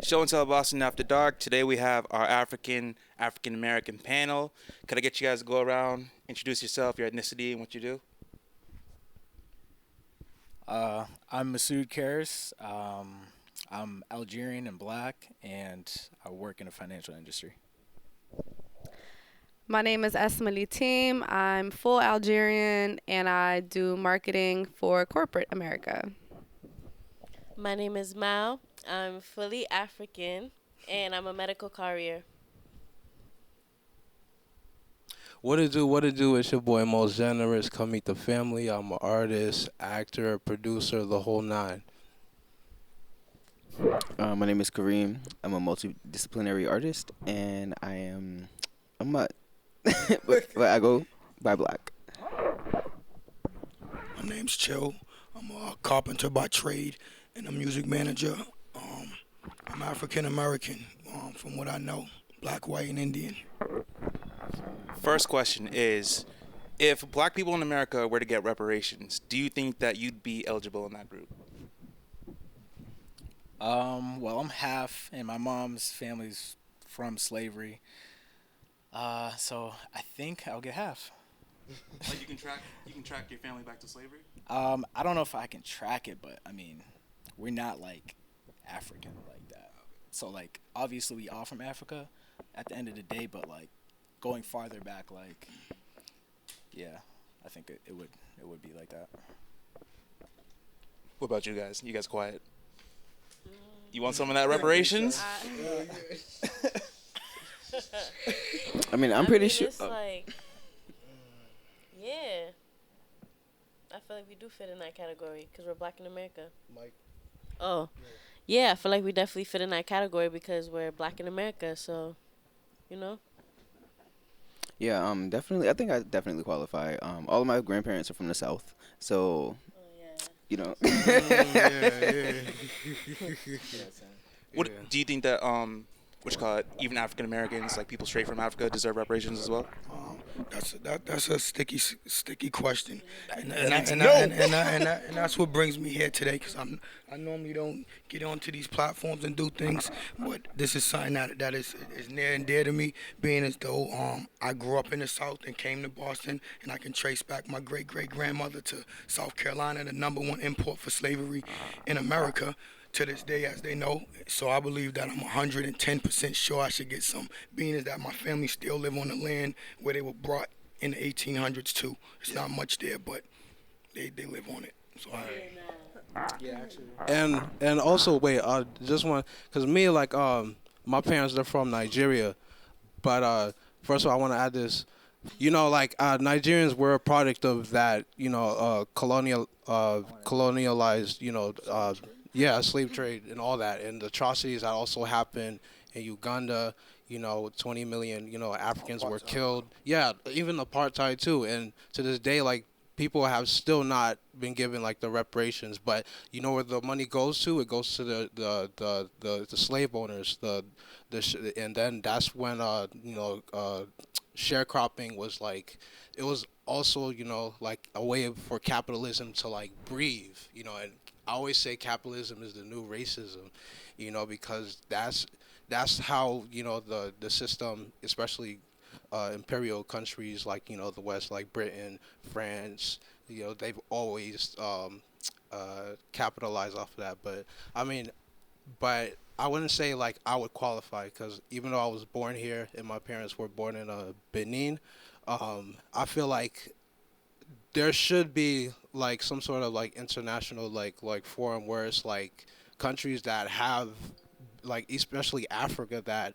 Show and Tell Boston After Dark. Today we have our African American panel. Could I get you guys to go around, introduce yourself, your ethnicity, and what you do? I'm Masood Karis. I'm Algerian and black, and I work in the financial industry. My name is Esmali Team. I'm full Algerian and I do marketing for corporate America. My name is Mao. I'm fully African and I'm a medical courier. What it do? What it do? It's your boy Most Generous. Come meet the family. I'm an artist, actor, producer, the whole nine. My name is Kareem. I'm a multidisciplinary artist, and I'm a mutt. but I go by black. My name's Chill. I'm a carpenter by trade and a music manager. I'm African American, from what I know, black, white, and Indian. First question is, if black people in America were to get reparations, do you think that you'd be eligible in that group? Well, I'm half, and my mom's family's from slavery. So I think I'll get half. Like you can track your family back to slavery? I don't know if I can track it, but I mean, we're not like African like that. So like, obviously we are from Africa at the end of the day, but like going farther back, like, yeah, I think it would be like that. What about you guys? You guys quiet? You want some of that reparations? I mean, I'm pretty sure. It's like, yeah. I feel like we do fit in that category because we're black in America. Mike. Oh, yeah. I feel like we definitely fit in that category because we're black in America. So, you know. Yeah, definitely. I think I definitely qualify. All of my grandparents are from the South, so you know. What do you think that what you call it, even African Americans, like people straight from Africa, deserve reparations as well? That's a sticky question, and that's what brings me here today. Because I normally don't get onto these platforms and do things, but this is something that is near and dear to me. Being as though I grew up in the South and came to Boston, and I can trace back my great grandmother to South Carolina, the #1 import for slavery in America. To this day, as they know. So I believe that I'm 110% sure I should get some, being as that my family still live on the land where they were brought in the 1800s too. It's not much there, but they live on it. So Yeah, actually. And also wait, just one, cause me like my parents they're from Nigeria, but first of all I want to add this. You know, like Nigerians were a product of that, you know, colonialized, you know, slave trade and all that, and the atrocities that also happened in Uganda. You know, 20 million, you know, Africans were killed. Yeah, even apartheid too. And to this day, like people have still not been given like the reparations. But you know where the money goes to? It goes to the slave owners. And then that's when sharecropping was like, it was also, you know, like a way for capitalism to like breathe. You know, and I always say capitalism is the new racism, you know, because that's how, you know, the system, especially imperial countries like, you know, the West, like Britain, France, you know, they've always capitalized off of that. But I mean, but I wouldn't say like I would qualify because even though I was born here and my parents were born in Benin, I feel like there should be like some sort of like international like forum where it's like countries that have like especially Africa that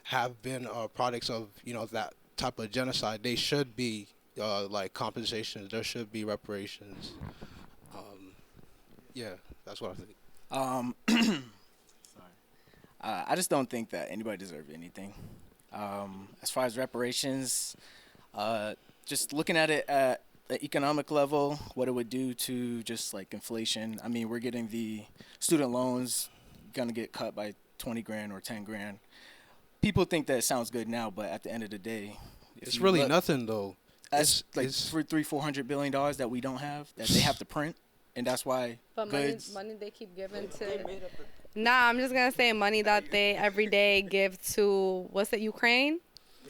have been products of, you know, that type of genocide. They should be like compensations. There should be reparations. Yeah, that's what I think. Sorry. I just don't think that anybody deserves anything. As far as reparations, just looking at it at the economic level, what it would do to just like inflation. I mean, we're getting the student loans gonna get cut by 20 grand or 10 grand. People think that it sounds good now, but at the end of the day, it's really nothing though. That's like $300-400 billion that we don't have, that they have to print, and that's why But goods. money they keep giving to Nah, I'm just gonna say money that they every day give to Ukraine.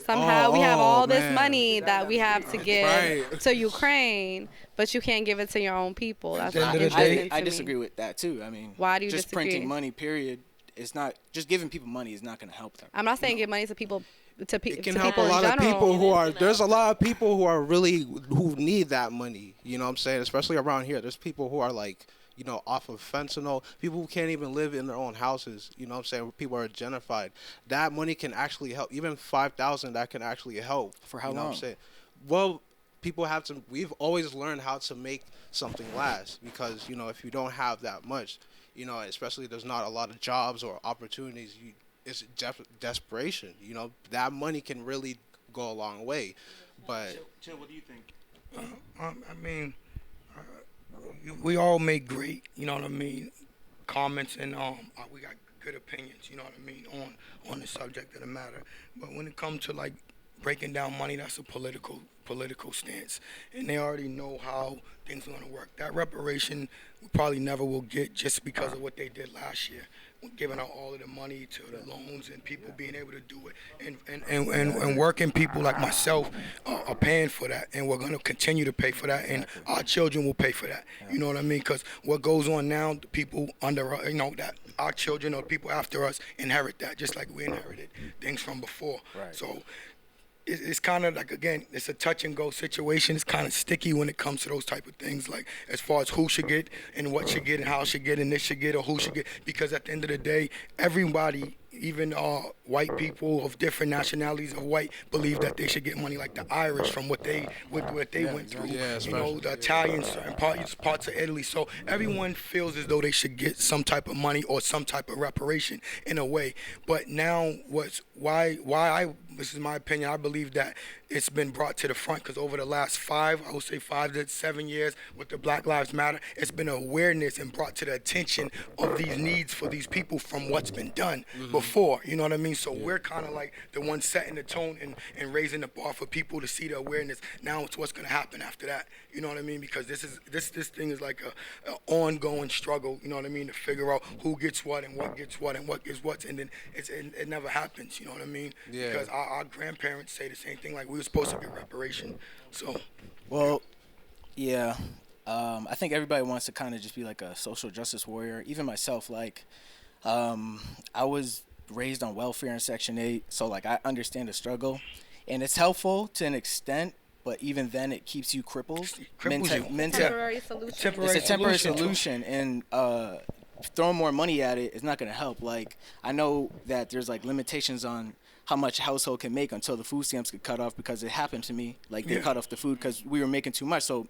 Somehow we have all this man. money that we have to give Right. to Ukraine, but you can't give it to your own people. That's the not end of the day- interesting to I me. disagree with that too. I mean, Why do you just disagree? printing money, period, is not just giving people money is not going to help them. I'm not saying give money to people to, It can to help a people in lot of general. people who are. There's a lot of people who are really who need that money. You know what I'm saying? Especially around here. There's people who are like, off of fentanyl. People who can't even live in their own houses. You know what I'm saying? People are gentrified. That money can actually help. Even 5,000, that can actually help. For how you know long? What I'm saying? Well, people have to. We've always learned how to make something last because if you don't have that much, especially there's not a lot of jobs or opportunities. It's desperation. That money can really go a long way. But Chill, what do you think? I mean, we all make great, comments, and we got good opinions, on the subject of the matter. But when it comes to like breaking down money, that's a political stance, and they already know how things are going to work. That reparation we probably never will get just because of what they did last year, giving out all of the money to the loans and people being able to do it, and working people like myself are paying for that, and we're going to continue to pay for that, and our children will pay for that. You know what I mean? Because what goes on now, the people under that our children or people after us inherit that, just like we inherited things from before. Right. So it's kind of like, again, it's a touch and go situation. It's kind of sticky when it comes to those type of things, like as far as who should get and what should get and how should get and this should get or who should get, because at the end of the day, everybody, even white people of different nationalities of white, believe that they should get money, like the Irish from what they went through. Yeah, The Italians, certain parts of Italy. So everyone feels as though they should get some type of money or some type of reparation in a way. But now, this is my opinion, I believe that it's been brought to the front because over the last 5 to 7 years with the Black Lives Matter, it's been awareness and brought to the attention of these needs for these people from what's been done before. You know what I mean? So we're kind of like the ones setting the tone and raising the bar for people to see the awareness. Now it's what's going to happen after that. You know what I mean? Because this thing is like a ongoing struggle. You know what I mean? To figure out who gets what and what gets what and what gets what, and then it never happens. You know what I mean? Yeah. Because our grandparents say the same thing. Like we were supposed to get reparation. So. Well, yeah. I think everybody wants to kind of just be like a social justice warrior. Even myself, like, I was raised on welfare in Section 8, so like I understand the struggle, and it's helpful to an extent, but even then it keeps you crippled. Temporary solution. It's a temporary solution, and throwing more money at it is not going to help. Like, I know that there's like limitations on how much a household can make until the food stamps get cut off, because it happened to me. Like, they cut off the food because we were making too much. So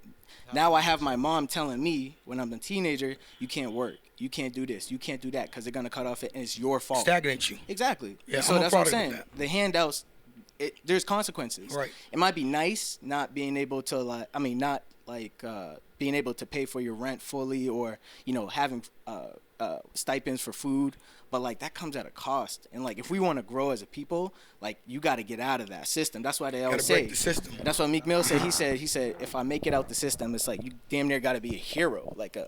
now I have my mom telling me when I'm a teenager, you can't work, you can't do this, you can't do that, because they're going to cut off it, and it's your fault. Stagnate you. Exactly. Yeah, so I'm that's what I'm a product of saying. that. The handouts, there's consequences. Right. It might be nice not being able to, being able to pay for your rent fully, or, having stipends for food, but like that comes at a cost. And like if we want to grow as a people, like you got to get out of that system. That's why they always say break the system. That's what Meek Mill said. He said if I make it out the system, it's like you damn near got to be a hero, like a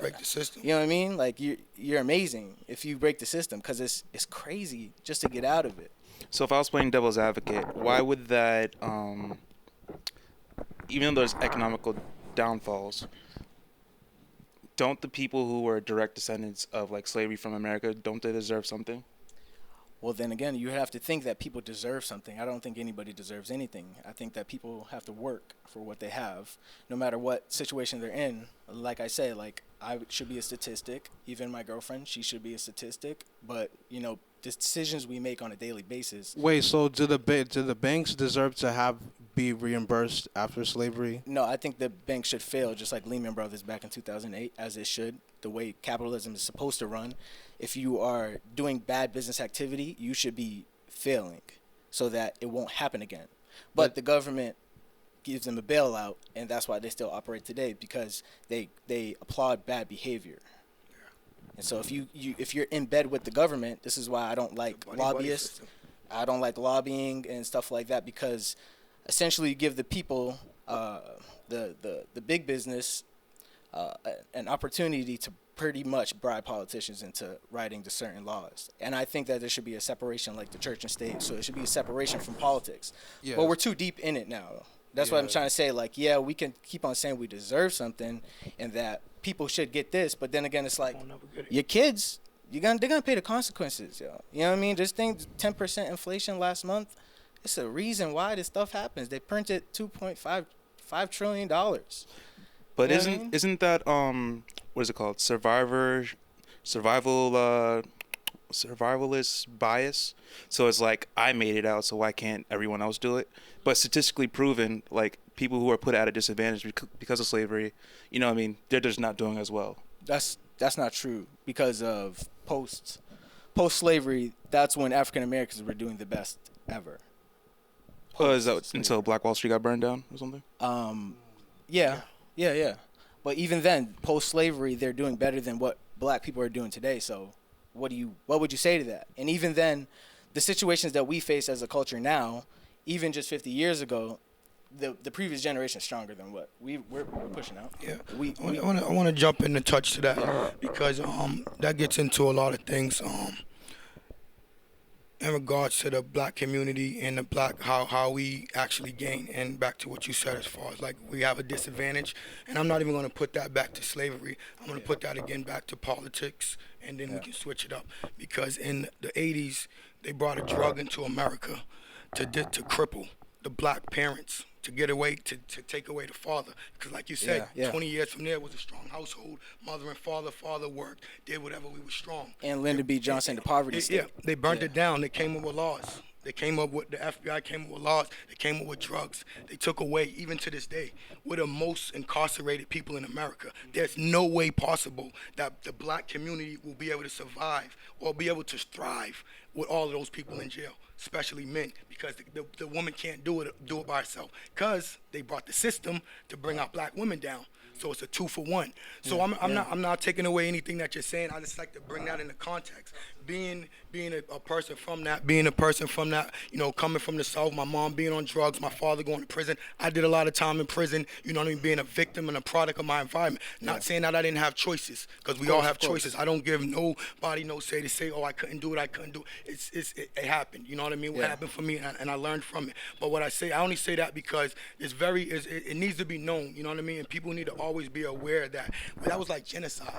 break the system. You know what I mean? Like you're amazing if you break the system, because it's crazy just to get out of it. So if I was playing devil's advocate, why would that, even though there's economical downfalls, don't the people who were direct descendants of like slavery from America, don't they deserve something? Well, then again, you have to think that people deserve something. I don't think anybody deserves anything. I think that people have to work for what they have, no matter what situation they're in. Like I say, like I should be a statistic. Even my girlfriend, she should be a statistic. But the decisions we make on a daily basis. Wait, so do the banks deserve to be reimbursed after slavery? No, I think the bank should fail, just like Lehman Brothers back in 2008, as it should. The way capitalism is supposed to run. If you are doing bad business activity, you should be failing so that it won't happen again. But the government gives them a bailout, and that's why they still operate today, because they applaud bad behavior. And so if you're in bed with the government, this is why I don't like lobbyists. I don't like lobbying and stuff like that, because essentially you give the people, the big business, an opportunity to pretty much bribe politicians into writing the certain laws. And I think that there should be a separation like the church and state. So it should be a separation from politics. Yeah. But we're too deep in it now. That's what I'm trying to say. Like, yeah, we can keep on saying we deserve something and that people should get this. But then again, it's like your kids, they're gonna pay the consequences, yo. You know what I mean? Just think 10% inflation last month. It's a reason why this stuff happens. They printed $2.5 trillion. But You know what I mean? isn't that what is it called? Survivalist bias. So it's like I made it out, so why can't everyone else do it? But statistically proven, like people who are put at a disadvantage because of slavery, you know what I mean, they're just not doing as well. That's not true because of post slavery. That's when African Americans were doing the best ever. Is that until Black Wall Street got burned down or something? Yeah. But even then, post slavery, they're doing better than what black people are doing today. So, what would you say to that? And even then, the situations that we face as a culture now, even just 50 years ago, the previous generation is stronger than what we're pushing out. Yeah, I want to jump in and touch to that because that gets into a lot of things in regards to the black community and the black how we actually gain. And back to what you said as far as like we have a disadvantage, and I'm not even going to put that back to slavery. I'm going to put that again back to politics, and then we can switch it up because in the 80s they brought a drug into America to cripple the black parents, to get away, to take away the father. Because like you said, 20 years from there was a strong household. Mother and father worked, did whatever, we were strong. And Lyndon B. Johnson, the poverty state. Yeah, they burnt it down. They came up with laws. They came up with, the FBI came up with laws. They came up with drugs. They took away, even to this day, we're the most incarcerated people in America. There's no way possible that the black community will be able to survive or be able to thrive with all of those people in jail, especially men, because the woman can't do it by herself, because they brought the system to bring our black women down. So it's a 2-for-1. So I'm not taking away anything that you're saying. I just like to bring that into context. Being a person from that, you know, coming from the South, my mom being on drugs, my father going to prison. I did a lot of time in prison, you know what I mean, being a victim and a product of my environment. Not saying that I didn't have choices, because we all have choices. I don't give nobody no say to say, oh, I couldn't do it. It happened, you know what I mean? What happened for me, and I learned from it. But what I say, I only say that because it needs to be known, you know what I mean? And people need to always be aware that was like genocide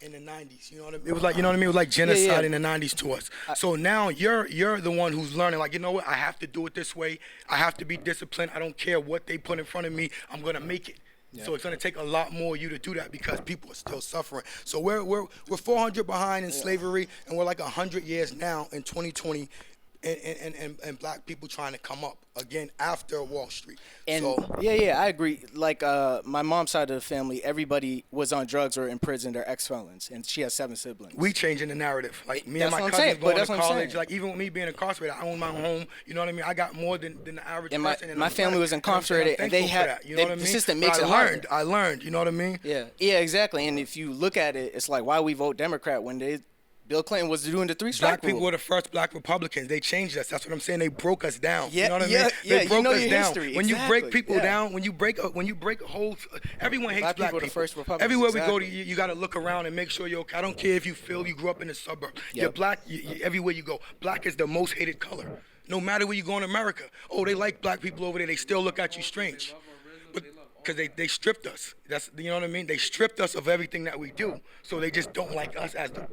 in the 90s, you know what I mean? It was like, you know what I mean? It was like genocide in the 90s to us. So now you're the one who's learning, like, you know what? I have to do it this way. I have to be disciplined. I don't care what they put in front of me. I'm going to make it. So it's going to take a lot more of you to do that because people are still suffering. So we're 400 behind in slavery, and we're like 100 years now in 2020, and black people trying to come up again after Wall Street. And so, I agree. Like my mom's side of the family, everybody was on drugs or in prison. They're ex-felons, and she has 7 siblings. We changing the narrative. Like me and That's my what I'm cousins saying, but going that's to what I'm college. saying. Like even with me being incarcerated, I own my own home. You know what I mean? I got more than the average And person. my family was incarcerated, and they had you know what I mean? the system But makes it hard. I learned. You know what I mean? Yeah, exactly. And if you look at it, it's like why we vote Democrat when Bill Clinton was doing the 3-strike Black people rule. were the first black Republicans. They changed us. That's what I'm saying. They broke us down. Yeah, you know what yeah, I mean? yeah, They broke you know us your down. history. When you Exactly, break people yeah. down, when you break a whole, everyone hates Black black people are the first Republicans, Everywhere we go, exactly. you got to look around and make sure you're okay. I don't care if you grew up in the suburb. You're black. Everywhere you go, black is the most hated color. No matter where you go in America. Oh, they like black people over there. They still look at you strange. Because they stripped us. That's, you know what I mean? They stripped us of everything that we do. So they just don't like us as the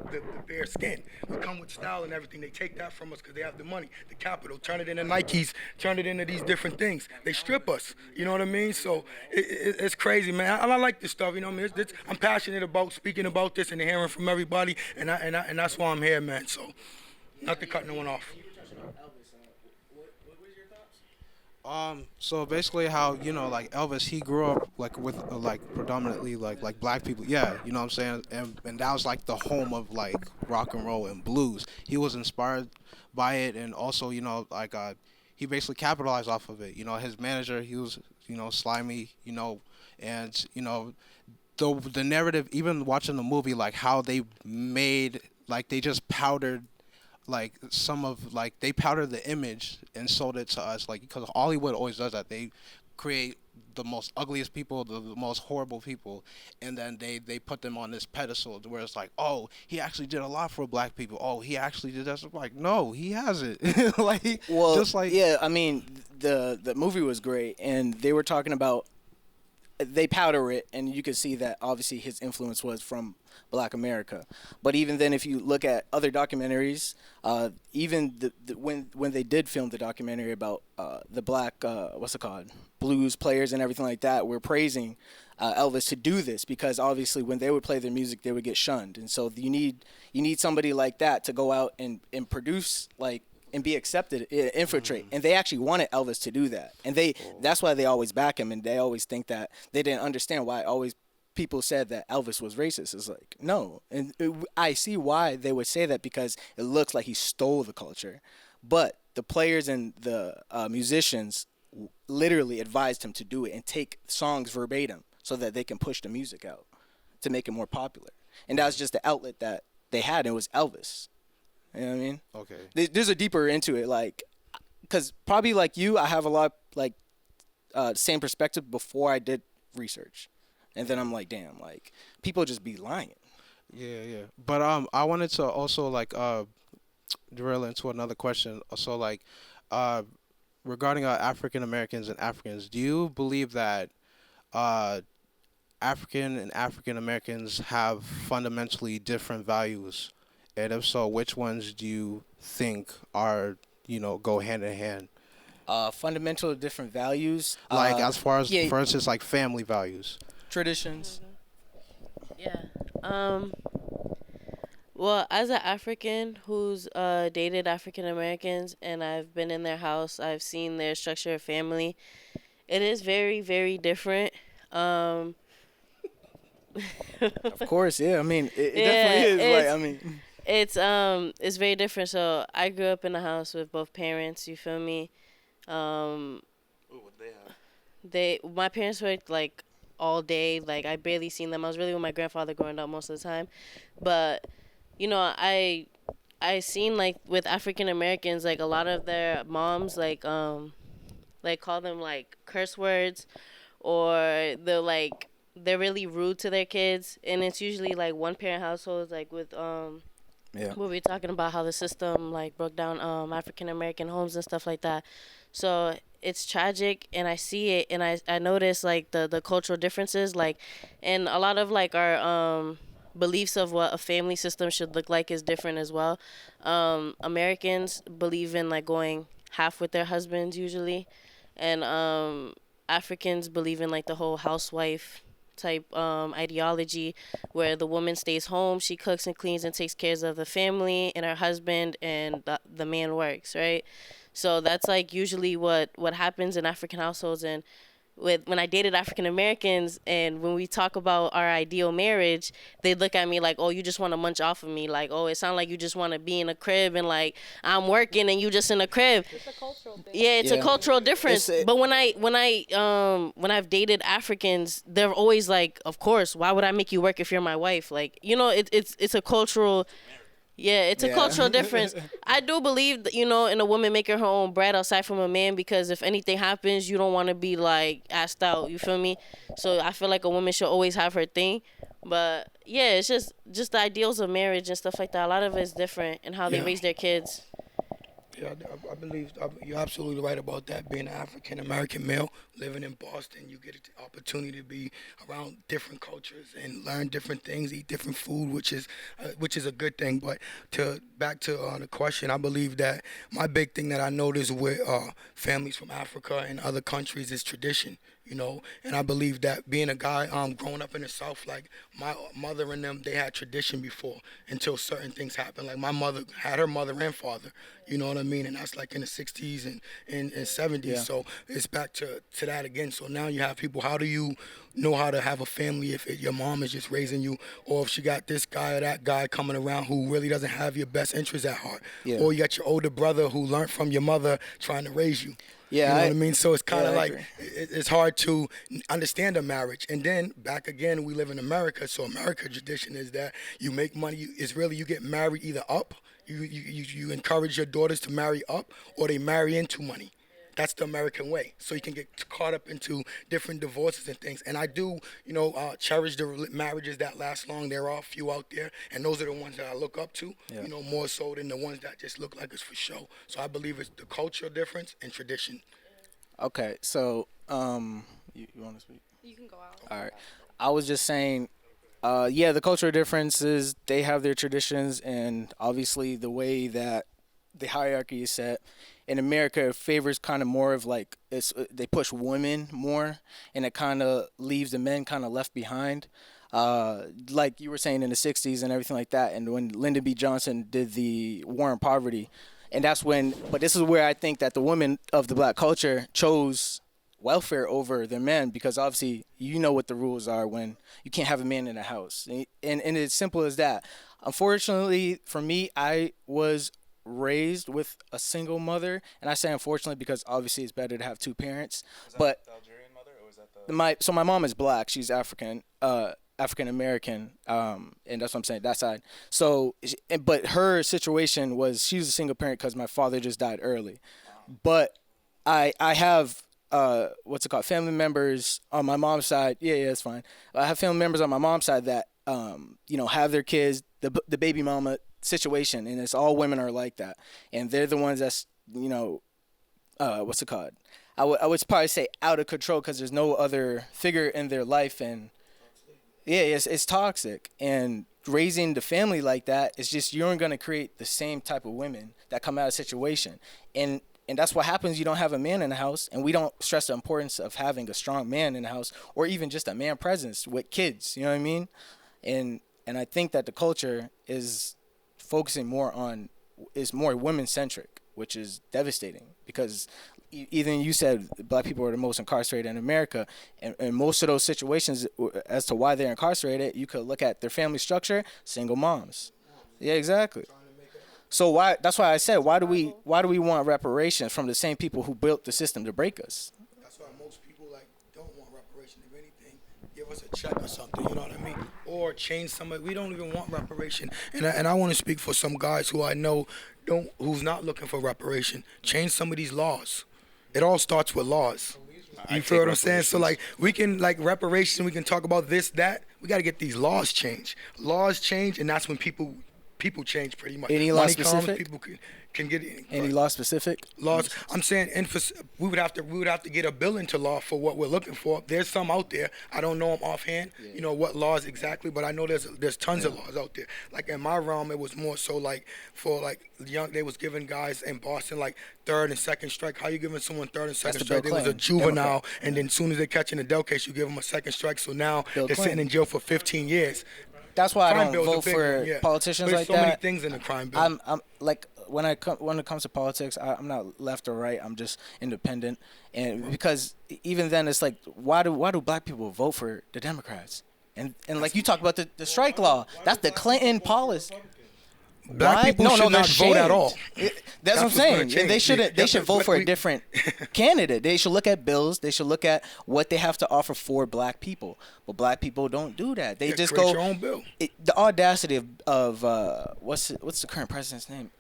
bare skin. We come with style and everything. They take that from us because they have the money, the capital, turn it into Nikes, turn it into these different things. They strip us. You know what I mean? So it's crazy, man. I like this stuff. You know what I mean? I'm passionate about speaking about this and hearing from everybody, and that's why I'm here, man. So not to cut no one off. So basically how, you know, like Elvis, he grew up like with like predominantly like black people. Yeah, you know what I'm saying? And that was like the home of like rock and roll and blues. He was inspired by it, and also, you know, like he basically capitalized off of it. You know, his manager, he was, you know, slimy, you know, and, you know, the narrative, even watching the movie, like how they made, like they just powdered like some of, like they powdered the image and sold it to us, like, because Hollywood always does that. They create the most ugliest people, the most horrible people, and then they put them on this pedestal where it's like, oh, he actually did a lot for black people. Oh, he actually did that. I'm like, no, he hasn't. Like, Well, just like, yeah, I mean, the movie was great, and they were talking about, they powder it, and you could see that obviously his influence was from Black America. But even then, if you look at other documentaries, even when they did film the documentary about the black what's it called, blues players and everything like that, were praising Elvis to do this, because obviously when they would play their music, they would get shunned, and so you need somebody like that to go out and produce, like, and be accepted, infiltrate. And they actually wanted Elvis to do that. And that's why they always back him, and they always think that they didn't understand why always people said that Elvis was racist. It's like, no. And I see why they would say that, because it looks like he stole the culture. But the players and the musicians literally advised him to do it and take songs verbatim so that they can push the music out to make it more popular. And that was just the outlet that they had. It was Elvis. You know what I mean? okay. There's a deeper into it, like, because probably like you, I have a lot, like, same perspective before I did research. And then I'm like, damn, like, people just be lying. Yeah. But I wanted to also, like, drill into another question. So, like, regarding African Americans and Africans, do you believe that African and African Americans have fundamentally different values? And if so, which ones do you think are, go hand in hand? Fundamental different values. Like, as far as, yeah, for instance, like family values. traditions. Yeah. Well, as an African who's dated African Americans and I've been in their house, I've seen their structure of family. It is very, very different. Of course, yeah. I mean, it Yeah, definitely is. Like, I mean, it's very different. So I grew up in a house with both parents. You feel me? What they have? My parents worked like all day. Like, I barely seen them. I was really with my grandfather growing up most of the time. But I seen, like, with African Americans, like, a lot of their moms like call them like curse words, or they're really rude to their kids, and it's usually like one parent households, like with yeah. we were talking about how the system like broke down African American homes and stuff like that. So it's tragic, and I see it, and I notice like the cultural differences, like, and a lot of like our beliefs of what a family system should look like is different as well. Americans believe in like going half with their husbands usually, and Africans believe in like the whole housewife type ideology, where the woman stays home, she cooks and cleans and takes care of the family and her husband, and the man works, right? So that's like usually what happens in African households. And when I dated African Americans, and when we talk about our ideal marriage, they look at me like, oh, you just want to munch off of me, like, oh, it sounds like you just want to be in a crib, and like I'm working and you just in a crib. It's a cultural thing. Yeah, it's a cultural difference. But when I've dated Africans, they're always like, of course, why would I make you work if you're my wife? Like, it's a cultural. Yeah, it's a cultural difference. I do believe that, in a woman making her own bread aside from a man, because if anything happens, you don't want to be like asked out. You feel me? So I feel like a woman should always have her thing. But yeah, it's just the ideals of marriage and stuff like that. A lot of it is different in how they raise their kids. Yeah, I believe you're absolutely right about that. Being an African American male living in Boston, you get the opportunity to be around different cultures and learn different things, eat different food, which is a good thing. But back to the question, I believe that my big thing that I notice with families from Africa and other countries is tradition. And I believe that being a guy growing up in the South, like my mother and them, they had tradition before until certain things happened. Like my mother had her mother and father, you know what I mean? And that's like in the 60s and 70s. Yeah. So it's back to that again. So now you have people, how do you know how to have a family if your mom is just raising you, or if she got this guy or that guy coming around who really doesn't have your best interests at heart? Yeah. Or you got your older brother who learned from your mother trying to raise you. Yeah, you know what I mean? So it's kind of like it's hard to understand a marriage. And then back again, we live in America. So America tradition is that you make money. It's really you get married either up. You encourage your daughters to marry up, or they marry into money. that's the American way. So you can get caught up into different divorces and things. And I do, cherish the marriages that last long. There are a few out there, and those are the ones that I look up to, more so than the ones that just look like it's for show. So I believe it's the cultural difference and tradition. Okay, so you want to speak? You can go out. All right. I was just saying, the cultural differences, they have their traditions, and obviously the way that the hierarchy is set in America, it favors kind of more of like they push women more, and it kind of leaves the men kind of left behind. Like you were saying in the 60s and everything like that, and when Lyndon B. Johnson did the War on Poverty, and that's when, but this is where I think that the women of the black culture chose welfare over their men, because obviously you know what the rules are when you can't have a man in the house, and it's simple as that. Unfortunately for me, I was raised with a single mother, and I say unfortunately because obviously it's better to have two parents. Was that but the Algerian mother, or was that the my mom is black, she's African American, and that's what I'm saying, that side. So, but her situation was, she was a single parent because my father just died early. But I have what's it called, family members on my mom's side. Yeah, it's fine. I have family members on my mom's side that have their kids, the baby mama situation, and it's all women are like that, and they're the ones that's what's it called? I would probably say out of control because there's no other figure in their life, and it's toxic. And raising the family like that is just, you're going to create the same type of women that come out of a situation, and that's what happens. You don't have a man in the house, and we don't stress the importance of having a strong man in the house, or even just a man presence with kids. You know what I mean? And I think that the culture is focusing more women centric, which is devastating, because even you said black people are the most incarcerated in America, and most of those situations as to why they're incarcerated, you could look at their family structure, single moms. Yeah, exactly. So that's why I said, why do we want reparations from the same people who built the system to break us? That's why most people don't want reparations. If anything, give us a check or something, you know what I mean? Or change somebody. We don't even want reparation. And I want to speak for some guys who I know who's not looking for reparation. Change some of these laws. It all starts with laws. You feel what I'm saying? So we can reparation, we can talk about this, that. We got to get these laws changed. Laws change, and that's when people change pretty much. Any law specific? People can get any law specific laws. I'm saying we would have to get a bill into law for what we're looking for. There's some out there. I don't know them offhand. What laws exactly, but I know there's tons of laws out there. Like in my realm, it was more so for young. They was giving guys in Boston third and second strike. How you giving someone third and second strike? They was a juvenile, and then as soon as they catch an adult case, you give them a second strike. So now they're sitting in jail for 15 years. That's why I don't vote for politicians like that. There's so many things in the crime bill. I'm like, when it comes to politics, I'm not left or right. I'm just independent, and because even then, it's like, why do black people vote for the Democrats? And like you talk about the strike law, that's the Clinton policy. Black people should not vote at all. That's what I'm saying. They should vote for a different candidate. They should look at bills. They should look at what they have to offer for black people. But black people don't do that. They just create go. Your own bill. The audacity of what's the current president's name?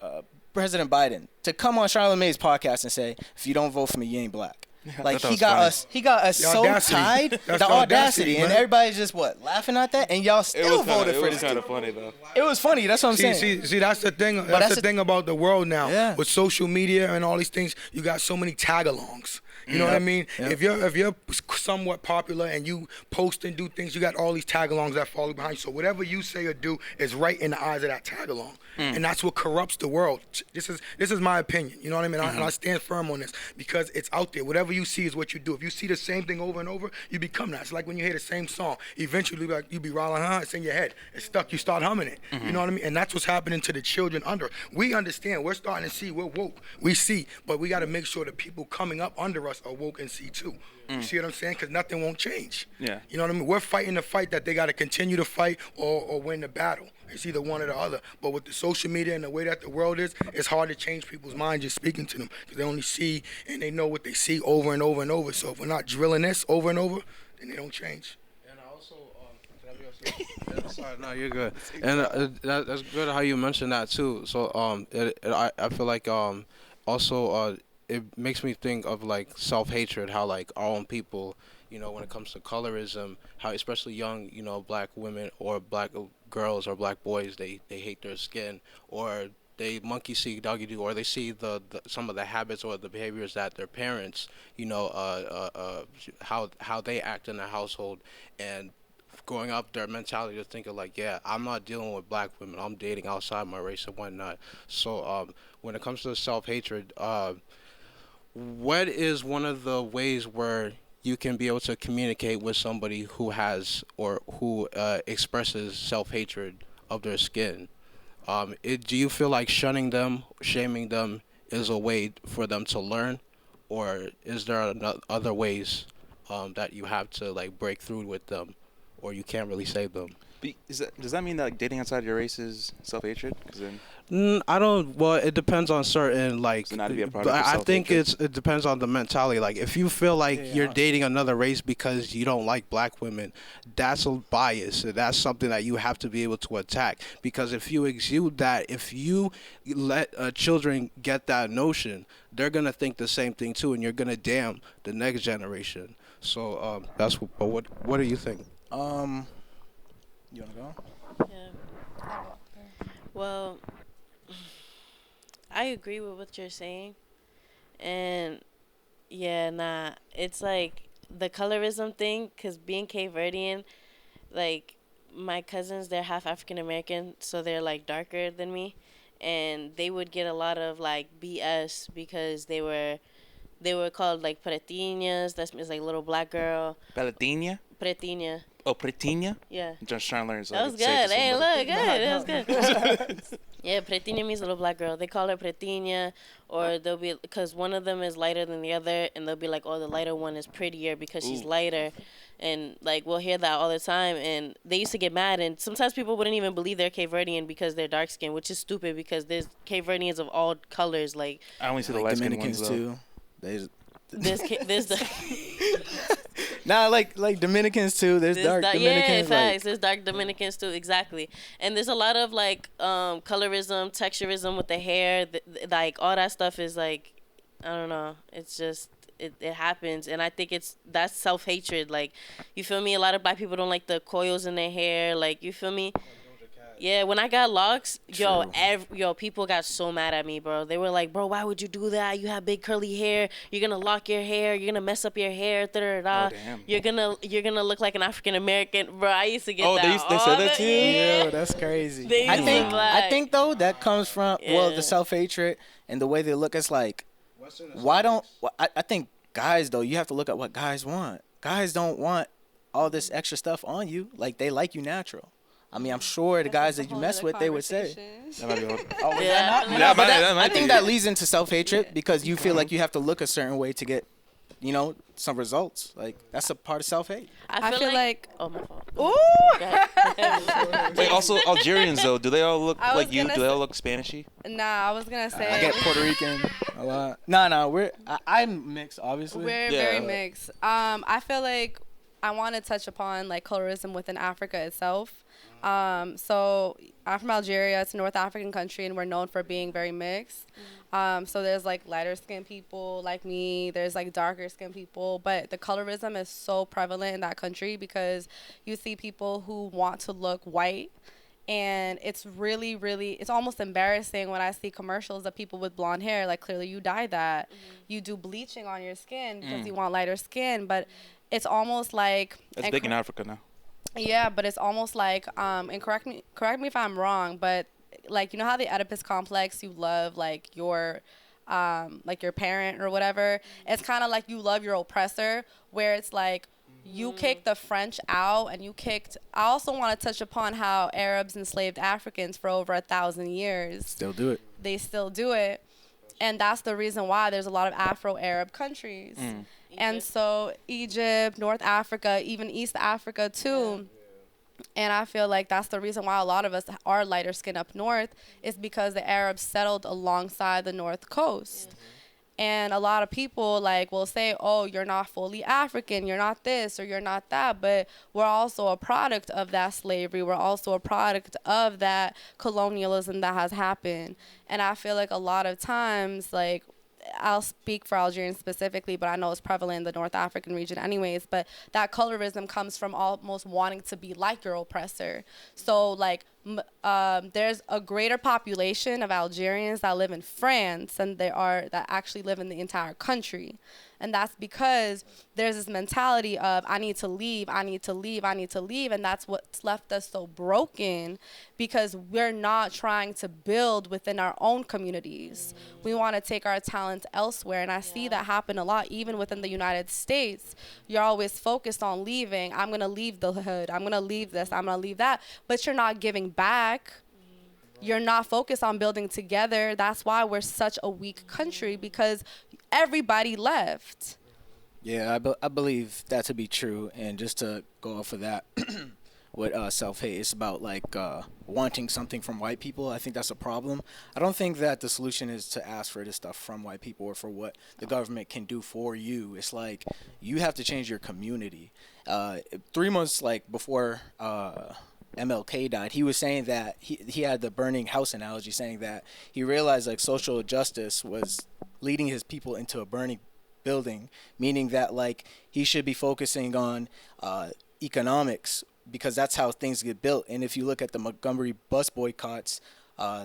President Biden, to come on Charlamagne's podcast and say, if you don't vote for me, you ain't black. Like he got us so tied. The audacity, and everybody's just laughing at that, and y'all still voted for this. It was kind of funny though. It was funny. That's what I'm saying. See, that's the thing. That's the thing about the world now. Yeah. With social media and all these things, you got so many tag-alongs. You know what I mean? Yep. If you're somewhat popular and you post and do things, you got all these tag-alongs that follow behind you. So whatever you say or do is right in the eyes of that tag-along, and that's what corrupts the world. This is my opinion. You know what I mean? And I stand firm on this because it's out there. Whatever you see is what you do. If you see the same thing over and over, you become that. It's like when you hear the same song. Eventually, you be rolling, it's in your head. It's stuck. You start humming it. You know what I mean? And that's what's happening to the children under. We understand. We're starting to see. We're woke. We see. But we got to make sure the people coming up under us are woke and see too. You see what I'm saying? Because nothing won't change. Yeah. You know what I mean? We're fighting the fight that they got to continue to fight or win the battle. It's either one or the other. But with the social media and the way that the world is, it's hard to change people's minds just speaking to them because they only see and they know what they see over and over and over. So if we're not drilling this over and over, then they don't change. And also, sorry, no, you're good. And that's good how you mentioned that too. So I feel like also it makes me think of like self-hatred, how like our own people, you know, when it comes to colorism, how especially young, you know, black women or black girls or black boys, they hate their skin, or they monkey see doggy do, or they see the some of the habits or the behaviors that their parents, you know, how they act in the household, and growing up, their mentality is thinking like, yeah, I'm not dealing with black women, I'm dating outside my race and whatnot. So when it comes to self-hatred, what is one of the ways where you can be able to communicate with somebody who has or who expresses self-hatred of their skin? Do you feel like shunning them, shaming them is a way for them to learn, or is there other ways that you have to like break through with them, or you can't really save them? Does that mean that like dating outside your race is self-hatred? 'Cause then I don't. Well, it depends on certain like. So not to be a product of I think self-hatred. it depends on the mentality. Like if you feel like you're dating another race because you don't like black women, that's a bias. That's something that you have to be able to attack. Because if you exude that, if you let children get that notion, they're gonna think the same thing too, and you're gonna damn the next generation. So that's. But what do you think? You wanna go? Yeah. Well, I agree with what you're saying, and yeah, nah, it's like the colorism thing. 'Cause being Cape Verdean, like my cousins, they're half African American, so they're like darker than me, and they would get a lot of like BS because they were called like pretinhas. That's means like little black girl. Palatina? Pretinha. Oh, pretinha? Yeah. I'm just trying to learn. So That I was could say it good. to Hey, somebody. look, good. That was good. Yeah, pretinha means little black girl. They call her pretinha, or they'll be, because one of them is lighter than the other, and they'll be like, oh, the lighter one is prettier because she's lighter. And like we'll hear that all the time, and they used to get mad, and sometimes people wouldn't even believe they're Cape Verdean because they're dark skinned, which is stupid because there's Cape Verdeans of all colors. Like I only see the Like light skinned Dominicans ones though. too. They there's the nah, like Dominicans too. There's dark yeah, Dominicans. facts. There's dark Dominicans too, exactly. And there's a lot of like colorism, texturism with the hair, like all that stuff is like, I don't know. It's just it happens, and I think that's self-hatred. Like, you feel me? A lot of black people don't like the coils in their hair. Like, you feel me? Yeah, when I got locks, yo, people got so mad at me, bro. They were like, bro, why would you do that? You have big curly hair. You're gonna lock your hair. You're gonna mess up your hair. Da-da-da. Oh, damn. You're gonna look like an African American, bro. I used to get that. They said that to you? Yeah, that's crazy. They I used think to lie. I think though that comes from Yeah. the self-hatred and the way they look. It's like, why don't I think guys though, you have to look at what guys want. Guys don't want all this extra stuff on you. Like, they like you natural. I mean, I'm sure the guys that you mess with, they would say. That might be hard. Oh, was Yeah. that not? Yeah, No, but that might I think be. that leads into self-hatred because you feel like you have to look a certain way to get, some results. Like, that's a part of self-hate. I feel like oh, my fault. Ooh. Go ahead. Wait, also Algerians though, do they all look I was like you? gonna Do they all say- look Spanishy? Nah, I was gonna say I get Puerto Rican a lot. No, I'm mixed, obviously. we're Yeah. very mixed. I feel like I want to touch upon like colorism within Africa itself. So I'm from Algeria. It's a North African country, and we're known for being very mixed. So there's like lighter skinned people like me. There's like darker skinned people, but the colorism is so prevalent in that country because you see people who want to look white. And it's really, really, it's almost embarrassing when I see commercials of people with blonde hair. Like, clearly you dye that. You do bleaching on your skin because you want lighter skin. But it's almost like... That's big in Africa now. Yeah, but it's almost like, and correct me if I'm wrong, but like, you know how the Oedipus complex, you love like your parent or whatever? It's kind of like you love your oppressor, where it's like, you kicked the French out, and I also want to touch upon how Arabs enslaved Africans for over 1,000 years. Still do it. They still do it. And that's the reason why there's a lot of Afro-Arab countries. And so Egypt, North Africa, even East Africa too. And I feel like that's the reason why a lot of us are lighter skin up north, is because the Arabs settled alongside the North Coast. And a lot of people like will say, oh, you're not fully African, you're not this or you're not that, but we're also a product of that slavery. We're also a product of that colonialism that has happened. And I feel like a lot of times, like, I'll speak for Algerians specifically, but I know it's prevalent in the North African region anyways, but that colorism comes from almost wanting to be like your oppressor. So like there's a greater population of Algerians that live in France than there are that actually live in the entire country. And that's because there's this mentality of I need to leave, I need to leave, I need to leave. And that's what's left us so broken, because we're not trying to build within our own communities. We want to take our talents elsewhere. And I see that happen a lot, even within the United States. You're always focused on leaving. I'm going to leave the hood. I'm going to leave this. I'm going to leave that. But you're not giving back. You're not focused on building together. That's why we're such a weak country, because everybody left. Yeah, I believe that to be true. And just to go off of that, with self-hate, it's about like wanting something from white people. I think that's a problem. I don't think that the solution is to ask for this stuff from white people or for what the government can do for you. It's like you have to change your community. 3 months like before MLK died, he was saying that he had the burning house analogy, saying that he realized like social justice was leading his people into a burning building, meaning that like he should be focusing on economics, because that's how things get built. And if you look at the Montgomery bus boycotts,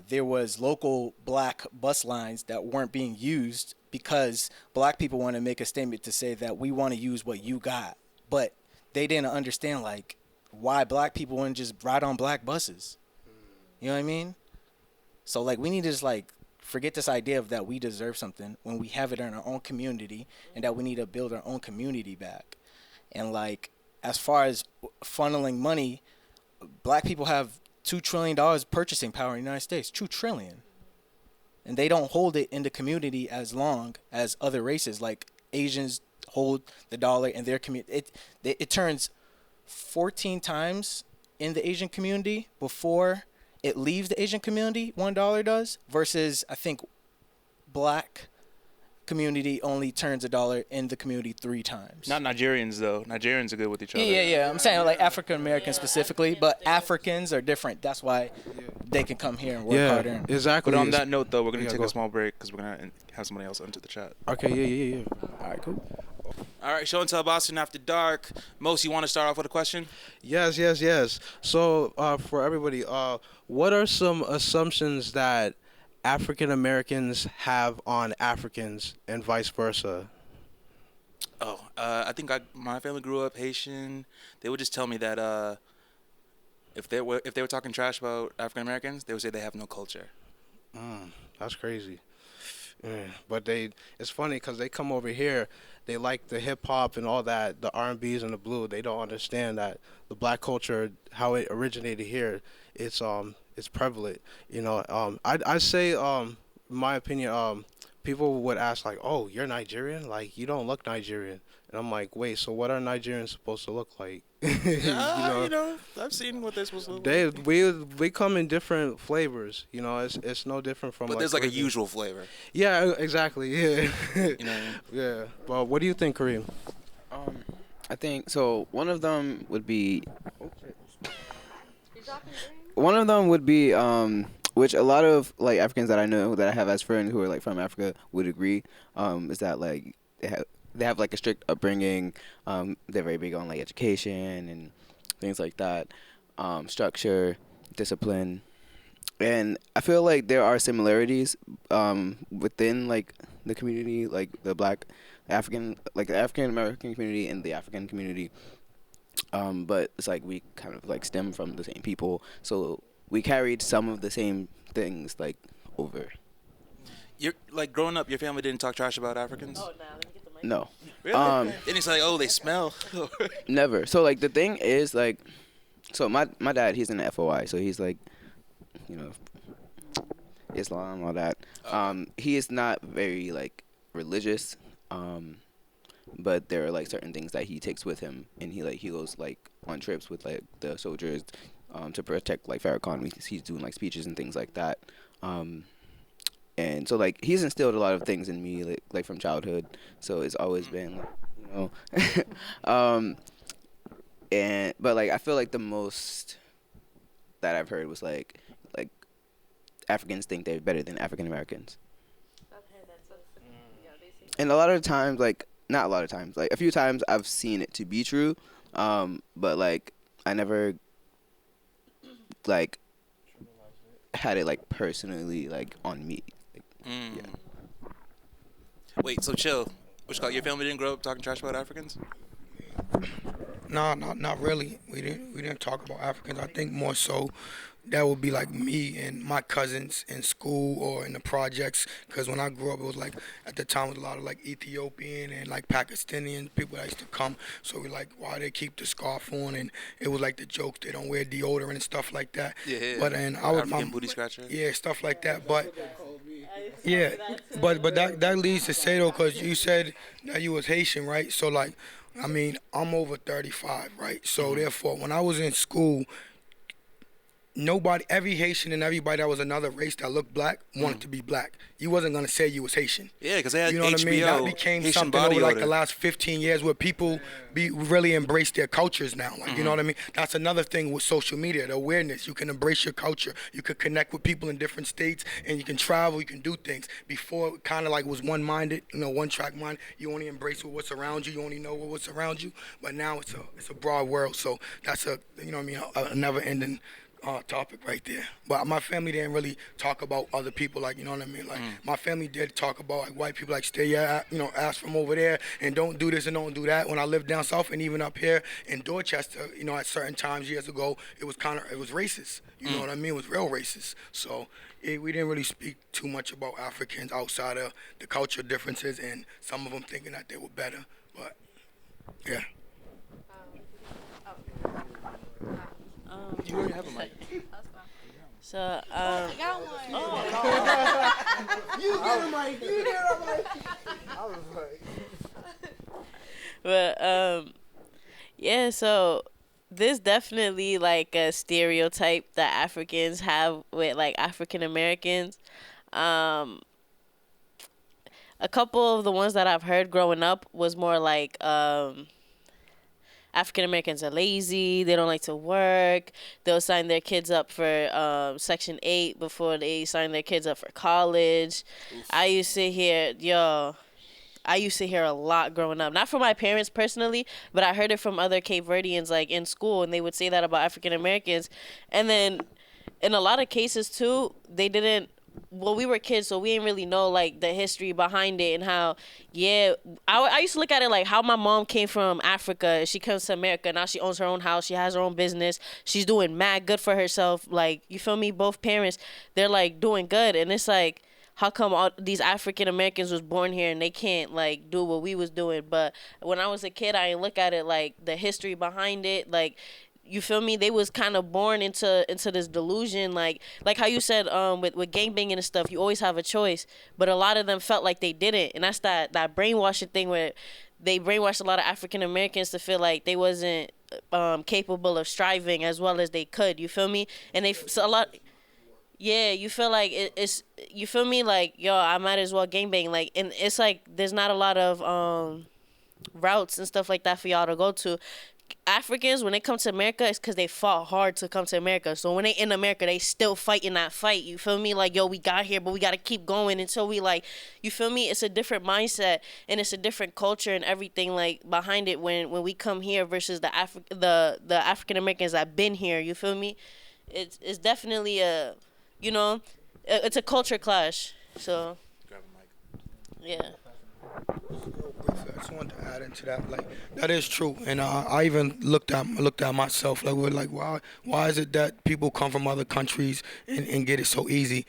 there was local black bus lines that weren't being used because black people want to make a statement to say that we want to use what you got, but they didn't understand like why black people wouldn't just ride on black buses. You know what I mean? So like we need to just like forget this idea of that we deserve something when we have it in our own community, and that we need to build our own community back. And like as far as funneling money, black people have $2 trillion purchasing power in the United States. $2 trillion. And they don't hold it in the community as long as other races. Like Asians hold the dollar in their community. It turns 14 times in the Asian community before it leaves the Asian community, $1 does, versus I think black community only turns $1 in the community 3 times. Not Nigerians though. Nigerians are good with each other. Yeah. I'm saying like African Americans specifically, but Africans are different. That's why they can come here and work harder. Exactly. But on that note though, we're gonna take a small break because we're gonna have somebody else enter the chat. Okay. Yeah. All right, cool. All right, Show and Tell Boston After Dark. Most, you want to start off with a question? Yes. So for everybody, what are some assumptions that African Americans have on Africans and vice versa? Oh, I think my family grew up Haitian. They would just tell me that if they were talking trash about African Americans, they would say they have no culture. That's crazy. Yeah, but it's funny because they come over here, they like the hip hop and all that, the R&Bs and the blue. They don't understand that the black culture, how it originated here, it's prevalent. You know, I say, my opinion, people would ask like, "Oh, you're Nigerian? Like you don't look Nigerian." And I'm like, "Wait, so what are Nigerians supposed to look like?" You know, I've seen what they're supposed to look like. We come in different flavors. You know, it's no different from. But there's like a usual flavor. Yeah, exactly. Yeah. You know what I mean? Yeah. Well, what do you think, Kareem? I think so. One of them would be, which a lot of like Africans that I know that I have as friends who are like from Africa would agree, is that like they have like a strict upbringing. They're very big on like education and things like that, structure, discipline, and I feel like there are similarities within like the community, like the African American community and the African community. But it's like we kind of like stem from the same people, so we carried some of the same things like over. You're like growing up, your family didn't talk trash about Africans? Oh, nah, let me get the mic. No. Really? And it's like, oh, they smell. Never. So like the thing is like, so my dad, he's in the FOI, so he's like, you know, Islam, all that. He is not very like religious, but there are like certain things that he takes with him, and he goes like on trips with like the soldiers to protect like Farrakhan. He's doing like speeches and things like that. And so like he's instilled a lot of things in me like from childhood. So it's always been like, you know, but like I feel like the most that I've heard was like Africans think they're better than African Americans. I've heard that too. And a lot of times, like, not a lot of times, like a few times I've seen it to be true, but like I never like had it like personally like on me. Like, yeah. Wait, so chill. Your family didn't grow up talking trash about Africans? No, not really. We didn't talk about Africans. I think more so that would be like me and my cousins in school or in the projects. Because when I grew up, it was like at the time it was a lot of like Ethiopian and like Pakistani people that used to come. So we like, why they keep the scarf on, and it was like the jokes they don't wear deodorant and stuff like that. Yeah. But and I was African booty scratcher. Yeah, stuff like that. But yeah, but that leads to say though, because you said that you was Haitian, right? So like, I mean, I'm over 35, right? So therefore, when I was in school, every Haitian and everybody that was another race that looked black wanted to be black. You wasn't gonna say you was Haitian. Yeah, because they had You know what I mean? That became Haitian something body over like odor. the last 15 years where people really embrace their cultures now. Like, you know what I mean? That's another thing with social media, the awareness. You can embrace your culture. You can connect with people in different states, and you can travel. You can do things. Before, it kind of like was one-minded, one-track mind. You only embrace what's around you. You only know what's around you. But now it's a broad world. So that's a never-ending topic right there. But my family didn't really talk about other people, like, you know what I mean? Like, my family did talk about like white people, like, stay your ass from over there and don't do this and don't do that. When I lived down south and even up here in Dorchester, at certain times years ago, it was racist. You know what I mean? It was real racist. So we didn't really speak too much about Africans outside of the cultural differences and some of them thinking that they were better. But yeah. You already have a mic. So, I got one. You get a mic. You get a mic. I was like. but yeah. So this definitely like a stereotype that Africans have with like African Americans. A couple of the ones that I've heard growing up was more like African Americans are lazy. They don't like to work. They'll sign their kids up for Section 8 before they sign their kids up for college. Oof. I used to hear a lot growing up. Not from my parents personally, but I heard it from other Cape Verdeans like in school, and they would say that about African Americans. And then in a lot of cases too, they didn't. Well, we were kids, so we didn't really know like the history behind it and how. Yeah, I used to look at it like how my mom came from Africa. She comes to America now. She owns her own house. She has her own business. She's doing mad good for herself. Like, you feel me? Both parents, they're like doing good, and it's like, how come all these African Americans was born here and they can't like do what we was doing? But when I was a kid, I didn't look at it like the history behind it, like. You feel me? They was kind of born into this delusion, like how you said with gangbanging and stuff. You always have a choice, but a lot of them felt like they didn't, and that's that brainwashing thing where they brainwashed a lot of African Americans to feel like they wasn't capable of striving as well as they could. You feel me? And a lot. Yeah, you feel like it's you feel me? Like, yo, I might as well gangbang. Like, and it's like there's not a lot of routes and stuff like that for y'all to go to. Africans, when they come to America, it's because they fought hard to come to America. So when they in America, they still fighting that fight. You feel me? Like, yo, we got here, but we got to keep going until we, like, you feel me? It's a different mindset, and it's a different culture and everything, like, behind it when we come here versus the African Americans that been here. You feel me? It's definitely it's a culture clash. So, Grab a mic. yeah. I just wanted to add into that. Like, that is true, and I even looked at myself. Like, we're like, why is it that people come from other countries and get it so easy?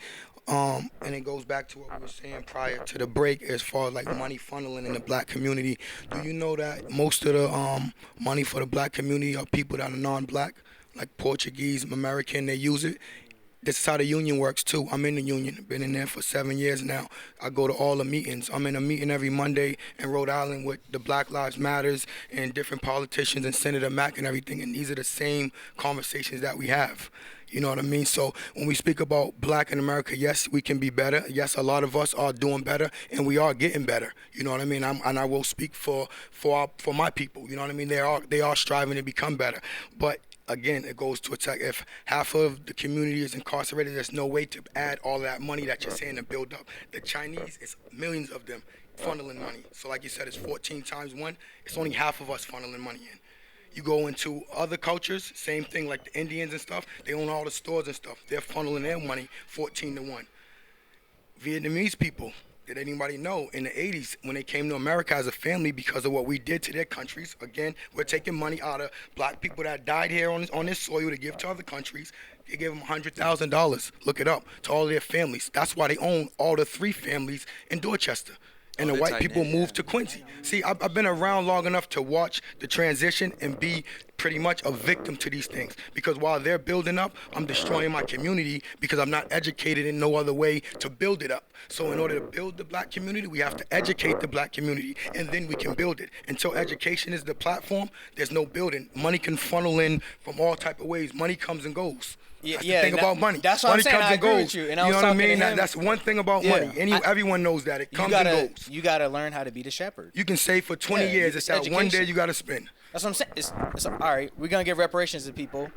And it goes back to what we were saying prior to the break, as far as like money funneling in the black community. Do you know that most of the money for the black community are people that are non-black, like Portuguese, American? They use it. This is how the union works too. I'm in the union. Been in there for 7 years now. I go to all the meetings. I'm in a meeting every Monday in Rhode Island with the Black Lives Matters and different politicians and Senator Mack and everything. And these are the same conversations that we have. You know what I mean? So when we speak about black in America, yes, we can be better. Yes, a lot of us are doing better, and we are getting better. You know what I mean? And I will speak for my people. You know what I mean? They are striving to become better. But again, it goes to attack. If half of the community is incarcerated, there's no way to add all that money that you're saying to build up. The Chinese, it's millions of them funneling money. So like you said, it's 14 times 1. It's only half of us funneling money in. You go into other cultures, same thing, like the Indians and stuff. They own all the stores and stuff. They're funneling their money 14 to 1. Vietnamese people, did anybody know in the 80s when they came to America as a family because of what we did to their countries? Again, we're taking money out of black people that died here on this soil to give to other countries. They gave them $100,000, look it up, to all their families. That's why they own all the 3 families in Dorchester. And the white people moved to Quincy. See, I've been around long enough to watch the transition and be pretty much a victim to these things. Because while they're building up, I'm destroying my community because I'm not educated in no other way to build it up. So in order to build the black community, we have to educate the black community, and then we can build it. Until education is the platform, there's no building. Money can funnel in from all type of ways. Money comes and goes. That's the thing about money. That's what money I'm saying. comes I and agree goes. with you. And You I was know what I talking to mean? him. That's one thing about money. Everyone knows that. It comes and goes. You gotta learn how to be the shepherd. You can save for 20 years. It's that one day you gotta spend. That's what I'm saying. It's all right. We're gonna give reparations to people.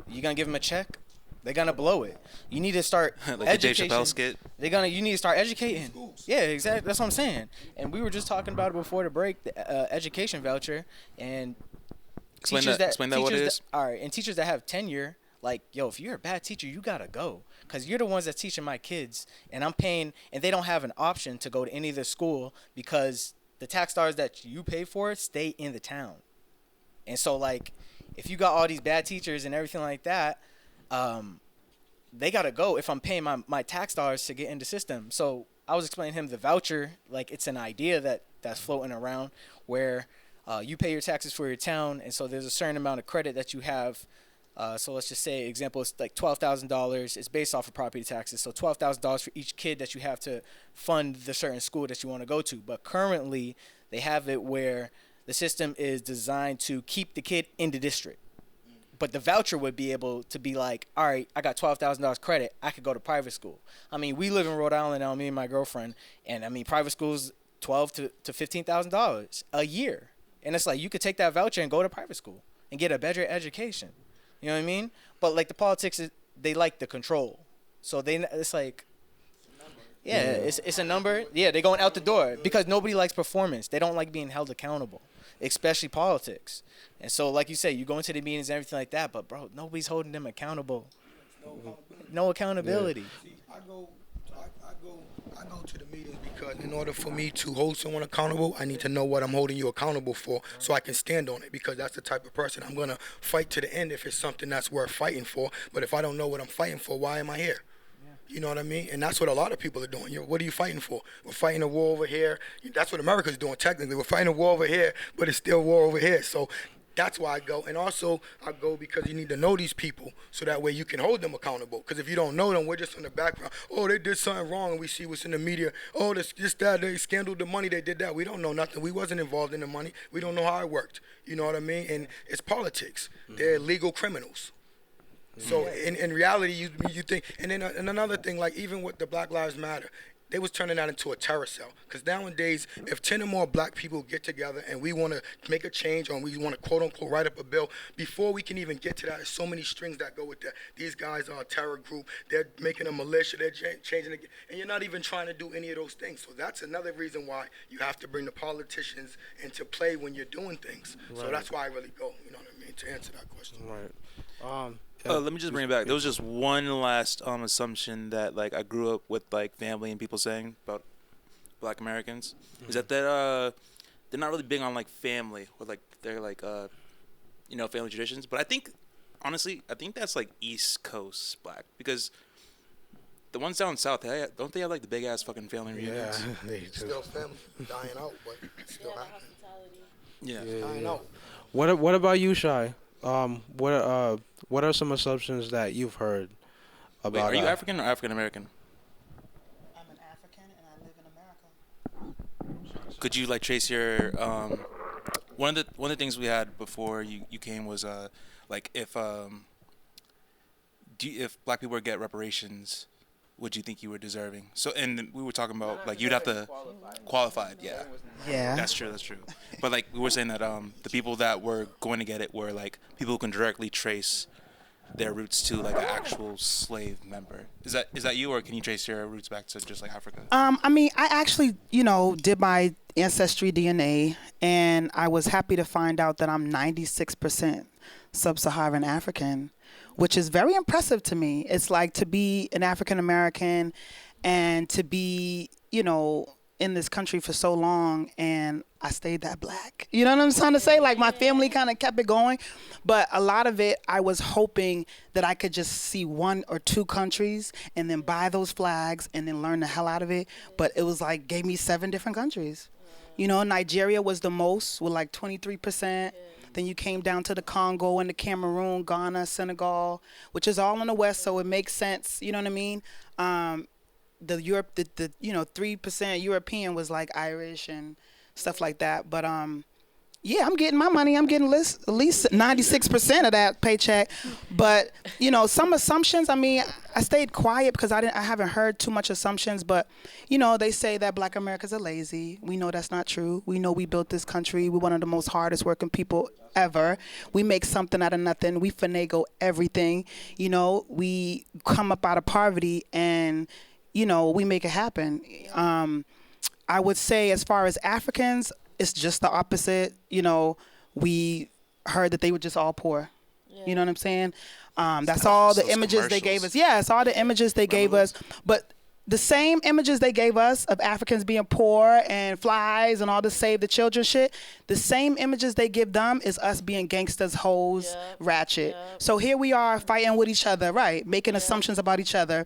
You gonna give them a check? They're gonna blow it. You need to start like education. the Dave Chappelle skit. You need to start educating. Yeah, exactly. That's what I'm saying. And we were just talking about it before the break, the education voucher, and Explain that what it is. All right, and teachers that have tenure. Like, yo, if you're a bad teacher, you gotta go, cause you're the ones that's teaching my kids, and I'm paying, and they don't have an option to go to any other school because the tax dollars that you pay for stay in the town. And so, like, if you got all these bad teachers and everything like that, they gotta go if I'm paying my tax dollars to get in the system. So I was explaining to him the voucher, like, it's an idea that's floating around where you pay your taxes for your town, and so there's a certain amount of credit that you have. So let's just say, example, it's like $12,000. It's based off of property taxes. So $12,000 for each kid that you have to fund the certain school that you want to go to. But currently, they have it where the system is designed to keep the kid in the district. But the voucher would be able to be like, all right, I got $12,000 credit. I could go to private school. I mean, we live in Rhode Island now, me and my girlfriend. And, I mean, private schools, $12,000 to $15,000 a year. And it's like, you could take that voucher and go to private school and get a better education. You know what I mean? But like the politics, they like the control. So it's like, it's a number. Yeah, they're going out the door because nobody likes performance. They don't like being held accountable, especially politics. And so, like you say, you go into the meetings and everything like that, but bro, nobody's holding them accountable. No accountability. See, I go to the meetings because in order for me to hold someone accountable, I need to know what I'm holding you accountable for so I can stand on it, because that's the type of person I'm going to fight to the end if it's something that's worth fighting for. But if I don't know what I'm fighting for, why am I here? You know what I mean? And that's what a lot of people are doing. What are you fighting for? We're fighting a war over here. That's what America's doing, technically. We're fighting a war over here, but it's still war over here. So that's why I go. And also, I go because you need to know these people so that way you can hold them accountable. Because if you don't know them, we're just in the background. Oh, they did something wrong, and we see what's in the media. Oh, this, that, they scandaled the money, they did that. We don't know nothing. We wasn't involved in the money. We don't know how it worked. You know what I mean? And it's politics. They're legal criminals. So in reality, you think, and then and another thing, like even with the Black Lives Matter, they was turning that into a terror cell. Because nowadays, if 10 or more black people get together and we want to make a change, or we want to quote unquote write up a bill, before we can even get to that, there's so many strings that go with that. These guys are a terror group. They're making a militia. They're changing it, and you're not even trying to do any of those things. So that's another reason why you have to bring the politicians into play when you're doing things. Right. So that's why I really go. You know what I mean? To answer that question. Right. Let me just bring it back. There was just one last assumption that like I grew up with like family and people saying about Black Americans is that they're not really big on like family or like they're like family traditions. But I think honestly, that's like East Coast Black, because the ones down south, don't they have like the big ass fucking family reunions? Yeah, they do. Still family dying out, but it's still happening. Yeah. Dying out. What about you, Shai? What are some assumptions that you've heard about? Wait, are you African or African American? I'm an African and I live in America. Could you like trace your one of the things we had before you came was like if black people would get reparations, would you think you were deserving? So, and we were talking about like you'd have to qualified, yeah. Yeah. That's true. But like we were saying that the people that were going to get it were like people who can directly trace their roots to like an actual slave member. Is that you, or can you trace your roots back to just like Africa? I mean, I actually, did my Ancestry DNA, and I was happy to find out that I'm 96% sub-Saharan African, which is very impressive to me. It's like to be an African American and to be, in this country for so long, and I stayed that black. You know what I'm trying to say? Like my family kind of kept it going, but a lot of it, I was hoping that I could just see 1 or 2 countries and then buy those flags and then learn the hell out of it. But it was like, gave me 7 different countries. Nigeria was the most with like 23%. Then you came down to the Congo and the Cameroon, Ghana, Senegal, which is all in the West, so it makes sense. You know what I mean? The 3% European was like Irish and stuff like that. But yeah, I'm getting my money. I'm getting at least 96% of that paycheck. But some assumptions. I mean, I stayed quiet because I haven't heard too much assumptions. But they say that Black Americans are lazy. We know that's not true. We know we built this country. We're one of the most hardest working people ever. We make something out of nothing. We finagle everything. We come up out of poverty and we make it happen. I would say as far as Africans, it's just the opposite. We heard that they were just all poor. Yeah. You know what I'm saying? That's all the images they gave us. Yeah, it's all the images they gave us. But the same images they gave us of Africans being poor and flies and all this save the children shit, the same images they give them is us being gangsters, hoes, ratchet. So here we are fighting with each other, right? Making assumptions about each other.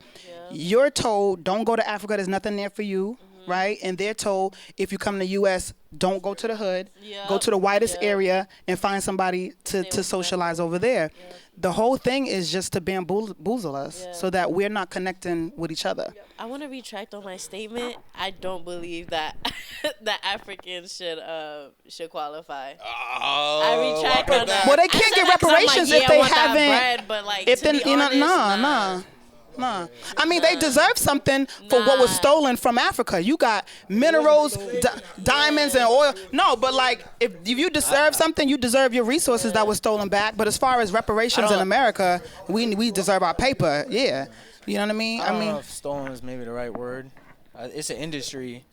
You're told, don't go to Africa, there's nothing there for you, right? And they're told, if you come to the U.S., don't go to the hood, go to the whitest area and find somebody to socialize over there. The whole thing is just to bamboozle us so that we're not connecting with each other. I want to retract on my statement. I don't believe that that Africans should qualify. Oh, I retract on that. Well, they can't get reparations if they haven't. Bread, but like, if to be honest, nah. I mean, they deserve something for what was stolen from Africa. You got minerals, diamonds, and oil. No, but like, if you deserve something, you deserve your resources that was stolen back. But as far as reparations in America, we deserve our paper. Yeah, you know what I mean? I don't know if stolen is maybe the right word. It's an industry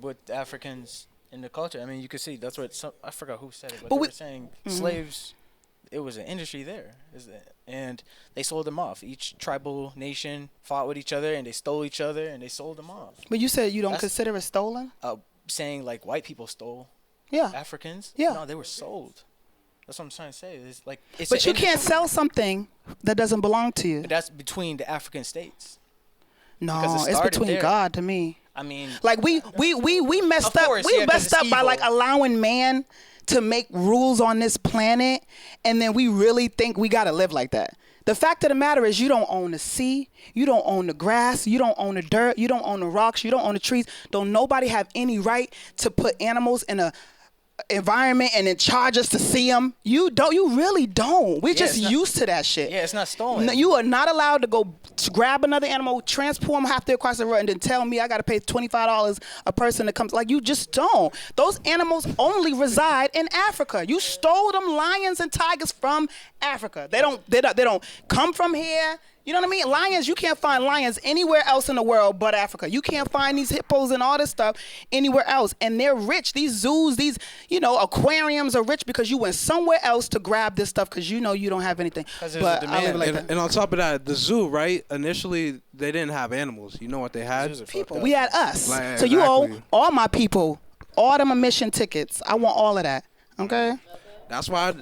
with Africans in the culture. I mean, you could see that's what I forgot who said it, but they were saying slaves. It was an industry there, and they sold them off. Each tribal nation fought with each other, and they stole each other, and they sold them off. But you said you don't consider it stolen? Saying like white people stole Africans? Yeah. No, they were sold. That's what I'm trying to say. But you can't sell something that doesn't belong to you. But that's between the African states. No, it's between there. God to me. I mean, like we messed up. We messed up by like allowing man to make rules on this planet, and then we really think we gotta live like that. The fact of the matter is, you don't own the sea, you don't own the grass, you don't own the dirt, you don't own the rocks, you don't own the trees. Don't nobody have any right to put animals in a environment and then charge us to see them. You really don't. We're just used to that shit. Yeah, it's not stolen. No, you are not allowed to go to grab another animal, transport them halfway across the road, and then tell me I got to pay $25 a person to come. Like, you just don't. Those animals only reside in Africa. You stole them lions and tigers from Africa. They don't come from here. You know what I mean? Lions, you can't find lions anywhere else in the world but Africa. You can't find these hippos and all this stuff anywhere else. And they're rich. These zoos, these, aquariums are rich because you went somewhere else to grab this stuff because you don't have anything. But and on top of that, the zoo, right? Initially, they didn't have animals. You know what they had? People. We had us. Like, so you owe all my people, all them admission tickets. I want all of that. Okay? That's why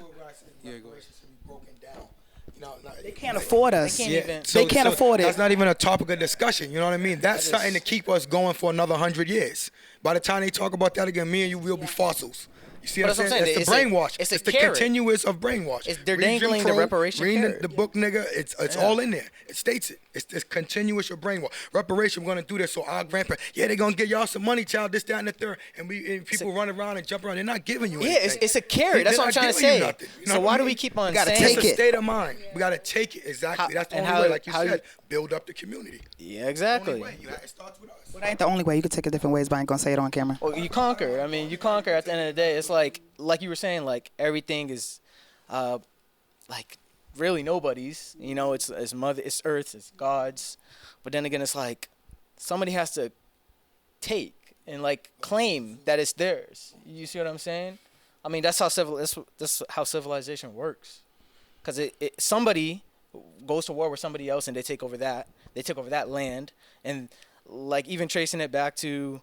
they can't afford us. They can't afford it. That's not even a topic of discussion. You know what I mean? That's something to keep us going for another 100 years. By the time they talk about that again, me and you will be fossils. You see But what I'm that's what I'm saying? saying. It's the brainwash. It's a the carrot. continuous of brainwash. They're Read Jim dangling the Crow, reparation read carrot. the book, nigga. It's all in there. It states it. It's continuous of brainwash. Reparation, we're going to do this so our grandparents, they're going to give y'all some money, child, this, that, and the third. And people run around and jump around. They're not giving you anything. It's a carrot. That's what I'm trying to say. You know So what why I do mean? we keep on gotta saying take It's a it. state of mind. We got to take it. Exactly. That's the only way. Like you said, build up the community. Yeah, exactly. Only way. It starts with us. But that ain't the only way. You could take it different ways, but I ain't gonna say it on camera. Well, you conquer. I mean, you conquer at the end of the day. It's like you were saying, like everything is, like really nobody's. You know, it's mother, it's Earth, it's God's. But then again, it's like somebody has to take and like claim that it's theirs. You see what I'm saying? I mean, that's how civilization works. Cause somebody goes to war with somebody else and they take over that land, and like even tracing it back to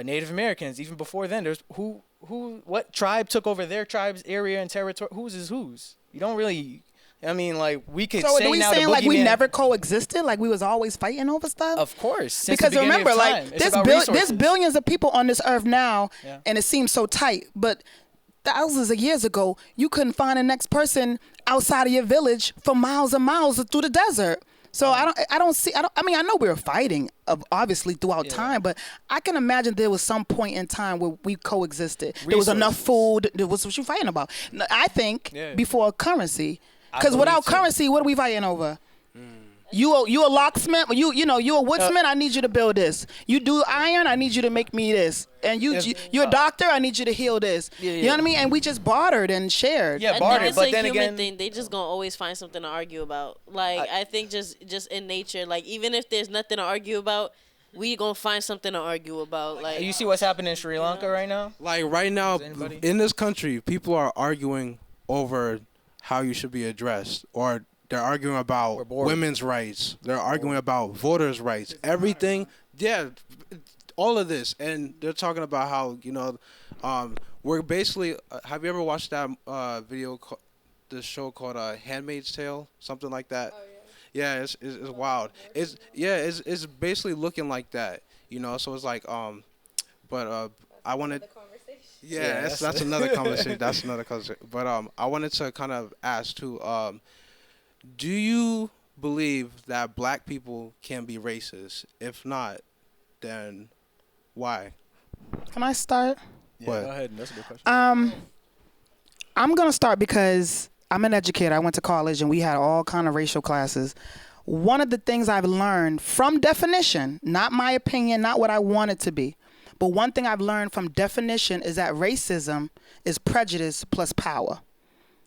Native Americans, even before then, there's what tribe took over their tribe's area and territory? Whose is whose? You don't really. I mean, like we could So say are we now saying the like we boogeyman- never coexisted? Like we was always fighting over stuff? Of course, since Because the beginning remember, of time. like It's about there's resources. billions of people on this earth now, Yeah. and it seems so tight. But thousands of years ago, you couldn't find the next person outside of your village for miles and miles through the desert. So I mean, I know we were fighting, obviously throughout time, but I can imagine there was some point in time where we coexisted. There was enough food. There was what you fighting about. I think before currency, because without currency, what are we fighting over? You a locksmith? You a woodsman? I need you to build this. You do iron? I need you to make me this. And you're a doctor? I need you to heal this. You know what I mean? And we just bartered and shared. Yeah, I bartered. think it's But a then human again, thing. They just gonna always find something to argue about. Like I think just in nature, like even if there's nothing to argue about, we gonna find something to argue about. Like you see what's happening in Sri Lanka right now? Like right now, anybody- in this country, people are arguing over how you should be addressed, or they're arguing about women's rights. They're arguing about voters' rights. Everything, all of this, and they're talking about how we're basically. Have you ever watched that video, the show called *Handmaid's Tale*, something like that? Oh, yeah. Yeah, it's wild. It's basically looking like that, So it's like but I wanted. Yeah, that's another conversation. That's another conversation. But I wanted to kind of ask too. Do you believe that black people can be racist? If not, then why? Can I start? Yeah, go ahead. That's a good question. I'm gonna start because I'm an educator. I went to college and we had all kind of racial classes. One of the things I've learned from definition, not my opinion, not what I want it to be, but one thing I've learned from definition is that racism is prejudice plus power,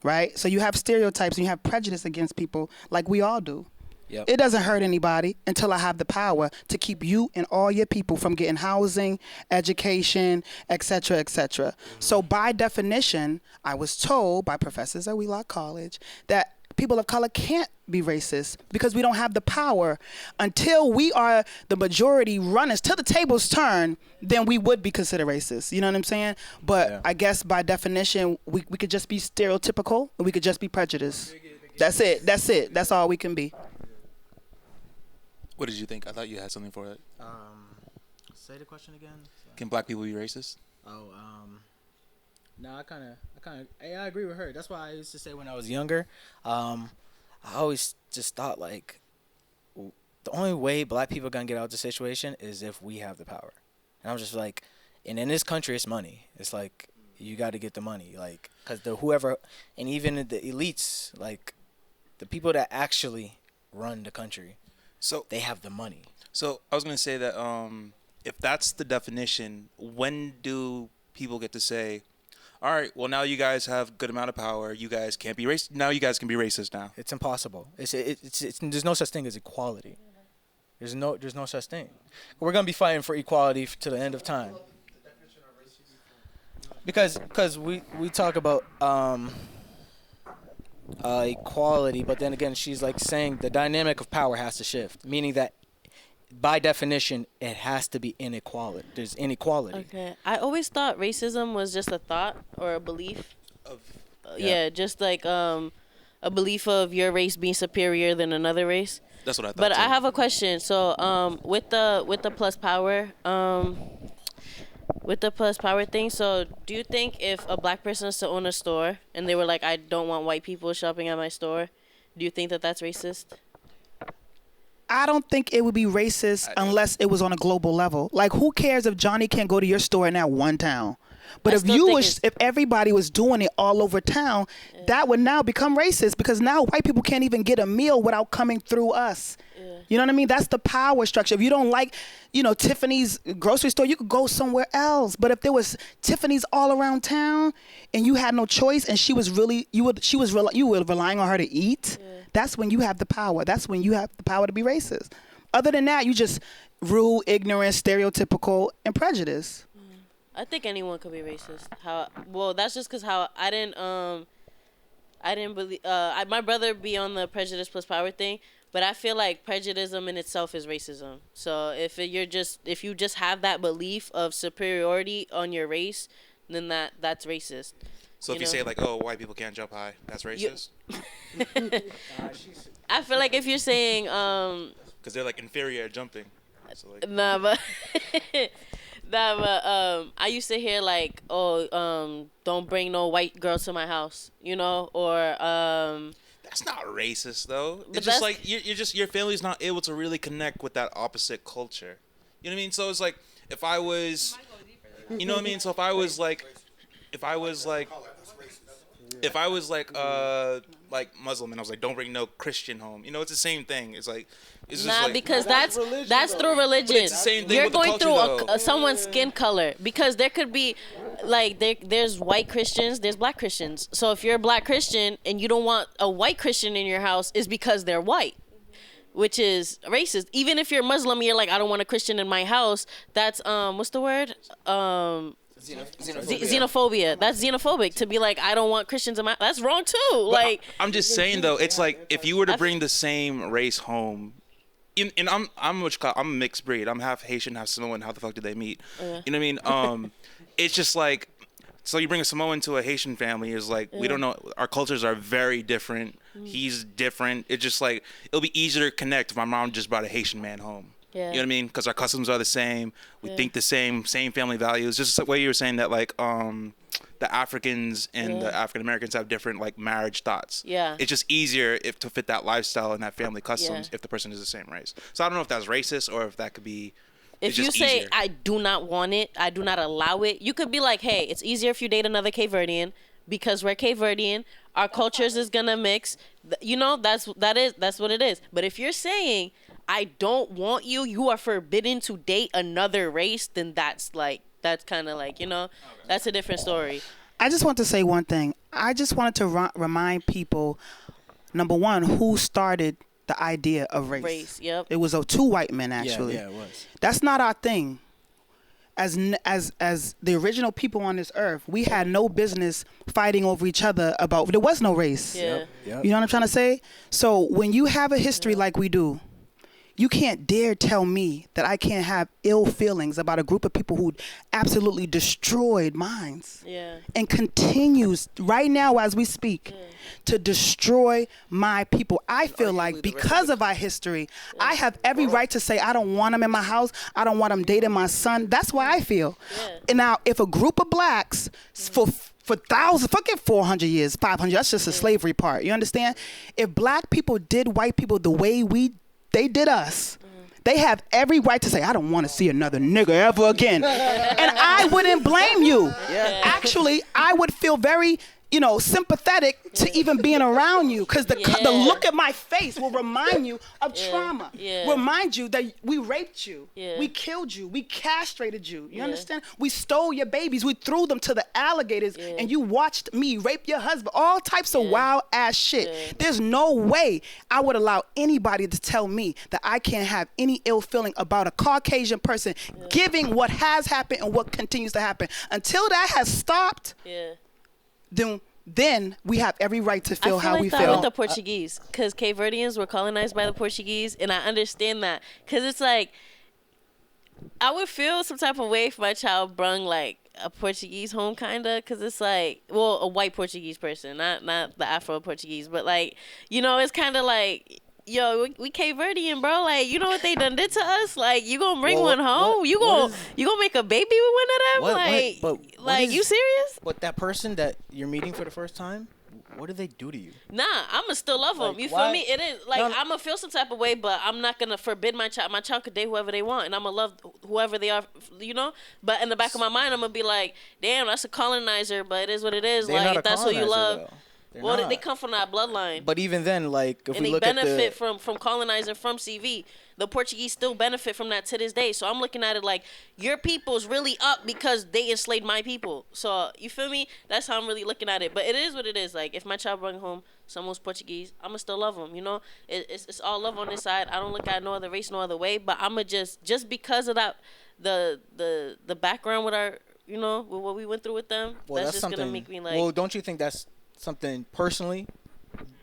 right? So you have stereotypes and you have prejudice against people like we all do. Yep. It doesn't hurt anybody until I have the power to keep you and all your people from getting housing, education, et cetera, et cetera. So by definition, I was told by professors at Wheelock College that people of color can't be racist because we don't have the power. Until we are the majority runners, till the tables turn, then we would be considered racist. You know what I'm saying? But I guess by definition, we could just be stereotypical and we could just be prejudiced. That's it. That's all we can be. What did you think? I thought you had something for it. Say the question again. Can black people be racist? No, I agree with her. That's why I used to say when I was younger, I always just thought like the only way black people are gonna get out of the situation is if we have the power. And I'm just like, and in this country, it's money. It's like you got to get the money, like, cause and even the elites, like the people that actually run the country. So they have the money. So I was gonna say that if that's the definition, when do people get to say, all right, well now you guys have a good amount of power, you guys can't be racist. Now you guys can be racist now. It's impossible. It's there's no such thing as equality. There's no such thing. We're gonna be fighting for equality to the end of time. Because we talk about equality, but then again, she's like saying the dynamic of power has to shift, meaning that by definition, it has to be inequality. There's inequality. Okay, I always thought racism was just a thought or a belief. Just like a belief of your race being superior than another race. That's what I thought. But too. I have a question. So with the plus power, with the plus power thing, so do you think if a black person is to own a store and they were like, I don't want white people shopping at my store, do you think that that's racist? I don't think it would be racist unless it was on a global level. Like, who cares if Johnny can't go to your store in that one town? But if everybody was doing it all over town, that would now become racist, because now white people can't even get a meal without coming through us. You know what I mean? That's the power structure. If you don't like, Tiffany's grocery store, you could go somewhere else. But if there was Tiffany's all around town and you had no choice, and you were relying on her to eat, that's when you have the power. That's when you have the power to be racist. Other than that, you just rude, ignorant, stereotypical, and prejudice. I think anyone could be racist. That's just because I didn't believe. My brother be on the prejudice plus power thing, but I feel like prejudice in itself is racism. So if you just have that belief of superiority on your race, then that's racist. So if you say like, oh, white people can't jump high, that's racist? I feel like if you're saying because they're like inferior at jumping. So, like, nah, but I used to hear like, don't bring no white girls to my house, or that's not racist though. It's just like your family's not able to really connect with that opposite culture. You know what I mean? So it's like if I was, you know what I mean? So if I was like Muslim and I was like, don't bring no Christian home. It's the same thing. It's like it's just like, because that's through religion. It's the same thing. You're with the going culture, through someone's skin color, because there could be like there's white Christians, there's black Christians. So if you're a black Christian and you don't want a white Christian in your house, is because they're white, which is racist. Even if you're Muslim, you're like, I don't want a Christian in my house. That's what's the word? Xenophobia. That's xenophobic to be like, I don't want Christians in my. That's wrong too. But like I'm just saying though, it's like if you were to bring the same race home, and I'm a mixed breed. I'm half Haitian, half Samoan. How the fuck did they meet? You know what I mean? It's just like, so you bring a Samoan to a Haitian family, is like, we don't know. Our cultures are very different. He's different. It's just like, it'll be easier to connect if my mom just brought a Haitian man home. You know what I mean? Because our customs are the same. We think the same family values. Just the way you were saying that, like, the Africans and the African Americans have different, like, marriage thoughts. It's just easier to fit that lifestyle and that family customs if the person is the same race. So I don't know if that's racist or if that could be. If you say, easier. I do not want it, I do not allow it, you could be like, hey, it's easier if you date another Cape Verdean, because we're Cape Verdean, our cultures is gonna mix. That's what it is. But if you're saying, I don't want you, you are forbidden to date another race, then that's kind of like, that's a different story. I just want to say one thing. I just wanted to remind people, number one, who started the idea of race. It was two white men, actually. Yeah, it was. That's not our thing. As the original people on this earth, we had no business fighting over each other about. There was no race. Yep. You know what I'm trying to say? So when you have a history like we do, you can't dare tell me that I can't have ill feelings about a group of people who absolutely destroyed minds and continues right now as we speak to destroy my people. I feel like because of our history, I have every right to say I don't want them in my house. I don't want them dating my son. That's why I feel. And now if a group of blacks for thousands, forget 400 years, 500, that's just the slavery part. You understand? If black people did white people the way they did us, they have every right to say, I don't want to see another nigga ever again. And I wouldn't blame you. Actually, I would feel very, sympathetic to even being around you, because the look at my face will remind you of trauma. Remind you that we raped you. We killed you. We castrated you. You understand? We stole your babies. We threw them to the alligators, and you watched me rape your husband. All types of wild ass shit. There's no way I would allow anybody to tell me that I can't have any ill feeling about a Caucasian person giving what has happened and what continues to happen. Until that has stopped, then we have every right to feel how we feel. I feel like that with the Portuguese, because Cape Verdeans were colonized by the Portuguese, and I understand that, because it's like, I would feel some type of way if my child brung like a Portuguese home, kinda, because it's like, well, a white Portuguese person, not the Afro Portuguese, but like, it's kind of like, yo, we Cape Verdean, bro. Like, you know what they done did to us? Like, you gonna bring Well, one home? You gonna make a baby with one of them? Like, you serious? But that person that you're meeting for the first time, what do they do to you? Nah, I'ma still love them. Like, You why- feel me? It is like No, no. I'ma feel some type of way, but I'm not gonna forbid my child. My child could date whoever they want, and I'ma love whoever they are. You know. But in the back of my mind, I'm gonna be like, damn, that's a colonizer. But it is what it is. They're like not a if that's who you colonizer, love. though. They're Well, not. they come from that bloodline. But even then, like, if and we they look at the benefit from colonizing from CV. The Portuguese still benefit from that to this day. So I'm looking at it like your people's really up because they enslaved my people. So you feel me? That's how I'm really looking at it. But it is what it is. Like if my child bring home someone's Portuguese, I'ma still love them. You know, it's all love on this side. I don't look at no other race, no other way. But I'ma just because of that, the background with our, you know, with what we went through with them. well, that's just something. gonna make me like. Well, don't you think that's something personally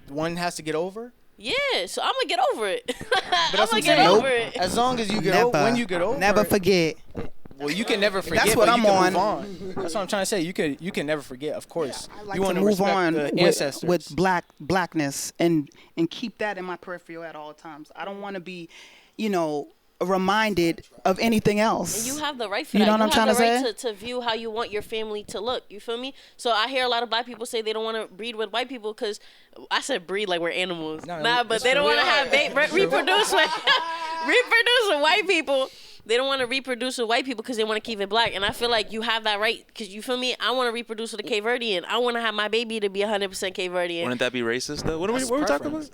one has to get over? Yeah, so I'm gonna get over it. But I'm that's what gonna I'm get saying. over it. As long as you get over, when you get over, Never it, forget. Well, you can never forget. That's what but you I'm can move on. That's what I'm trying to say. You can never forget. Of course, I like you to want move respect on the ancestors. with blackness and keep that in my peripheral at all times. I don't want to be, reminded of anything else. And you have the right for You that. know what I'm trying to have the right say? to view how you want your family to look. You feel me? So I hear a lot of black people say they don't want to breed with white people because I said breed like we're animals. No, but that's they don't true. want to have reproduce with reproduce with white people. They don't want to reproduce with white people because they want to keep it black. And I feel like you have that right because you feel me? I want to reproduce with a Cape Verdean. I want to have my baby to be 100% Cape Verdean. Wouldn't that be racist though? What are we talking about?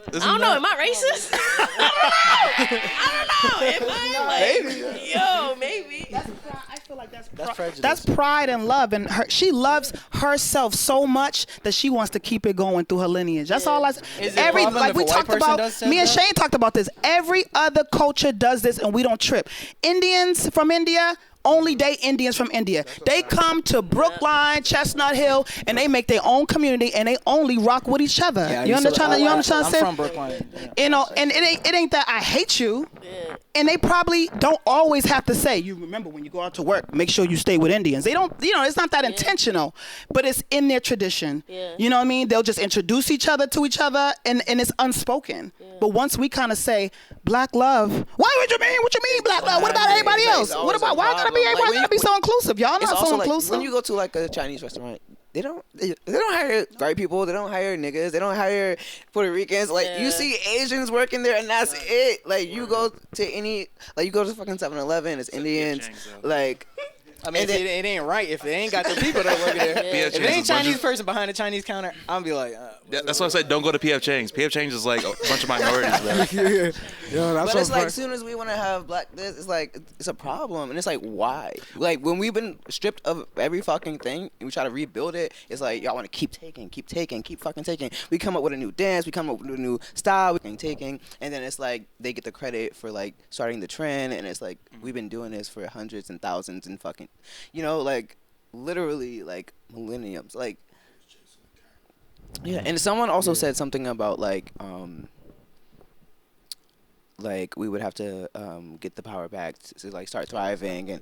I don't know. Am I racist? I don't know. Am I? Like, yo, maybe. I feel like that's prejudice. That's pride and love, and she loves herself so much that she wants to keep it going through her lineage. That's all I. Is it a problem Like if we a white talked person about, does me and that? Shane talked about this. Every other culture does this, and we don't trip. Indians from India only date Indians from India. They come to Brookline, Chestnut Hill, and they make their own community, and they only rock with each other. Yeah, You understand? You understand? I'm from Brookline. Yeah. You know, and it ain't that I hate you. Yeah. And they probably don't always have to say, you remember when you go out to work, make sure you stay with Indians. They don't, it's not that intentional, but it's in their tradition. Yeah. You know what I mean? They'll just introduce each other to each other, and it's unspoken. Yeah. But once we kind of say, black love, what you mean black love? What about everybody It's like else? it's What always about, a why gotta be, problem. Like, why when gotta you- be so inclusive? Y'all It's not also so like inclusive. when you go to like a Chinese restaurant, they don't hire white people. They don't hire niggas. They don't hire Puerto Ricans. Like Yeah. you see Asians working there, and that's it. Like you go to you go to fucking 7-Eleven, it's Indians. Chang's, though. Like I mean, And it ain't right if they ain't got the people that work there. Yeah. If it ain't Chinese person behind the Chinese counter, I'm be like, That's why I said don't go to PF Chang's. PF Chang's is like a bunch of minorities, bro. but it's like as soon as we want to have black this, it's like it's a problem, and it's like why? Like when we've been stripped of every fucking thing, and we try to rebuild it, it's like y'all want to keep fucking taking. We come up with a new dance, we come up with a new style, we keep taking, and then it's like they get the credit for like starting the trend, and it's like we've been doing this for hundreds and thousands and fucking, like literally like millenniums, like. Yeah, and someone also said something about like we would have to get the power back to like start thriving, and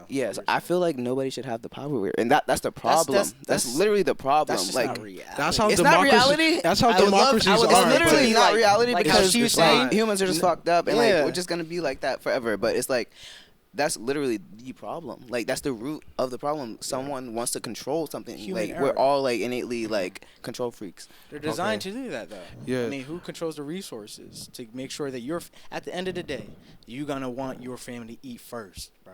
yes, I feel like nobody should have the power, and that's the problem. That's literally the problem. that's just like not reality. That's how it's not democracy. reality. That's how I would love- democracies I would It's are. love literally be not like- reality like because how she was it's like saying. humans are just fucked up, and Yeah. like we're just gonna be like that forever. But it's like that's literally the problem. Like that's the root of the problem. Someone wants to control something. Human like error. we're all like innately like control freaks. They're designed to do that, though. Yeah. I mean, who controls the resources to make sure that at the end of the day, you're going to want your family to eat first, bro.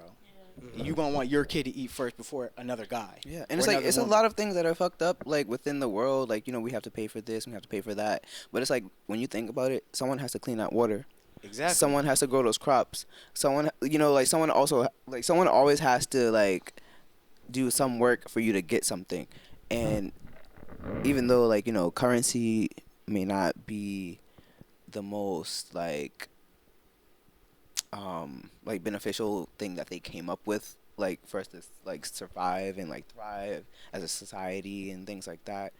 You're going to want your kid to eat first before another guy. Yeah, and or it's like another it's woman. a lot of things that are fucked up like within the world. Like we have to pay for this, we have to pay for that. But it's like when you think about it, someone has to clean that water. Exactly. Someone has to grow those crops. Someone, like someone always has to like do some work for you to get something. And even though like currency may not be the most like beneficial thing that they came up with, like for us to like survive and like thrive as a society and things like that,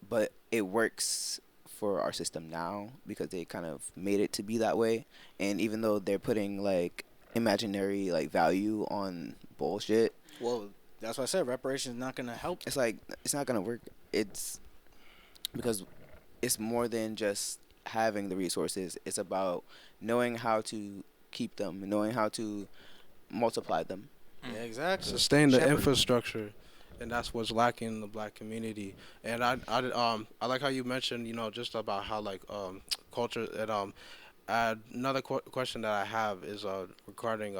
but it works for our system now because they kind of made it to be that way. And even though they're putting like imaginary like value on bullshit, Well, that's why I said reparations is not going to help. it's like it's not gonna work. It's because it's more than just having the resources. It's about knowing how to keep them, knowing how to multiply them. Yeah, exactly. Sustain the Shepherd. infrastructure, and that's what's lacking in the black community. And I like how you mentioned, just about how like culture. And another question that I have is regarding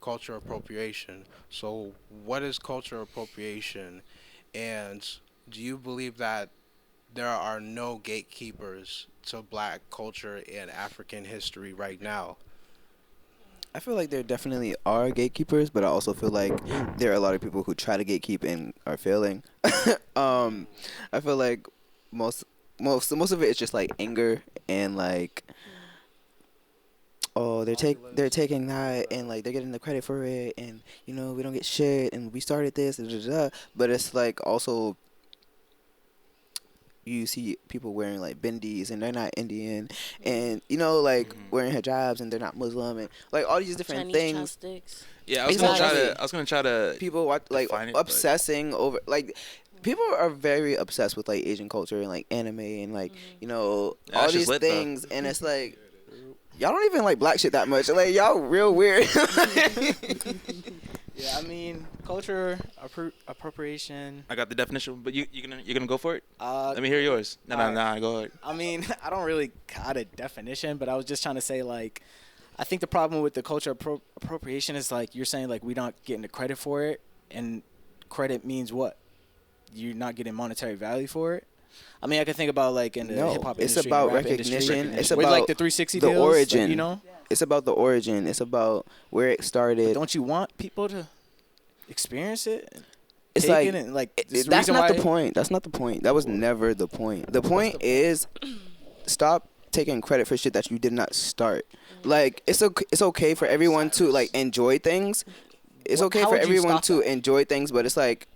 culture appropriation. So what is culture appropriation, and do you believe that there are no gatekeepers to black culture and African history right now? I feel like there definitely are gatekeepers, but I also feel like there are a lot of people who try to gatekeep and are failing. I feel like most of it is just like anger and like, oh, they're taking that and like they're getting the credit for it, and we don't get shit, and we started this, but it's like also you see people wearing like bindis and they're not Indian, and wearing hijabs and they're not Muslim, and like all these different Chinese things. chopsticks. Yeah, I was gonna try to. People watch like obsessing over like. People are very obsessed with like Asian culture and like anime and like all these things, and it's like y'all don't even like black shit that much. Like y'all real weird. Yeah, I mean, culture appropriation. I got the definition, but you're gonna go for it. Let me hear yours. No, go ahead. I mean, I don't really got a definition, but I was just trying to say like, I think the problem with the culture appropriation is like you're saying like we're not getting the credit for it, and credit means what? You're not getting monetary value for it. I mean, I can think about like in the hip hop industry. It's about rap recognition. Industry, it's with about like the 360 the deals, origin. Like, It's about the origin. It's about where it started. But don't you want people to experience it? It's like, it, and, like that's not the point. That's not the point. That was never the point. The point is stop taking credit for shit that you did not start. Like it's okay for everyone to like enjoy things. It's okay for everyone to enjoy things, but it's like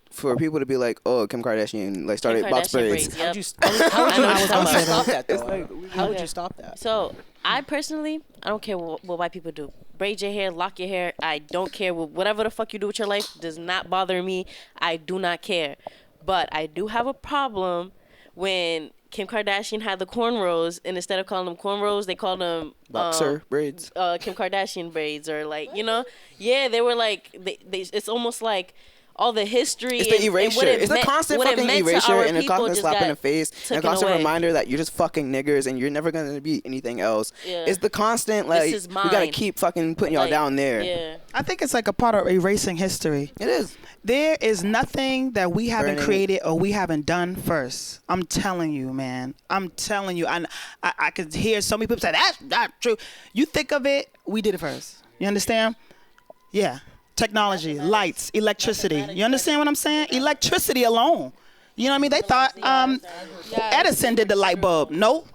for people to be like, oh, Kim Kardashian like started box braids. Yep. How would you stop that though? How would you stop that? So I personally, I don't care what white people do. Braid your hair, lock your hair. I don't care. Whatever the fuck you do with your life does not bother me. I do not care. But I do have a problem when Kim Kardashian had the cornrows, and instead of calling them cornrows, they called them boxer braids. Kim Kardashian braids, or like yeah, they were like they. It's almost like all the history. It's the erasure. It's the constant fucking erasure and a constant slap in the face and a constant reminder that you're just fucking niggers and you're never gonna be anything else. Yeah. It's the constant like we gotta keep fucking putting y'all down there. Yeah. I think it's like a part of erasing history. It is. There is nothing that we haven't created or we haven't done first. I'm telling you, man. I'm telling you. I could hear so many people say that's not true. You think of it, we did it first. You understand? Yeah. Technology, lights, electricity. You understand what I'm saying? Electricity alone. You know what I mean? They thought Edison did the light bulb. No.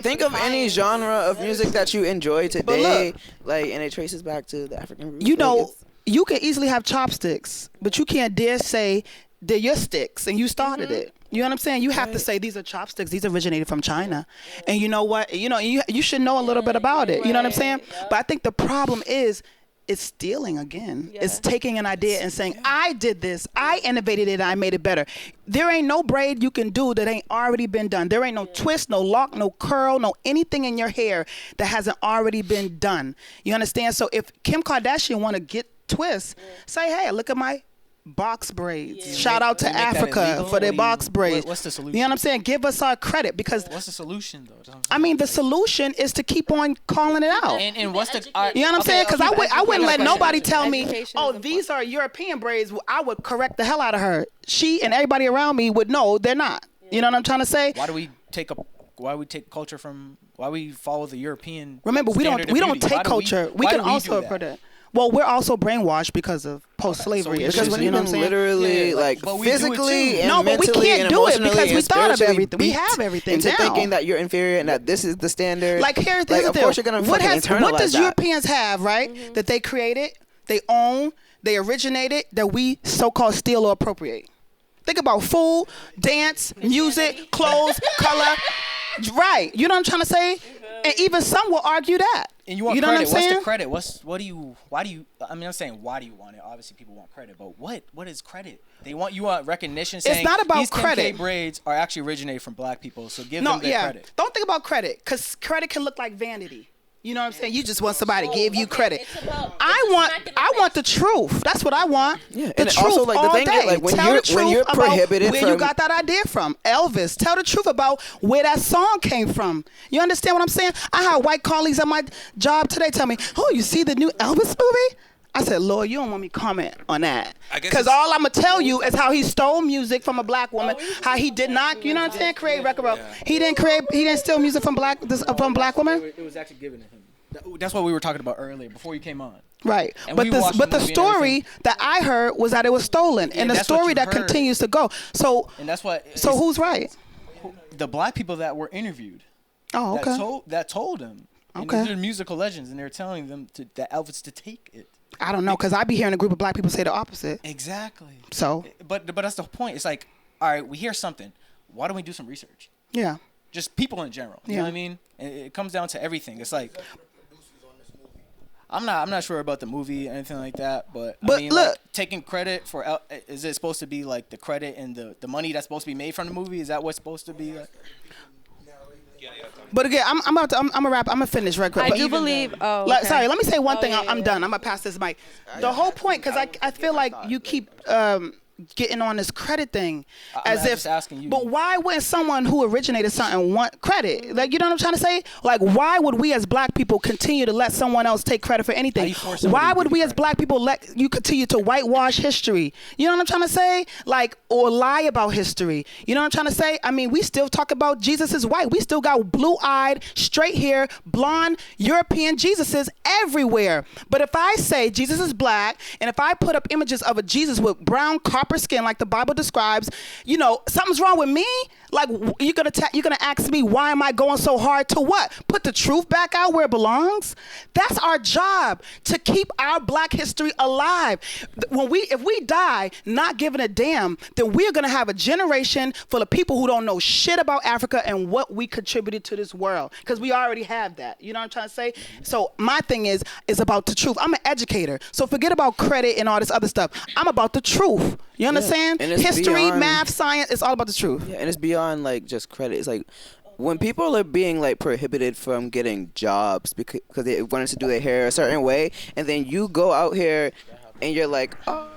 Think of any genre of music that you enjoy today, like, and it traces back to the African roots. You know, you can easily have chopsticks, but you can't dare say they're your sticks and you started it. You know what I'm saying? You have to say these are chopsticks. These originated from China. And you know what? You should know a little bit about it. You know what I'm saying? But I think the problem is it's stealing again. Yeah. It's taking an idea and saying, I did this. I innovated it. I made it better. There ain't no braid you can do that ain't already been done. There ain't no twist, no lock, no curl, no anything in your hair that hasn't already been done. You understand? So if Kim Kardashian want to get twists, say, hey, look at my box braids. Yeah. Shout out to Africa for their box braids. What's the solution? You know what I'm saying? Give us our credit because. What's the solution though? I mean, the solution is to keep on calling it out. And what's the? You know what I'm saying? Because I wouldn't let nobody tell me, oh, these are European braids. I would correct the hell out of her. She and everybody around me would know they're not. You know what I'm trying to say? Why do we take culture from? Why we follow the European? Remember, we don't take culture. We can also put it. Well, we're also brainwashed because of post-slavery issues. Because when you can literally, like, physically and no, but we mentally can't and do it emotionally because we and thought of spiritually everything. We have everything into now. thinking that you're inferior and that this is the standard. Like, here's the like, deal. of course you're gonna fucking internalize what does that. Europeans have, right? That they created, they own, they originated, that we so-called steal or appropriate. Think about food, dance, music, clothes, color. Right. You know what I'm trying to say? And even some will argue that. And you want You know what credit. I'm What's saying? the credit? Why do you I mean, I'm saying why do you want it? Obviously people want credit, but what is credit? You want recognition saying not about these 10K credit. braids are actually originated from black people, so give them their credit. Don't think about credit, because credit can look like vanity. You know what I'm saying? You just want somebody to give you credit. I want the truth. That's what I want. Yeah, the and truth also, like, the all thing day. is, like, when tell you're- the truth when you're about prohibited where you from- got that idea from. Elvis, tell the truth about where that song came from. You understand what I'm saying? I had white colleagues at my job today tell me, "Oh, you see the new Elvis movie?" I said, "Lord, you don't want me to comment on that, I guess because it's- all I'm gonna tell you is how he stole music from a black woman, how he did not, you know what I'm saying, create record. He didn't steal music from black women." It was actually given to him. That's what we were talking about earlier before you came on. Right, And but we watched the the movie and story everything. that I heard was that it was stolen, and the that's what story you that heard. continues to go. So, And that's what who's right? the black people that were interviewed Oh, okay. that told him. And Okay. these are musical legends, and they're telling them that Elvis to take it. I don't know, because I be hearing a group of black people say the opposite. Exactly. So, But that's the point. It's like, all right, we hear something. Why don't we do some research? yeah. Just people in general. You know what I mean? It comes down to everything. It's like I'm not sure about the movie or anything like that, but I mean, look, like, taking credit for is it supposed to be like the credit and the money that's supposed to be made from the movie? Is that what's supposed to be like? but again, I'm gonna wrap. I'm gonna finish right quick. I But do even- believe. Oh, Like, okay. sorry, let me say one thing. yeah, I'm yeah. done. I'm gonna pass this mic. The whole point, because I feel like you keep getting on this credit thing, I'm as if. just asking you. But why wouldn't someone who originated something want credit? Like, you know what I'm trying to say? Like, why would we as black people continue to let someone else take credit for anything? How do you force somebody Why to would give we you as black people let you continue to whitewash history? You know what I'm trying to say? Like, or lie about history. You know what I'm trying to say? I mean, we still talk about Jesus is white. We still got blue-eyed, straight hair, blonde, European Jesuses everywhere. But if I say Jesus is black, and if I put up images of a Jesus with brown copper skin, like the Bible describes, you know, something's wrong with me. Like, you're gonna ask me, why am I going so hard to what? Put the truth back out where it belongs? That's our job, to keep our black history alive. If we die not giving a damn, then we're gonna have a generation full of people who don't know shit about Africa and what we contributed to this world. Because we already have that. You know what I'm trying to say? So my thing is about the truth. I'm an educator, so forget about credit and all this other stuff. I'm about the truth. You understand? And it's History, beyond- math, science, it's all about the truth. Yeah, and it's beyond like just credit. It's like when people are being like prohibited from getting jobs because they wanted to do their hair a certain way, and then you go out here and you're like, oh,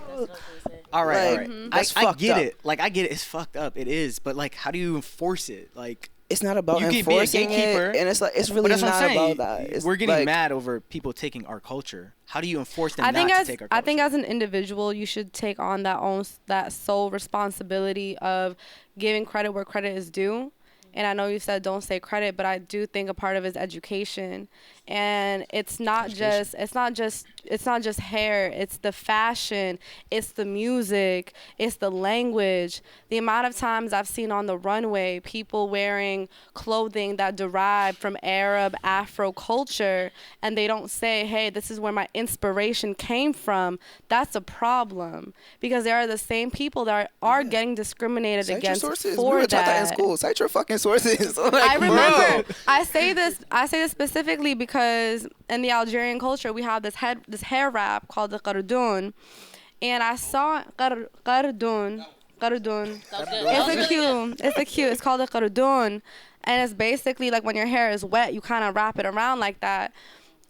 All right, like, all right. that's I fucked get up. it. Like, I get it. It's fucked up. It is. But like, how do you enforce it? Like, it's not about You can be a enforcing gatekeeper, it, and it's like it's but really that's what not I'm saying. about that. It's We're getting like, mad over people taking our culture. How do you enforce them I think not as to take our culture? I think as an individual, you should take on that sole responsibility of giving credit where credit is due. And I know you said don't say credit, but I do think a part of it is education. And it's not just hair, it's the fashion, it's the music, it's the language. The amount of times I've seen on the runway people wearing clothing that derive from Arab Afro culture, and they don't say, hey, this is where my inspiration came from. That's a problem, because there are the same people that are getting discriminated cite against your sources. for We were taught that in that. school. Cite your fucking sources. Like, I remember. bro. I say this specifically because in the Algerian culture we have this hair wrap called the qardun, and I saw qardun. It's called a qardun, and it's basically like when your hair is wet, you kind of wrap it around like that.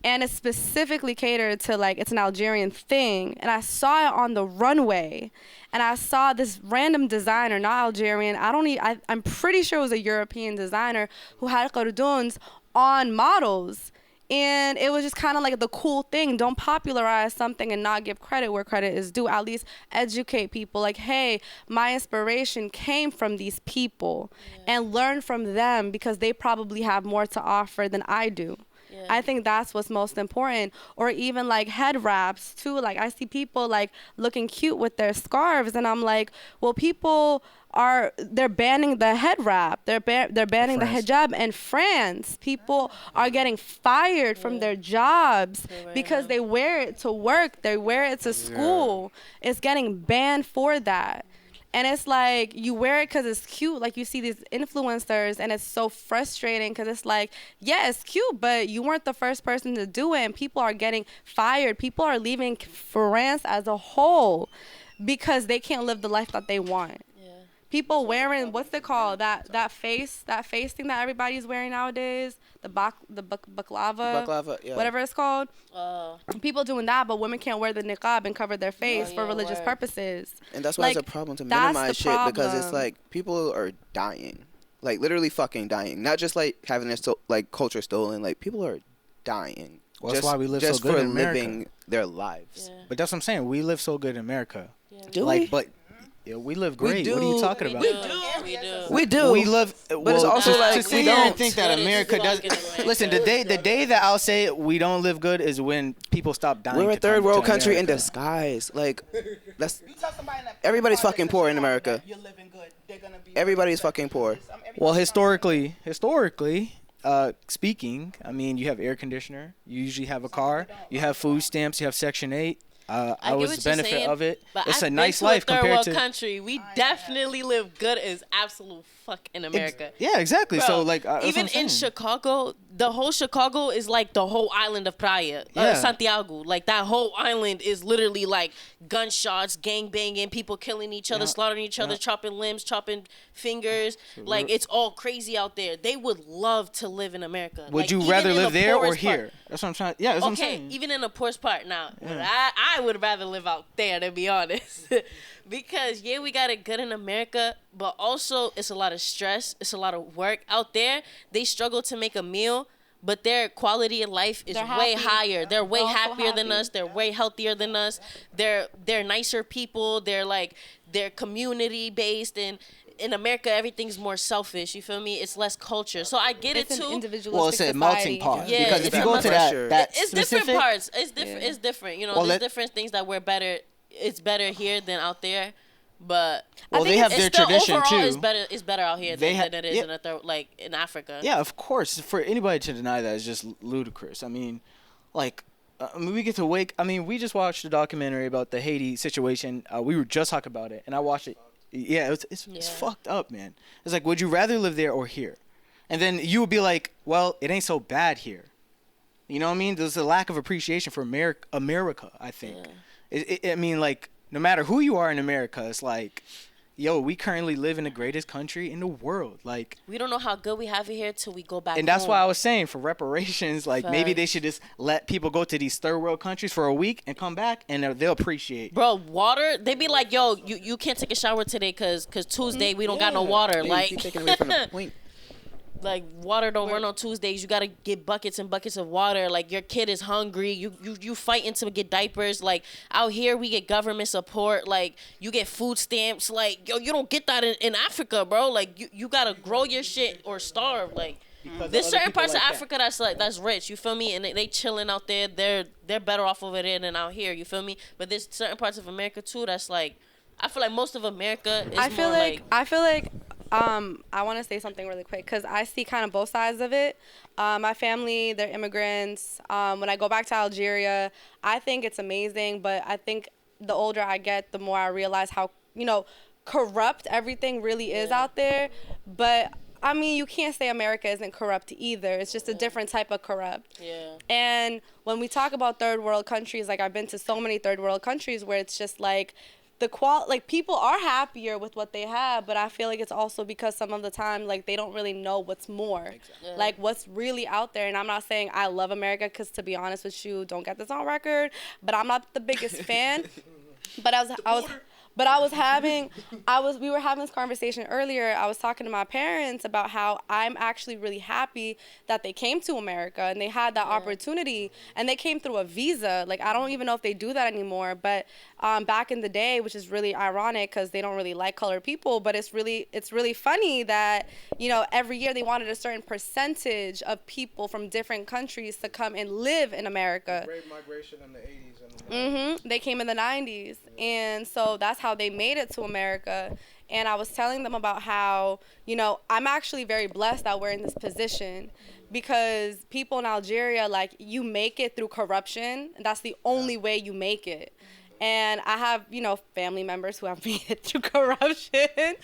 And it's specifically catered to, like, it's an Algerian thing. And I saw it on the runway. And I saw this random designer, not Algerian. I'm pretty sure it was a European designer who had qarduns on models. And it was just kind of like the cool thing. Don't popularize something and not give credit where credit is due. At least educate people. Like, hey, my inspiration came from these people. And learn from them, because they probably have more to offer than I do. Yeah. I think that's what's most important. Or even like head wraps too. Like, I see people like looking cute with their scarves, and I'm like, well, they're banning the head wrap. They're banning the hijab in France. People are getting fired from their jobs because they wear it to work. They wear it to school. It's getting banned for that. And it's like you wear it because it's cute. Like you see these influencers and it's so frustrating because it's like, yeah, it's cute, but you weren't the first person to do it. And people are getting fired. People are leaving France as a whole because they can't live the life that they want. People wearing, what's it called? That face thing that everybody's wearing nowadays. The baklava, yeah. whatever it's called. People doing that, but women can't wear the niqab and cover their face for religious purposes. And that's why it's a problem to minimize shit because it's like people are dying, like literally fucking dying. Not just like having their like culture stolen. Like people are dying. Well, that's why we live so good in America. Just for living their lives. Yeah. But that's what I'm saying. We live so good in America. Yeah. Do we? But yeah, we live great. What are you talking about? We do. We live. But it's also like we don't think that America does. Listen, the day that I'll say we don't live good is when people stop dying. We're a third world country in disguise. Like that's everybody's fucking poor in America. You're living good. They're gonna be. Everybody's fucking poor. Well, historically, speaking, I mean, you have air conditioner. You usually have a car. You have food stamps. You have Section 8. I was the benefit of it. But it's I've a nice been to life a third compared world to country. We definitely live good as absolute fuck in America. Yeah, exactly. Bro, so like even in Chicago, the whole Chicago is like the whole island of Praia, Santiago. Like that whole island is literally like gunshots, gang banging, people killing each other, slaughtering each other, chopping limbs, chopping fingers. Like it's all crazy out there. They would love to live in America. Would you rather live there or here? That's what I'm trying. Yeah, that's what I'm saying. Even in the poorest part. Now, I would rather live out there, to be honest. Because we got it good in America, but also it's a lot of stress. It's a lot of work out there. They struggle to make a meal, but their quality of life is way higher. They're way happier than us. They're way healthier than us. They're nicer people. They're community based, and in America everything's more selfish. You feel me? It's less culture. So I get it too. Well, it's a melting pot. Yeah, because if you go to that it's specific, different parts. It's different. It's different. You know, there's different things that we're better. It's better here than out there, but they have their tradition too. It's better out here than it is in a like in Africa. Yeah, of course. For anybody to deny that is just ludicrous. I mean, like, we get to wake. I mean, we just watched a documentary about the Haiti situation. We were just talking about it, and I watched it. Yeah, it's fucked up, man. It's like, would you rather live there or here? And then you would be like, well, it ain't so bad here. You know what I mean? There's a lack of appreciation for America, I think. Yeah. I mean, like, no matter who you are in America, it's like, yo, we currently live in the greatest country in the world. Like, we don't know how good we have it here till we go back and that's why I was saying for reparations, like, maybe they should just let people go to these third world countries for a week and come back, and they'll appreciate. Bro, water, they be like, yo, you can't take a shower today because Tuesday we don't got no water. Like, keep taking away from the point. Like, water don't run on Tuesdays. You gotta get buckets and buckets of water. Like, your kid is hungry. You fighting to get diapers. Like, out here we get government support. Like, you get food stamps. Like, yo, you don't get that in Africa, bro. Like, you gotta grow your shit or starve. Like, there's certain parts of Africa that's rich. You feel me? And they chilling out there. They're better off over there than out here. You feel me? But there's certain parts of America too that's like, I feel like most of America is I feel like I want to say something really quick because I see kind of both sides of it. My family, they're immigrants. When I go back to Algeria, I think it's amazing, but I think the older I get, the more I realize how, corrupt everything really is out there. But, I mean, you can't say America isn't corrupt either. It's just a different type of corrupt. Yeah. And when we talk about third world countries, like, I've been to so many third world countries where it's just like, people are happier with what they have, but I feel like it's also because some of the time, like, they don't really know what's more, like, what's really out there. And I'm not saying I love America, because to be honest with you, don't get this on record, but I'm not the biggest fan. But we were having this conversation earlier. I was talking to my parents about how I'm actually really happy that they came to America and they had that opportunity, and they came through a visa. Like, I don't even know if they do that anymore, but back in the day, which is really ironic because they don't really like colored people, but it's really funny that, every year they wanted a certain percentage of people from different countries to come and live in America. Great migration in the 80s. They came in the 90s, and so that's how they made it to America. And I was telling them about how, I'm actually very blessed that we're in this position, because people in Algeria, like, you make it through corruption. That's the only way you make it. And I have, family members who have made it through corruption. And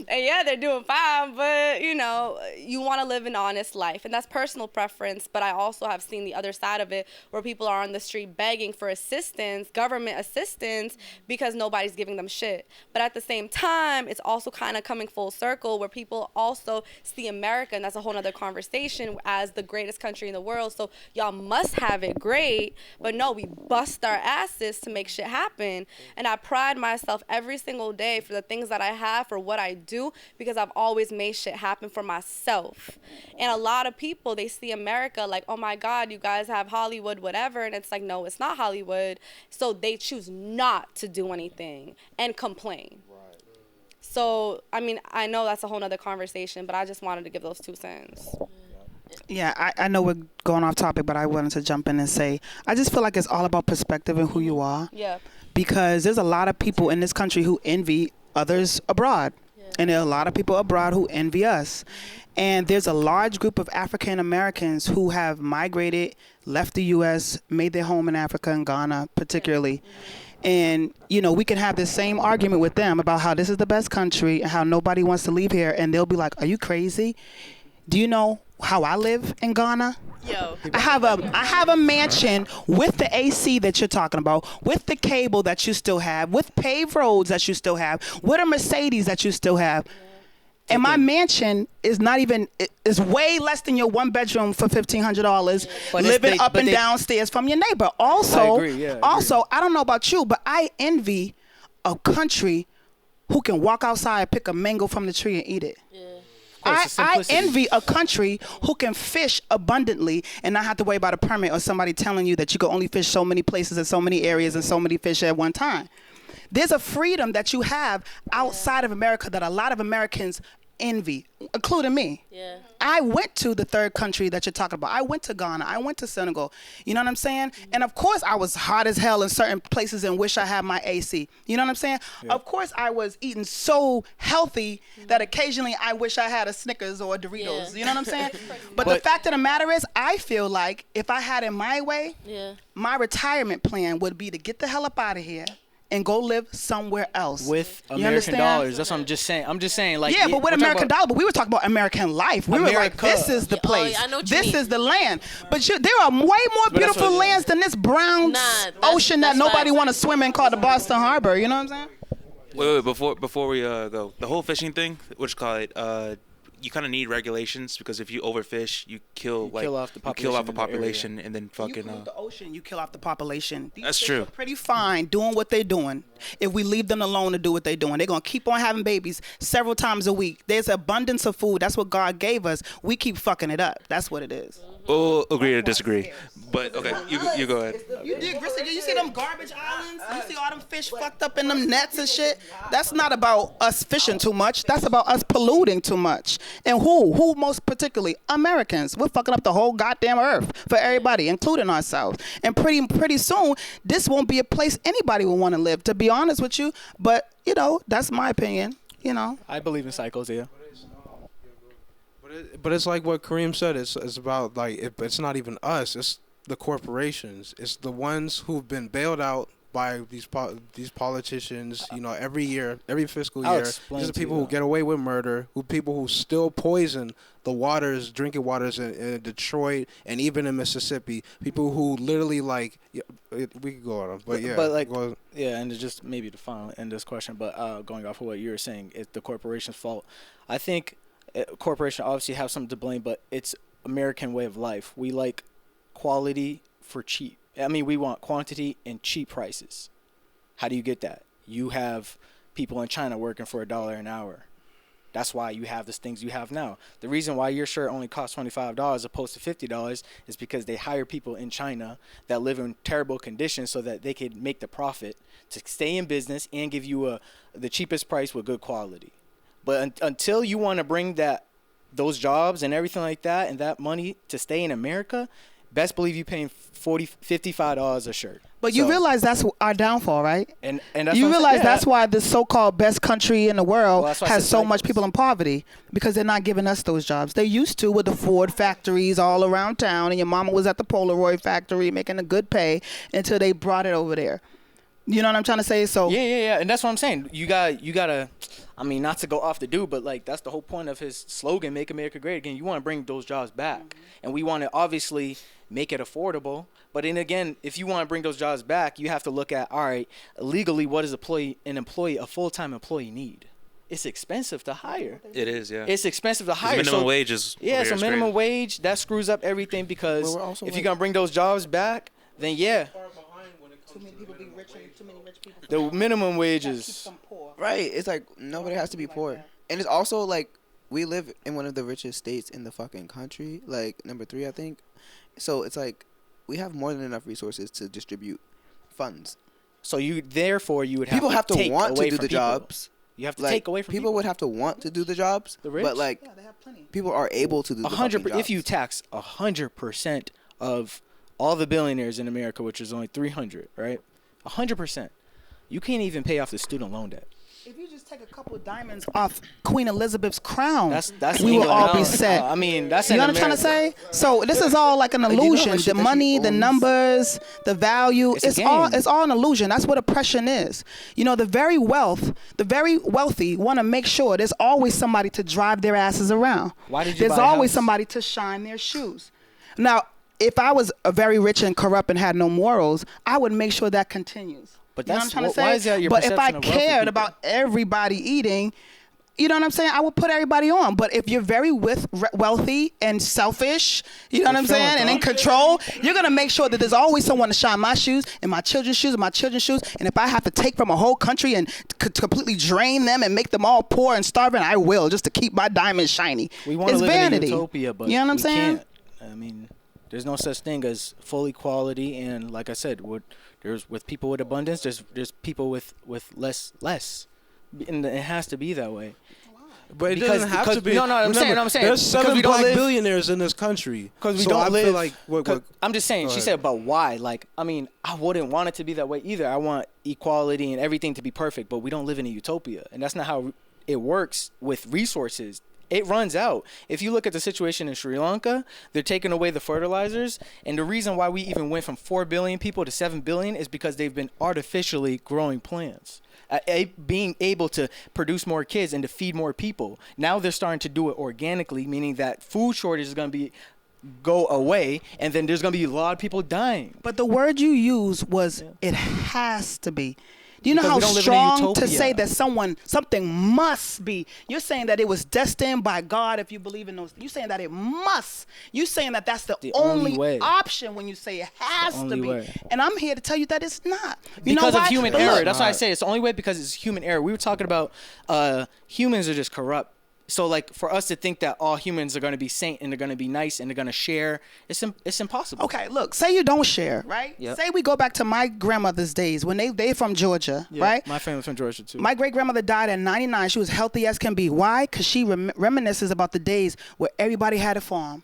yeah, they're doing fine, but, you want to live an honest life. And that's personal preference. But I also have seen the other side of it where people are on the street begging for assistance, government assistance, because nobody's giving them shit. But at the same time, it's also kind of coming full circle where people also see America, and that's a whole other conversation, as the greatest country in the world. So y'all must have it great. But no, we bust our asses to make shit happen. And I pride myself every single day for the things that I have, for what I do, because I've always made shit happen for myself. And a lot of people, they see America like, oh my God, you guys have Hollywood, whatever. And it's like, no, it's not Hollywood. So they choose not to do anything and complain. So, I know that's a whole nother conversation, but I just wanted to give those 2 cents. Yeah, I know we're going off topic, but I wanted to jump in and say, I just feel like it's all about perspective and who you are. Yeah. Because there's a lot of people in this country who envy others abroad. Yeah. And there are a lot of people abroad who envy us. And there's a large group of African Americans who have migrated, left the U.S., made their home in Africa and Ghana particularly. And, we can have the same argument with them about how this is the best country and how nobody wants to leave here. And they'll be like, are you crazy? Do you know how I live in Ghana? Yo. I have a mansion with the AC that you're talking about, with the cable that you still have, with paved roads that you still have, with a Mercedes that you still have. And my mansion is not even, is way less than your 1 bedroom for $1,500 living up and downstairs from your neighbor. Also, I agree. I don't know about you, but I envy a country who can walk outside, pick a mango from the tree and eat it. Yeah. I envy a country who can fish abundantly and not have to worry about a permit or somebody telling you that you can only fish so many places and so many areas and so many fish at one time. There's a freedom that you have outside of America that a lot of Americans envy, including me. Yeah. I went to the third country that you're talking about. I went to Ghana. I went to Senegal. You know what I'm saying? Mm-hmm. And of course I was hot as hell in certain places and wish I had my AC. You know what I'm saying? Yeah. Of course I was eating so healthy that occasionally I wish I had a Snickers or a Doritos. Yeah. You know what I'm saying? But the fact of the matter is, I feel like if I had it my way, my retirement plan would be to get the hell up out of here and go live somewhere else with American dollars. That's what I'm just saying. Like, but with American dollars. But we were talking about American life. We were like, this is the place. I know what this you mean. is the land. But there are way more beautiful lands than this brown ocean that nobody want to swim in called the Boston Harbor. You know what I'm saying? Wait. Before we go, the whole fishing thing, what you call it? You kind of need regulations because if you overfish, you kill off the population and then fucking. You pollute the ocean, you kill off the population. That's true. Are pretty fine doing what they're doing. If we leave them alone to do what they're doing, they're gonna keep on having babies several times a week. There's abundance of food. That's what God gave us. We keep fucking it up. That's what it is. We'll agree to disagree, but okay, you go ahead. You did, Grissom. You see them garbage islands? You see all them fish fucked up in them nets and shit? That's not about us fishing too much. That's about us polluting too much. And who most particularly? Americans. We're fucking up the whole goddamn earth for everybody, including ourselves. And pretty soon, this won't be a place anybody will want to live, to be honest with you. But, that's my opinion, I believe in cycles, yeah. But it's like what Kareem said. It's about, like, it's not even us. It's the corporations. It's the ones who've been bailed out by these politicians, every year, every fiscal year. These are people who get away with murder, people who still poison the drinking waters in Detroit and even in Mississippi. People who literally, like, we could go on, but and it's just maybe to final end this question, but going off of what you were saying, it's the corporation's fault. I think corporation obviously have something to blame, but it's American way of life. We like quality for cheap. We want quantity and cheap prices. How do you get that? You have people in China working for $1 an hour. That's why you have the things you have now. The reason why your shirt only costs $25 as opposed to $50 is because they hire people in China that live in terrible conditions so that they could make the profit to stay in business and give you the cheapest price with good quality. But until you want to bring those jobs and everything like that and that money to stay in America, best believe you paying $55 a shirt. But you realize that's our downfall, right? And that's you realize that's why the so-called best country in the world has so much people in poverty, because they're not giving us those jobs. They used to with the Ford factories all around town, and your mama was at the Polaroid factory making a good pay until they brought it over there. You know what I'm trying to say? So Yeah. And that's what I'm saying. You gotta, I mean, not to go off the dude, but like that's the whole point of his slogan, "Make America Great Again." You want to bring those jobs back, and we want to obviously make it affordable. But then again, if you want to bring those jobs back, you have to look at, all right, legally, what does a full-time employee need? It's expensive to hire. It is, yeah. It's expensive to hire. Minimum wage is so minimum wage, that screws up everything, because if you're gonna bring those jobs back, then yeah. too many people be rich and too many rich people. The minimum wage is right. It's like nobody has to be poor, and it's also like we live in one of the richest states in the fucking country, like number 3, I think. So it's like we have more than enough resources to distribute funds. So you would have people to have to take want away to do the from people. jobs. You have to like, take away from people. People would have to want to do the jobs, The rich? but like Yeah, they have plenty. people are able to do the fucking jobs. If you tax 100% of all the billionaires in America, which is only 300, right? 100%, you can't even pay off the student loan debt. If you just take a couple of diamonds off Queen Elizabeth's crown, That's we will England. all be set. I mean, that's You in know what I'm trying to America. say? So this is all like an you know how illusion. much The shit that money, she the owns? numbers, the value, It's a it's all game. an illusion. That's what oppression is. You know, the very wealthy want to make sure there's always somebody to drive their asses around. Why did you There's buy a always house? somebody to shine their shoes. Now, if I was a very rich and corrupt and had no morals, I would make sure that continues. But You know what I'm that's trying to say? why is that your But if I perception of wealthy cared people? about everybody eating, you know what I'm saying? I would put everybody on. But if you're very wealthy and selfish, you know what I'm saying, and in control, you're going to make sure that there's always someone to shine my shoes and my children's shoes and my children's shoes. And if I have to take from a whole country and completely drain them and make them all poor and starving, I will, just to keep my diamonds shiny. We want to It's live vanity. in a utopia, but you know what I'm we saying? can't. I mean, there's no such thing as full equality, and like I said, there's with people with abundance, there's people with less, and it has to be that way. But it Because- doesn't have because- to be. no, I'm Remember, saying, there's because 7 we don't black live- billionaires in this country. Because we So don't I live. feel like I'm just saying. Go She ahead. said, "But why?" Like, I mean, I wouldn't want it to be that way either. I want equality and everything to be perfect, but we don't live in a utopia, and that's not how it works with resources. It runs out. If you look at the situation in Sri Lanka, they're taking away the fertilizers, and the reason why we even went from 4 billion people to 7 billion is because they've been artificially growing plants. Being able to produce more kids and to feed more people. Now they're starting to do it organically, meaning that food shortage is going to go away, and then there's going to be a lot of people dying. But the word you used was, it has to be. Do you know Because how we don't live in a strong to utopia. say that something must be? You're saying that it was destined by God if you believe in those. You're saying that it must. You're saying that that's the only way. option when you say it has to only be. way. And I'm here to tell you that it's not. You know Because of why? human But error. look, That's why I say it's the only way, because it's human error. We were talking about humans are just corrupt. So like for us to think that all humans are going to be saint and they're going to be nice and they're going to share, it's impossible. Okay, look, say you don't share, right? Yep. Say we go back to my grandmother's days when they from Georgia, Yeah, right? My family's from Georgia too. My great-grandmother died at 99. She was healthy as can be. Why? Because she reminisces about the days where everybody had a farm.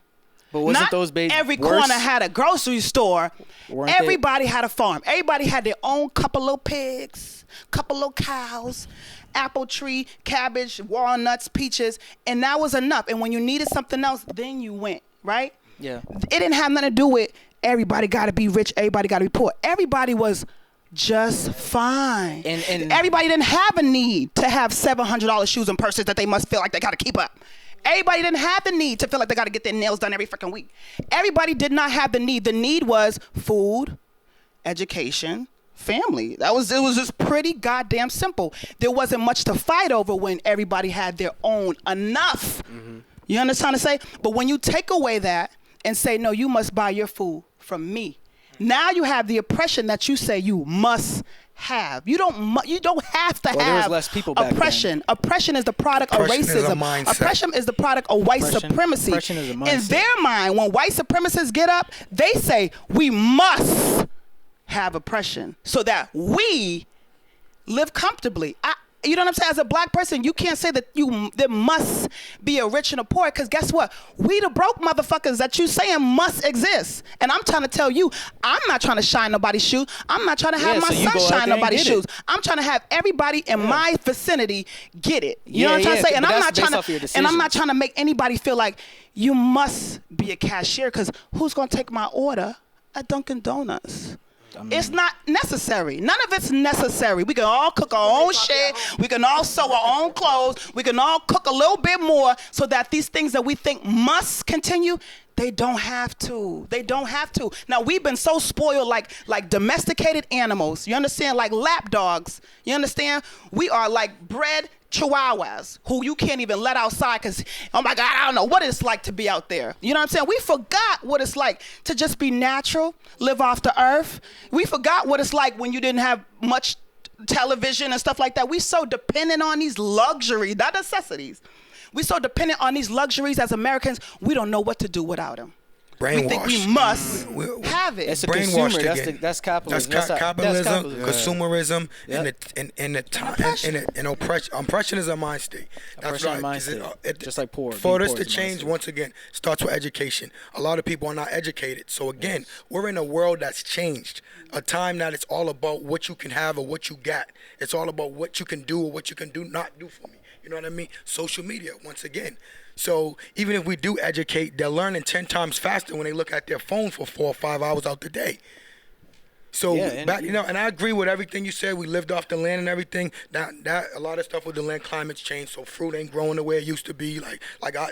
but wasn't Not those babies every worse? corner had a grocery store. Weren't they- Everybody had a farm. Everybody had their own couple little pigs, couple little cows, apple tree, cabbage, walnuts, peaches, and that was enough. And when you needed something else, then you went, right? Yeah. It didn't have nothing to do with everybody got to be rich, everybody got to be poor. Everybody was just fine. And everybody didn't have a need to have $700 shoes and purses that they must feel like they got to keep up. Everybody didn't have the need to feel like they got to get their nails done every freaking week. Everybody did not have the need. The need was food, education, family. It was just pretty goddamn simple. There wasn't much to fight over when everybody had their own enough. You understand what I'm saying? But when you take away that and say, no, you must buy your food from me. Now you have the oppression that you say you must have. You don't have to Well, there was have less people back then. oppression. Oppression is the product of Oppression is a racism. mindset. Oppression is the product of white Oppression- supremacy. oppression is a In mindset. their mind, when white supremacists get up, they say we must have oppression so that we live comfortably. You know what I'm saying? As a black person, you can't say that there must be a rich and a poor, because guess what? We the broke motherfuckers that you saying must exist. And I'm trying to tell you, I'm not trying to shine nobody's shoes. I'm not trying to have Yeah, my so you son go out shine there and nobody's get it. shoes. I'm trying to have everybody in my vicinity get it. You know what I'm trying to say? And but I'm that's not based trying off your to, and I'm not decisions. trying to make anybody feel like you must be a cashier, because who's gonna take my order at Dunkin' Donuts? It's not necessary. None of it's necessary. We can all cook our own shit. We can all sew our own clothes. We can all cook a little bit more so that these things that we think must continue, they don't have to. They don't have to. Now, we've been so spoiled like domesticated animals. You understand? Like lap dogs. You understand? We are like bred chihuahuas who you can't even let outside because, oh my God, I don't know what it's like to be out there. You know what I'm saying? We forgot what it's like to just be natural, live off the earth. We forgot what it's like when you didn't have much television and stuff like that. We so dependent on these luxuries, not necessities. We so dependent on these luxuries as Americans, we don't know what to do without them. Brainwash. We think we must have it. It's a Brainwashed consumer. again. That's capitalism. That's capitalism, That's consumerism, Yep. and oppression. Oppression is a mind state. That's Oppression right. is a mind state. Just like poor. For Being this poor to is a mind change, state. once again, starts with education. A lot of people are not educated. So again, we're in a world that's changed. A time that it's all about what you can have or what you got. It's all about what you can do or what you can do not do for me. You know what I mean? Social media, once again. So even if we do educate, they're learning 10 times faster when they look at their phone for 4 or 5 hours out the day. So and I agree with everything you said. We lived off the land and everything. That a lot of stuff with the land climate's changed. So fruit ain't growing the way it used to be. Like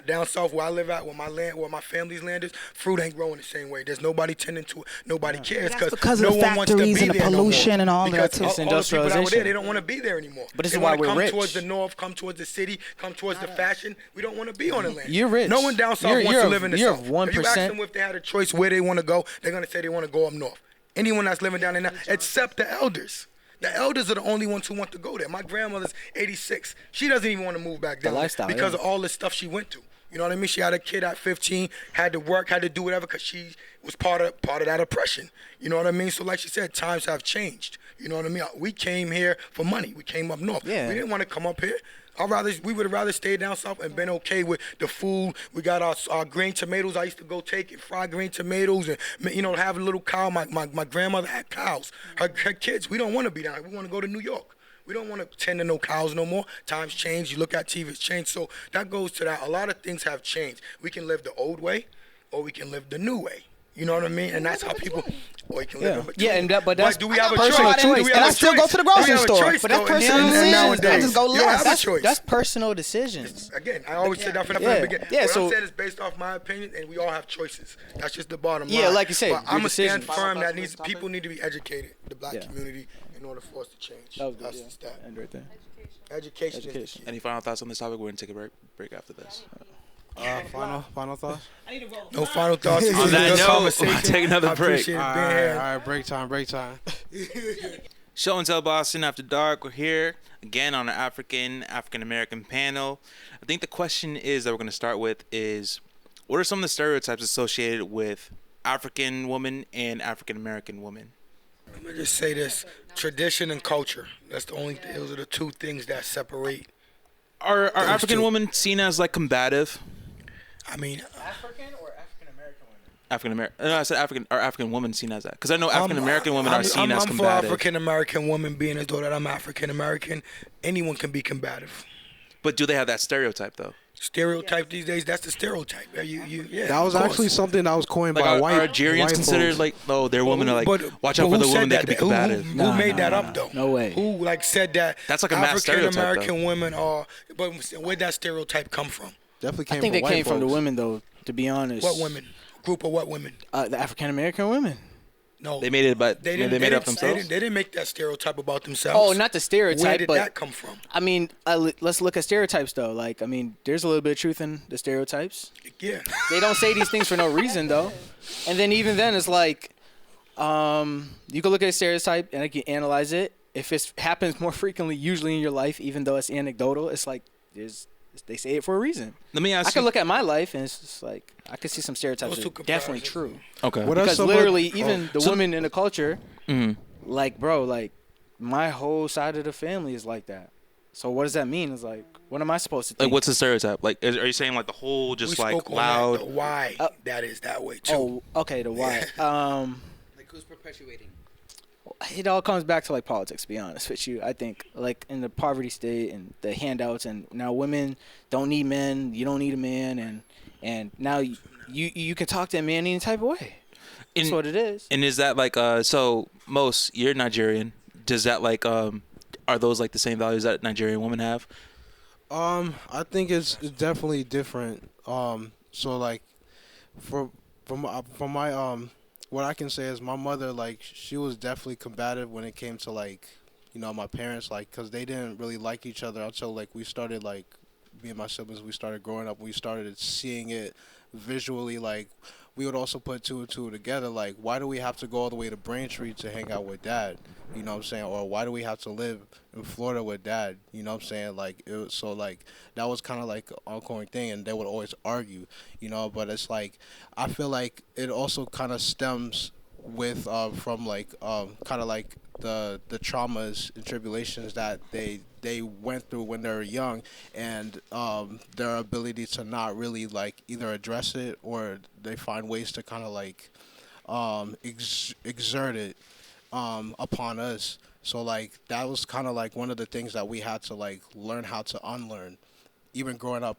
down south where I live at, where my family's land is, fruit ain't growing the same way. There's nobody tending to it. Nobody cares because no of the one wants to be factories and the there no more. pollution and all that Because too. all It's the people that were there, industrialization. they don't want to be there anymore. But this they is why wanna we're come rich. towards the north, come towards the city, come towards the fashion. We don't want to be on the land. You're rich. No one down south wants to live in the you're south. 1%. If you ask them if they had a choice where they want to go, they're going to say they want to go up north. Anyone that's living down there now, except the elders. The elders are the only ones who want to go there. My grandmother's 86. She doesn't even want to move back down lifestyle, because of all the stuff she went through. You know what I mean? She had a kid at 15, had to work, had to do whatever because she was part of that oppression. You know what I mean? So like she said, times have changed. You know what I mean? We came here for money. We came up north. Yeah. We didn't want to come up here. We would have rather stayed down south and been okay with the food. We got our green tomatoes. I used to go take it, fry green tomatoes, and have a little cow. My grandmother had cows. Her kids. We don't want to be down here. We want to go to New York. We don't want to tend to no cows no more. Times change. You look at TV, it's changed. So that goes to that. A lot of things have changed. We can live the old way, or we can live the new way. You know what I mean? And that's how people. Or you can live in between. but that's do we have a personal choice? choice. And I still go to the grocery store. But that's personal decisions. I just go You don't have less. a choice. That's personal decisions. Again, I always said that from the beginning. Yeah, What so I'm saying is based off my opinion, and we all have choices. That's just the bottom line. Yeah, like you said, But your I'm going to stand decisions. firm that people need to be educated, the black community, in order for us to change. That was good, That's yeah. just that. End right there. Education. Is the Education. key. Any final thoughts on this topic? We're gonna take a break after this. Final thoughts? No final thoughts. This On is a that good note, conversation. we'll take another I break. appreciate it All being right, here. all right, break time. Show and Tell Boston After Dark. We're here again on an African American panel. I think the question is that we're going to start with is, what are some of the stereotypes associated with African women and African American women? Let me just say this: tradition and culture. That's the only. Those are the two things that separate. Are Those African two. women seen as like combative? I mean, African or African American women? African American. No, I said African. Are African women seen as that? Because I know African American women are seen as I'm for combative. African American women, being as though that I'm African American. Anyone can be combative. But do they have that stereotype though? Stereotype these days. That's the stereotype. Yeah. That was of course. actually something that was coined Like by are white Algerians considered folks. like, oh, their women are like, watch out but for the who women, said they could be that? combative. Who made that up though? No way. Who said that? That's like a mass African stereotype, American women are. But where'd that stereotype come from? Definitely came I think they from white came from the folks. women, though, to be honest. What women? Group of what women? The African American women. No. They made it, but they made it up themselves. They didn't make that stereotype about themselves. Oh, not the stereotype, Where did but that come from? I mean, let's look at stereotypes, though. Like, I mean, there's a little bit of truth in the stereotypes. Yeah. They don't say these things for no reason, though. And then even then, it's like, you can look at a stereotype and you can analyze it. If it happens more frequently, usually in your life, even though it's anecdotal, it's like they say it for a reason. Let me ask I you. can look at my life and it's just like I can see some stereotypes Those that two are definitely comparisons. true. Okay. What are Because some of- literally, even the women in the culture, Mhm. like, bro, like my whole side of the family is like that. So what does that mean? It's like, what am I supposed to think? Like, what's the stereotype? Like, are you saying like the whole just We like spoke on loud? that, the why that is that way too. Oh, okay, the why. Like who's perpetuating? It all comes back to like politics, to be honest with you. I think like in the poverty state and the handouts, and now women don't need men. You don't need a man, and now you can talk to a man any type of way. That's what it is. And is that like so most you're Nigerian? Does that like are those like the same values that Nigerian women have? I think it's definitely different. So like, from my what I can say is my mother, like, she was definitely combative when it came to like, my parents, like, cause they didn't really like each other until like we started, like, me and my siblings, we started growing up. We started seeing it visually. Like, we would also put two and two together. Like, why do we have to go all the way to Braintree to hang out with dad? You know what I'm saying? Or why do we have to live in Florida with dad? You know what I'm saying? Like, it was, so like that was kind of like an ongoing thing, and they would always argue. But it's like I feel like it also kind of stems with from like kind of like the traumas and tribulations that they went through when they were young, and their ability to not really like either address it, or they find ways to kind of like exert it upon us. So like that was kind of like one of the things that we had to like learn how to unlearn. Even growing up,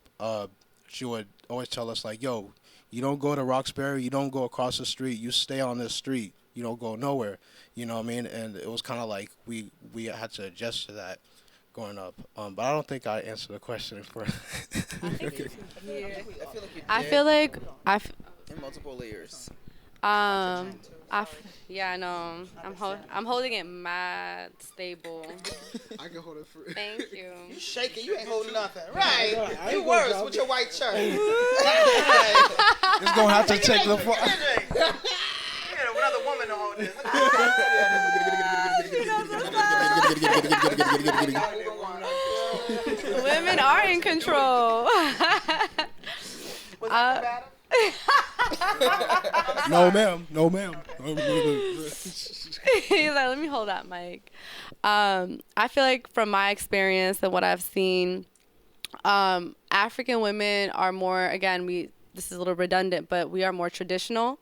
she would always tell us like, yo, you don't go to Roxbury, you don't go across the street, you stay on this street, you don't go nowhere. You know what I mean? And it was kind of like we had to adjust to that growing up. But I don't think I answered the question for. I feel like In multiple layers. yeah, I know. I'm holding it mad stable. I can hold it for. Thank you. You shaking, you ain't holding nothing. Right. You worse with your white shirt. It's gonna have to take the. Another woman to hold this. Women are in control. No, ma'am. No, ma'am. He's like, let me hold that mic. I feel like from my experience and what I've seen, African women are more, again, this is a little redundant, but we are more traditional.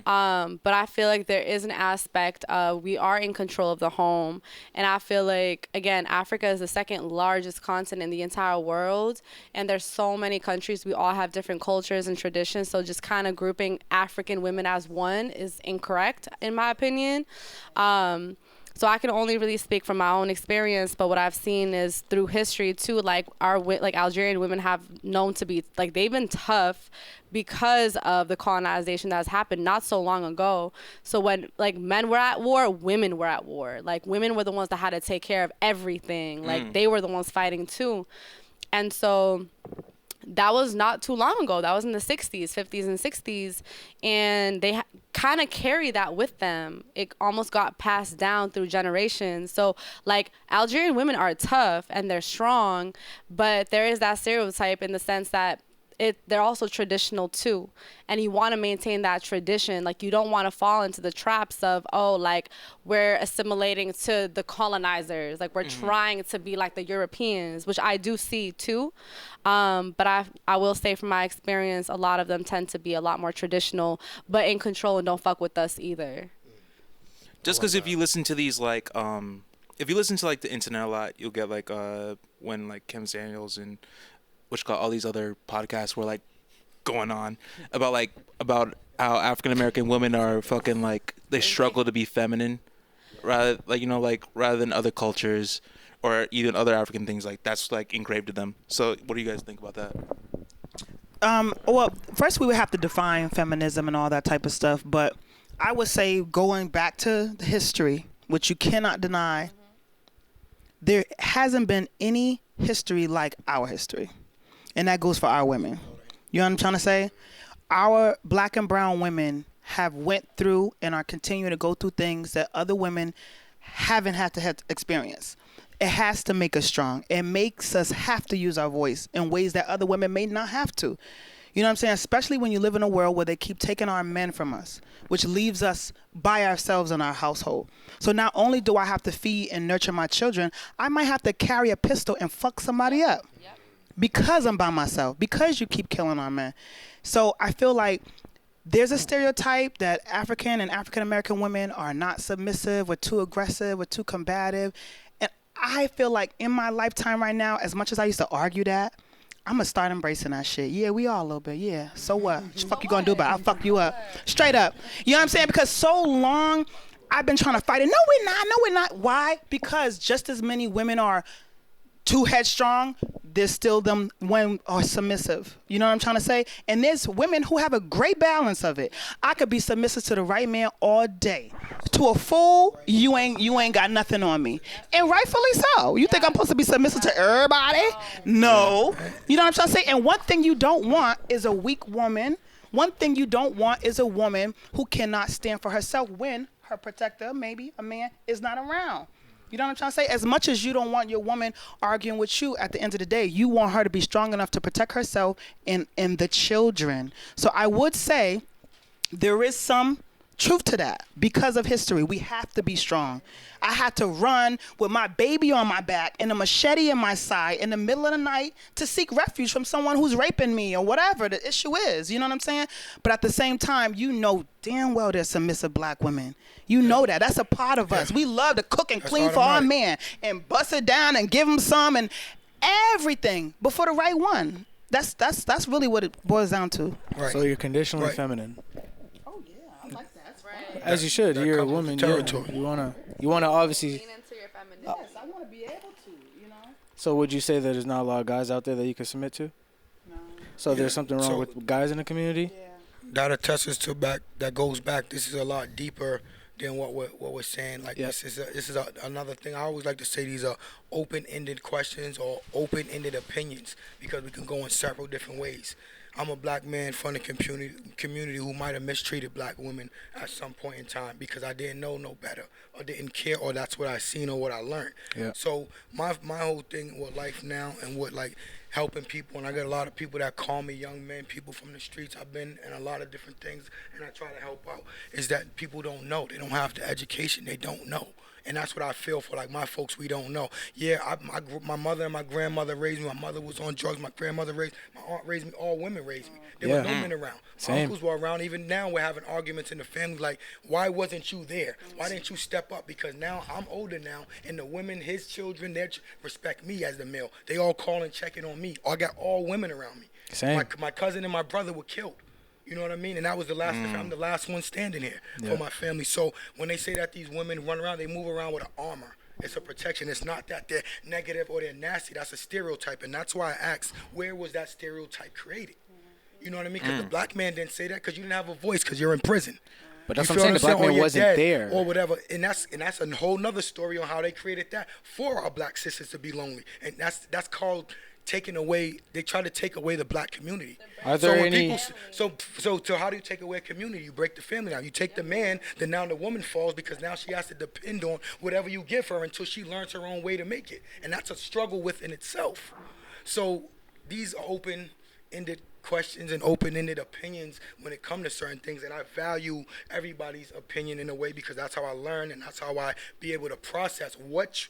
But I feel like there is an aspect of we are in control of the home. And I feel like, again, Africa is the second largest continent in the entire world. And there's so many countries. We all have different cultures and traditions. So just kind of grouping African women as one is incorrect, in my opinion. So I can only really speak from my own experience, but what I've seen is through history too, like Algerian women have known to be, like, they've been tough because of the colonization that's happened not so long ago. So when like men were at war, women were at war. Like women were the ones that had to take care of everything. Like they were the ones fighting too. And so that was not too long ago. That was in the 60s, 50s, and 60s. And they kind of carry that with them. It almost got passed down through generations. So, like, Algerian women are tough and they're strong, but there is that stereotype in the sense that they're also traditional too, and you want to maintain that tradition. Like, you don't want to fall into the traps of, oh, like, we're assimilating to the colonizers, like we're trying to be like the Europeans, which I do see too. But I will say from my experience, a lot of them tend to be a lot more traditional, but in control and don't fuck with us either. Just because if you listen to these, like, if you listen to like the internet a lot, you'll get like when like Kim Samuels and all these other podcasts were like going on about how African American women are fucking like they struggle to be feminine, rather than other cultures or even other African things, like that's like engraved to them. So what do you guys think about that? Well, first we would have to define feminism and all that type of stuff, but I would say going back to the history, which you cannot deny, there hasn't been any history like our history. And that goes for our women. You know what I'm trying to say? Our black and brown women have went through and are continuing to go through things that other women haven't had to experience. It has to make us strong. It makes us have to use our voice in ways that other women may not have to. You know what I'm saying? Especially when you live in a world where they keep taking our men from us, which leaves us by ourselves in our household. So not only do I have to feed and nurture my children, I might have to carry a pistol and fuck somebody up. Yep. Because I'm by myself, because you keep killing our men. So I feel like there's a stereotype that African and African American women are not submissive, or too aggressive, or too combative. And I feel like in my lifetime right now, as much as I used to argue that, I'm gonna start embracing that shit. Yeah, we all a little bit. Yeah. So what? What the fuck you gonna do about it? I'll fuck you up. Straight up. You know what I'm saying? Because so long I've been trying to fight it. No, we're not. No, we're not. Why? Because just as many women are too headstrong, there's still them women are submissive. You know what I'm trying to say? And there's women who have a great balance of it. I could be submissive to the right man all day. To a fool, you ain't got nothing on me. And rightfully so. You think I'm supposed to be submissive to everybody? No. You know what I'm trying to say? And one thing you don't want is a weak woman. One thing you don't want is a woman who cannot stand for herself when her protector, maybe a man, is not around. You know what I'm trying to say? As much as you don't want your woman arguing with you, at the end of the day, you want her to be strong enough to protect herself and the children. So I would say there is some truth to that because of history. We have to be strong. I had to run with my baby on my back and a machete in my side in the middle of the night to seek refuge from someone who's raping me or whatever the issue is. You know what I'm saying? But at the same time, you know damn well there's submissive black women. You know that. That's a part of us. We love to cook and clean for our man and bust it down and give him some and everything, but for the right one. That's really what it boils down to. Right. So you're conditionally feminine. As you should. You're a woman. You wanna obviously. Lean into your femininity. Yes, I want to be able to. You know. So would you say that there's not a lot of guys out there that you can submit to? No. So there's something wrong with guys in the community. Yeah. That attests to back. That goes back. This is a lot deeper than what we're saying. Like this is another thing. I always like to say these are open-ended questions or open-ended opinions because we can go in several different ways. I'm a black man from the community who might have mistreated black women at some point in time because I didn't know no better or didn't care or that's what I seen or what I learned. Yeah. So my whole thing with life now and with like helping people, and I got a lot of people that call me young men, people from the streets. I've been in a lot of different things and I try to help out, is that people don't know. They don't have the education. They don't know. And that's what I feel for, like, my folks, we don't know. Yeah, my mother and my grandmother raised me. My mother was on drugs. My grandmother raised me. My aunt raised me. All women raised me. There were no men around. My uncles were around. Even now we're having arguments in the family, like, why wasn't you there? Why didn't you step up? Because now I'm older now, and the women, his children, they respect me as the male. They all call and checking on me. I got all women around me. My cousin and my brother were killed. You know what I mean? And that was the last. I'm the last one standing here for my family. So when they say that these women run around, they move around with an armor. It's a protection. It's not that they're negative or they're nasty. That's a stereotype. And that's why I asked, where was that stereotype created? You know what I mean? Because the black man didn't say that because you didn't have a voice because you're in prison. But that's what I'm saying. The black man wasn't there. Or whatever. And that's a whole nother story on how they created that for our black sisters to be lonely. And that's called taking away. They try to take away the black community. Are there any? So how do you take away a community? You break the family down. You take the man, then now the woman falls because now she has to depend on whatever you give her until she learns her own way to make it. And that's a struggle within itself. So these are open-ended questions and open-ended opinions when it comes to certain things, and I value everybody's opinion in a way because that's how I learn and that's how I be able to process which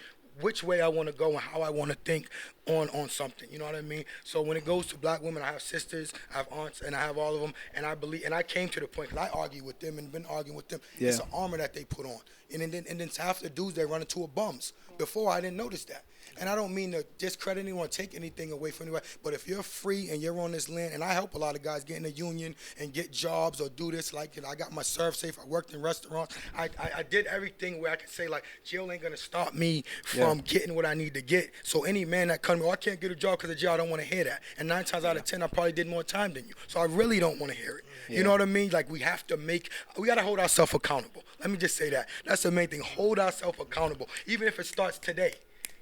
way I want to go and how I want to think on something. You know what I mean? So when it goes to black women, I have sisters, I have aunts, and I have all of them, and I believe, and I came to the point because I argue with them and been arguing with them. Yeah. It's an armor that they put on, and then half the dudes they run into are bums. Before I didn't notice that. And I don't mean to discredit anyone, take anything away from anyone, but if you're free and you're on this land, and I help a lot of guys get in a union and get jobs or do this, like, I got my serve safe, I worked in restaurants, I did everything where I could say, like, jail ain't gonna stop me from getting what I need to get. So any man that comes, I can't get a job because of jail, I don't want to hear that. And 9 times out of 10, I probably did more time than you. So I really don't want to hear it. Yeah. You know what I mean? Like, we got to hold ourselves accountable. Let me just say that. That's the main thing. Hold ourselves accountable, even if it starts today.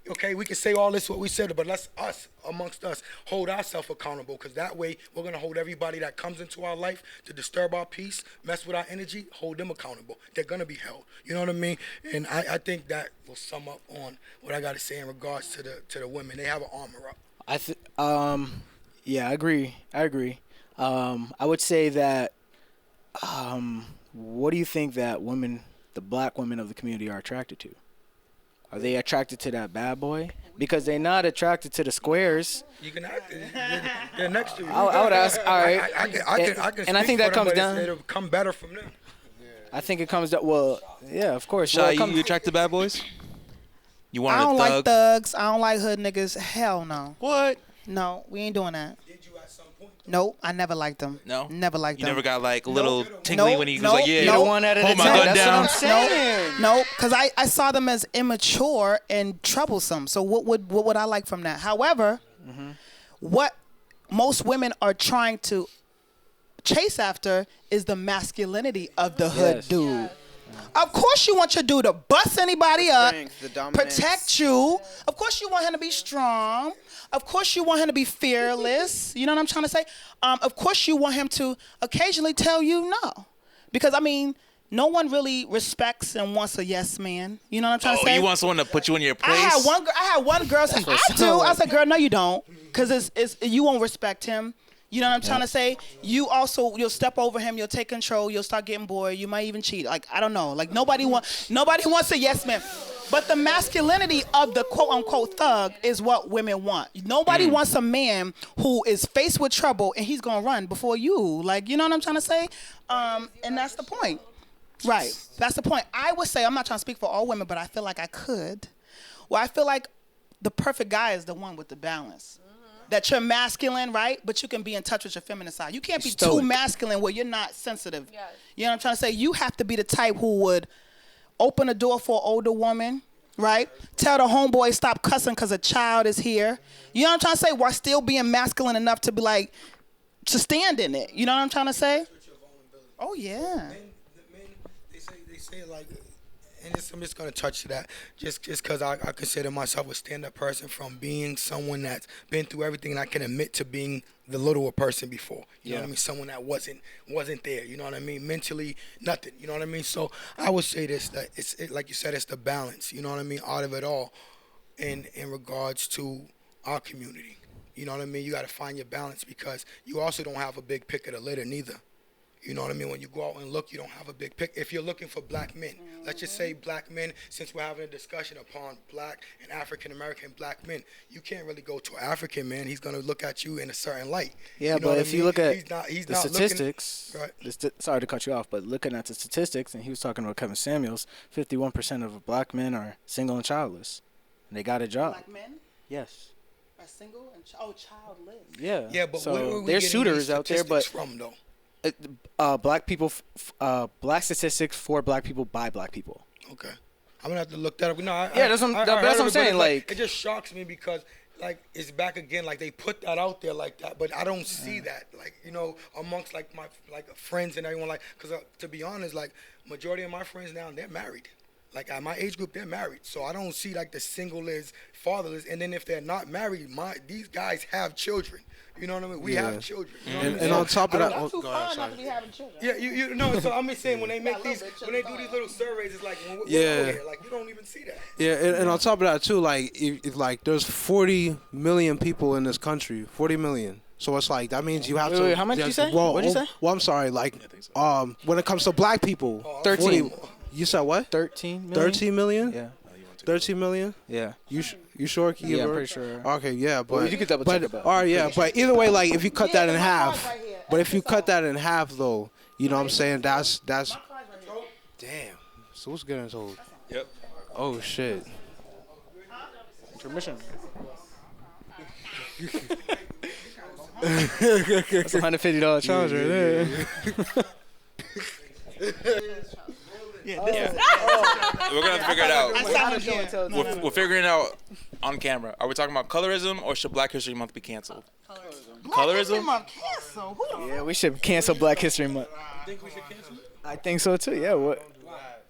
Okay, we can say all this, what we said, but let's amongst us, hold ourselves accountable, because that way we're going to hold everybody that comes into our life to disturb our peace, mess with our energy, hold them accountable. They're going to be held. You know what I mean? And I think that will sum up on what I got to say in regards to the women. They have an armor up. I agree. I would say that, what do you think that women, the black women of the community, are attracted to? Are they attracted to that bad boy? Because they're not attracted to the squares. You can they're next to you. I would ask, all right. I can and I think that comes down. It'll come better from them. I think it comes down. Well, yeah, of course. Shy, you attract to bad boys? You want I don't a thug? like thugs. I don't like hood niggas. Hell no. What? No, we ain't doing that. Did you at some point? Nope, I never liked them. No? Never liked You them. never got like a little tingly when he was like, yeah, Nope. The one out of hold the my 10. gun That's down. what I'm saying. No, because I saw them as immature and troublesome. So what would I like from that? However, what most women are trying to chase after is the masculinity of the hood Yes. dude. Of course you want your dude to bust anybody up, strength, the dominance. protect you. Of course you want him to be strong. Of course you want him to be fearless. You know what I'm trying to say? Of course you want him to occasionally tell you no. Because, I mean, no one really respects and wants a yes man. You know what I'm trying to say? You want someone to put you in your place? I had one girl say, I do. I said, girl, no, you don't. Because it's you won't respect him. You know what I'm trying to say? You'll step over him. You'll take control. You'll start getting bored. You might even cheat. Like, I don't know. Like, nobody wants a yes man. But the masculinity of the quote unquote thug is what women want. Nobody wants a man who is faced with trouble and he's gonna run before you. Like, you know what I'm trying to say? And that's the point. Right. That's the point. I would say, I'm not trying to speak for all women, but I feel like I could. Well, I feel like the perfect guy is the one with the balance. That you're masculine, right? But you can be in touch with your feminine side. You can't be too masculine where you're not sensitive. Yes. You know what I'm trying to say? You have to be the type who would open a door for an older woman, right? Tell the homeboy stop cussing because a child is here. You know what I'm trying to say? While still being masculine enough to be like, to stand in it. You know what I'm trying to say? Oh, yeah. Men, they say like, and I'm just gonna touch that, just because I consider myself a stand-up person from being someone that's been through everything, and I can admit to being the littler person before. You know what I mean? Someone that wasn't there. You know what I mean? Mentally, nothing. You know what I mean? So I would say this, that like you said, it's the balance. You know what I mean? Out of it all, in regards to our community. You know what I mean? You got to find your balance because you also don't have a big pick of the litter neither. You know what I mean? When you go out and look, you don't have a big pick. If you're looking for black men, let's just say black men, since we're having a discussion upon black and African-American black men, you can't really go to an African man. He's going to look at you in a certain light. Yeah, you know but if you look at he's the not statistics, right. Sorry to cut you off, but looking at the statistics, and he was talking about Kevin Samuels, 51% of black men are single and childless, and they got a job. Black men is single and childless. Yeah. Yeah, but so where are we there's getting shooters these out there, but from, though? Black people, black statistics for black people by black people. Okay, I'm gonna have to look that up. No, that's what I'm saying. Like, it just shocks me because like it's back again. Like they put that out there like that, but I don't see that. Like amongst like my friends and everyone. Like, because to be honest, like majority of my friends now they're married. Like at my age group, they're married, so I don't see like the single-less, fatherless. And then if they're not married, these guys have children. You know what I mean? We have children. You know And on top of that, Not too far not to be having children. yeah, you know. So I'm just saying when they make these, when they do these little surveys, it's like we're out here. Like you don't even see that. yeah, and on top of that too, like if like there's 40 million people in this country, 40 million. So it's like that means you have to. Wait, how much did you say? Well, What'd you say? Well, I'm sorry. Like, when it comes to black people, 13. 40 you said what? 13 million? 13 million? Yeah. 13 million? Yeah. You sure? Can Yeah, I'm pretty sure. Okay, yeah, but you could double check about it. all right, yeah, but either way, like if you cut that in half, but if you cut that in half though, you know what I'm saying? That's damn. So what's getting told? Yep. Oh shit. Intermission. That's $150 charge right there. We're gonna have to figure it out. We're figuring it out on camera. Are we talking about colorism or should Black History Month be canceled? Colorism? Yeah, we should cancel Black History Month. Think we should cancel it? I think so too. Yeah.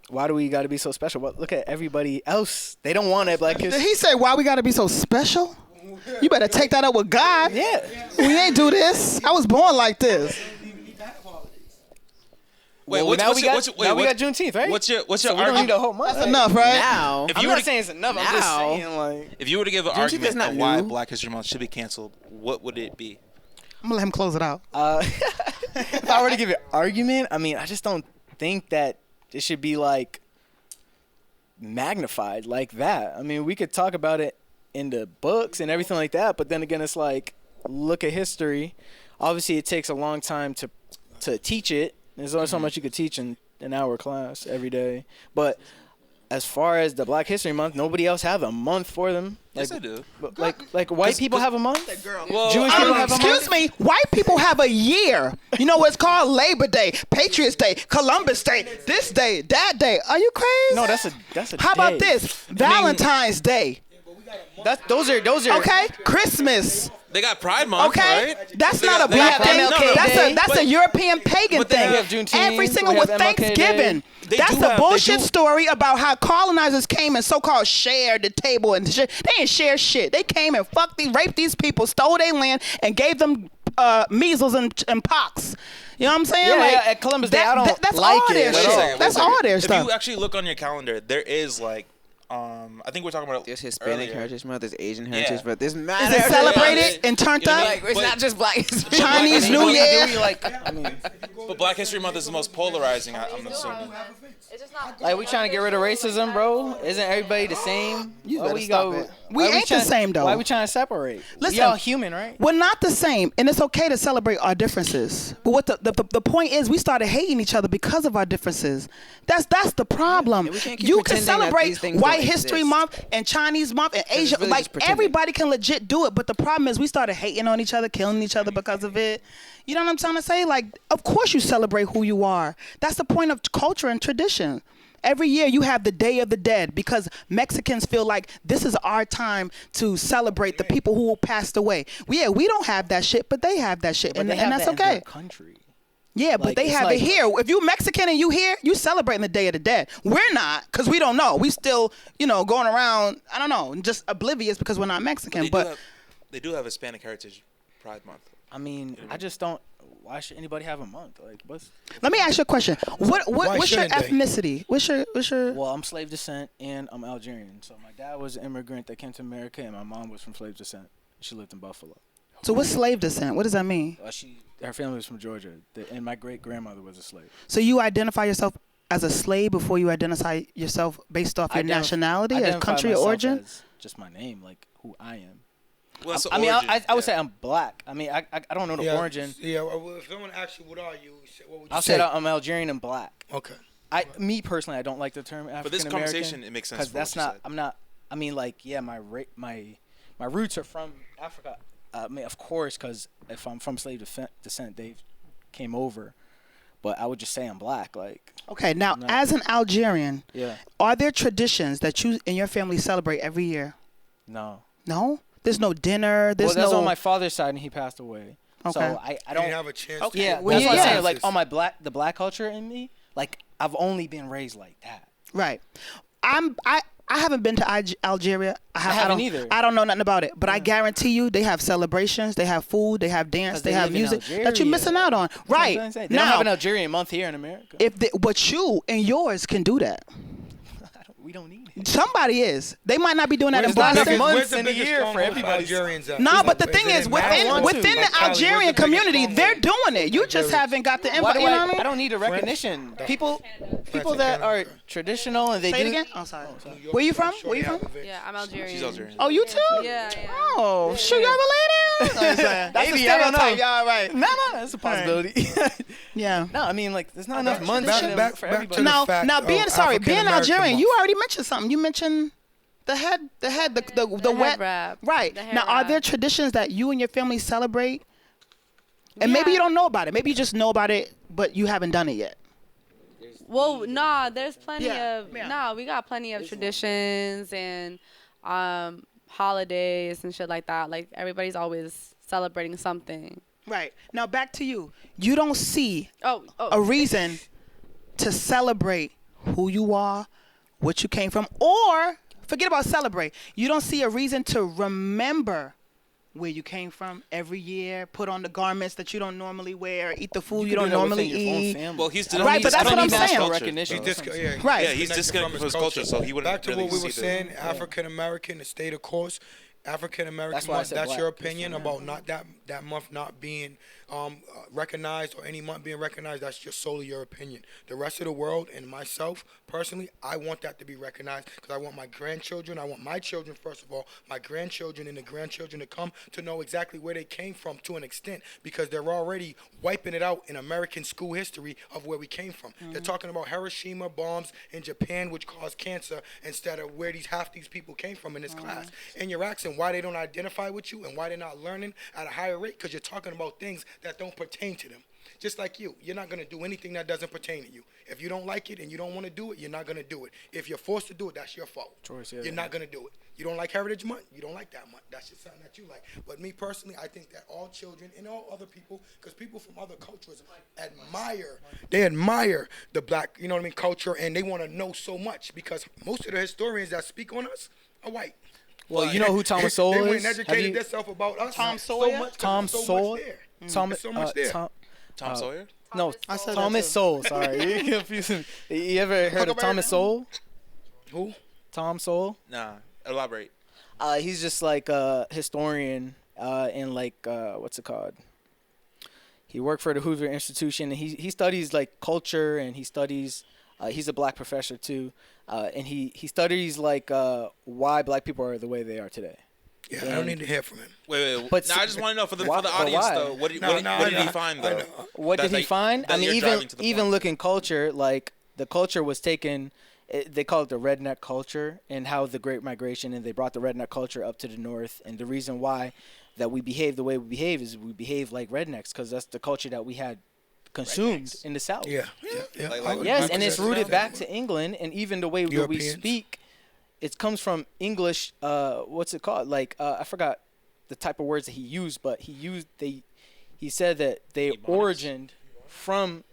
Why do we got to be so special? But look at everybody else. They don't want that Black Did History. he say why we gotta be so special? You better take that up with God. Yeah. We ain't do this. I was born like this. Wait, Well, now we got Juneteenth, right? What's your So we don't argument? need a whole month. That's enough, right? Now, If I'm you not were to, saying it's enough. I'm just saying like. if you were to give an Juneteenth argument is not of why new. Black History Month should be canceled, what would it be? I'm gonna let him close it out. If I were to give an argument, I mean, I just don't think that it should be like magnified like that. I mean, we could talk about it in the books and everything like that, but then again, it's like, look at history. Obviously, it takes a long time to teach it. There's only so much you could teach in an hour class every day. But as far as the Black History Month, nobody else have a month for them. Yes, I do. Like white people have a month. Well, Jewish people have a month. Excuse me, white people have a year. You know what's called Labor Day, Patriots Day, Columbus Day, this day, that day. Are you crazy? No, that's a How day. about this? Valentine's Day. Those are Okay, Christmas. They got Pride Month, Okay, right? that's They not a got- they black got thing. Pride- no, no, That's a European pagan but they thing. have Juneteenth, Every single we with have MLK Day. Thanksgiving. They That's do a have- they bullshit do- story about how colonizers came and so-called shared the table and shit. They didn't share shit. They came and raped these people, stole their land, and gave them measles and pox. You know what I'm saying? Yeah, like, yeah, at Columbus Day, I don't that's like all it their at Wait a shit. all. second, wait a That's second. all their If stuff. you actually look on your calendar, there is like, I think we're talking about There's Hispanic earlier. Heritage Month. There's Asian Heritage Yeah. Month. There's Is mad it heritage celebrated month. and turned You know what I up? mean? Like, it's not just Black History. Chinese New Year. But Black History Month is the most polarizing, I'm assuming. Like we trying to get rid of racism, bro? Isn't everybody the same? You Why better we stop go? it. why We ain't the trying- same, though. Why we trying to separate? Listen. We all human, right? We're not the same, and it's okay to celebrate our differences. But what the point is, we started hating each other because of our differences. That's the problem. Yeah, we can't keep You can pretending that celebrate these things White don't History exist. Month and Chinese Month and Asia. really Like just pretending. everybody can legit do it, but the problem is we started hating on each other, killing each other because of it. You know what I'm trying to say? Like, of course you celebrate who you are. That's the point of culture and tradition. Every year you have the Day of the Dead because Mexicans feel like this is our time to celebrate the people who passed away. We don't have that shit, but they have that shit, But and they have that's that in okay. their country. Yeah, but Like, they it's have like- it here. If you Mexican and you here, you celebrating the Day of the Dead. We're not, because we don't know. We still, going around, I don't know, just oblivious because we're not Mexican. They do have Hispanic Heritage Pride Month. I mean, I just don't. Why should anybody have a month? Like, what's? Let me ask you a question. What's your shouldn't they? ethnicity? What's your? Well, I'm slave descent and I'm Algerian. So my dad was an immigrant that came to America, and my mom was from slave descent. She lived in Buffalo. So what's slave descent? What does that mean? Her family was from Georgia, and my great grandmother was a slave. So you identify yourself as a slave before you identify yourself based off your nationality, or identify country of myself origin? as just my name, like who I am. Well, that's the I mean, origin, I would yeah. say I'm black. I mean, I don't know the origin. Yeah, well, if someone asks you what are you, what would you I'll say? say I'm Algerian and black. Okay. Me personally, I don't like the term African American. But this conversation, it makes sense. Because that's not. I'm not. I mean, like, yeah, my roots are from Africa. I mean, of course, because if I'm from slave descent, they came over. But I would just say I'm black. Like. Okay, now as an Algerian, Yeah. are there traditions that you and your family celebrate every year? No. No, there's no dinner. There's Well, that's no. on my father's side, and he passed away. Okay. So I You don't didn't have a chance. Okay. Yeah, Well, that's what I'm yeah. saying. Like on the black culture in me, like I've only been raised like that. Right. I haven't been to Algeria. I haven't don't, either. I don't know nothing about it, but I guarantee you, they have celebrations, they have food, they have dance, 'Cause they they have live in music that you're Algeria. missing out on. That's what I'm Right trying to say. They don't now, have an Algerian month here in America. but you and yours can do that. We don't need it. Somebody is. They might not be doing that in Where's the Boston. biggest month Where's the in the biggest year for stronghold everybody? Algerians at? No, but the Is thing it is, in I within want to. within Like the Cali, where's Algerian the biggest community, stronghold? they're doing it. You just haven't got the Why invite. do You know what I mean? I don't need a recognition. People that are traditional and they Say it do. again. Oh, sorry. Where you from? Where you from? Yeah, I'm Algerian. She's Algerian. Oh, you too? Yeah. Oh, shoot, y'all related? That's Maybe, a I don't know. stereotype, y'all right. No, that's a possibility. Yeah. No, I mean like there's not enough months back for to everybody. the Now, fact being of sorry, being African-American Algerian, month. you already mentioned something. You mentioned the head, the The wet head wrap. Right. The hair Now, are wrap. there traditions that you and your family celebrate? And maybe you don't know about it. Maybe you just know about it, but you haven't done it yet. Well, nah, there's plenty Yeah, of yeah. nah, we got plenty of traditions and holidays and shit like that. Like everybody's always celebrating something. Right. Now, back to you. You don't see Oh, a reason to celebrate who you are, what you came from, or forget about celebrate. You don't see a reason to remember where you came from every year, put on the garments that you don't normally wear, eat the food you don't normally eat. Well, he's Right, but that's what I'm saying. Recognition. Right. Yeah, he's disconnected from his culture, so he wouldn't Back to really what we see were the- saying, African American, the state of course. African American That's why I month, said that's black. your opinion about not that month not being recognized, or any month being recognized. That's just solely your opinion. The rest of the world and myself personally, I want that to be recognized, because I want my grandchildren, I want my children, first of all, my grandchildren and the grandchildren to come to know exactly where they came from, to an extent, because they're already wiping it out in American school history of where we came from. They're talking about Hiroshima bombs in Japan, which caused cancer, instead of where half these people came from in this class. And you're asking why they don't identify with you and why they're not learning at a higher rate, because you're talking about things that don't pertain to them. Just like you're not going to do anything that doesn't pertain to you. If you don't like it and you don't want to do it, you're not going to do it. If you're forced to do it, that's your fault. Choice, You're not going to do it. You don't like Heritage Month, you don't like that month. That's just something that you like. But me personally, I think that all children and all other people, because people from other cultures they admire the black, you know what I mean, culture, and they want to know so much, because most of the historians that speak on us are white. Well, you know who Thomas Sowell They is? went and educated themselves about us. Tom Sawyer? Tom Sowell? There's so much there. Tom Sawyer? No, I said Thomas that Sowell. Sorry, you confusing me. You ever heard of Thomas Sowell? Who? Tom Sowell? Nah, elaborate. He's just like a historian in like what's it called? He worked for the Hoover Institution, and he studies like culture, and he studies. He's a black professor too, and he studies like why black people are the way they are today. Yeah, I don't need to hear from him. Wait. But Nah, I just want to know for the why- audience why? though. What did he find though? What did he find? I mean, even point. looking culture, like the culture was taken. They call it the redneck culture, and how the Great Migration, and they brought the redneck culture up to the north. And the reason why that we behave the way we behave is we behave like rednecks, because that's the culture that we had consumed in the South. Yeah. Yes, and it's rooted back to England, and even the way that we Europeans. speak, it comes from English. What's it called? Like I forgot the type of words that he used, but he said that they origined from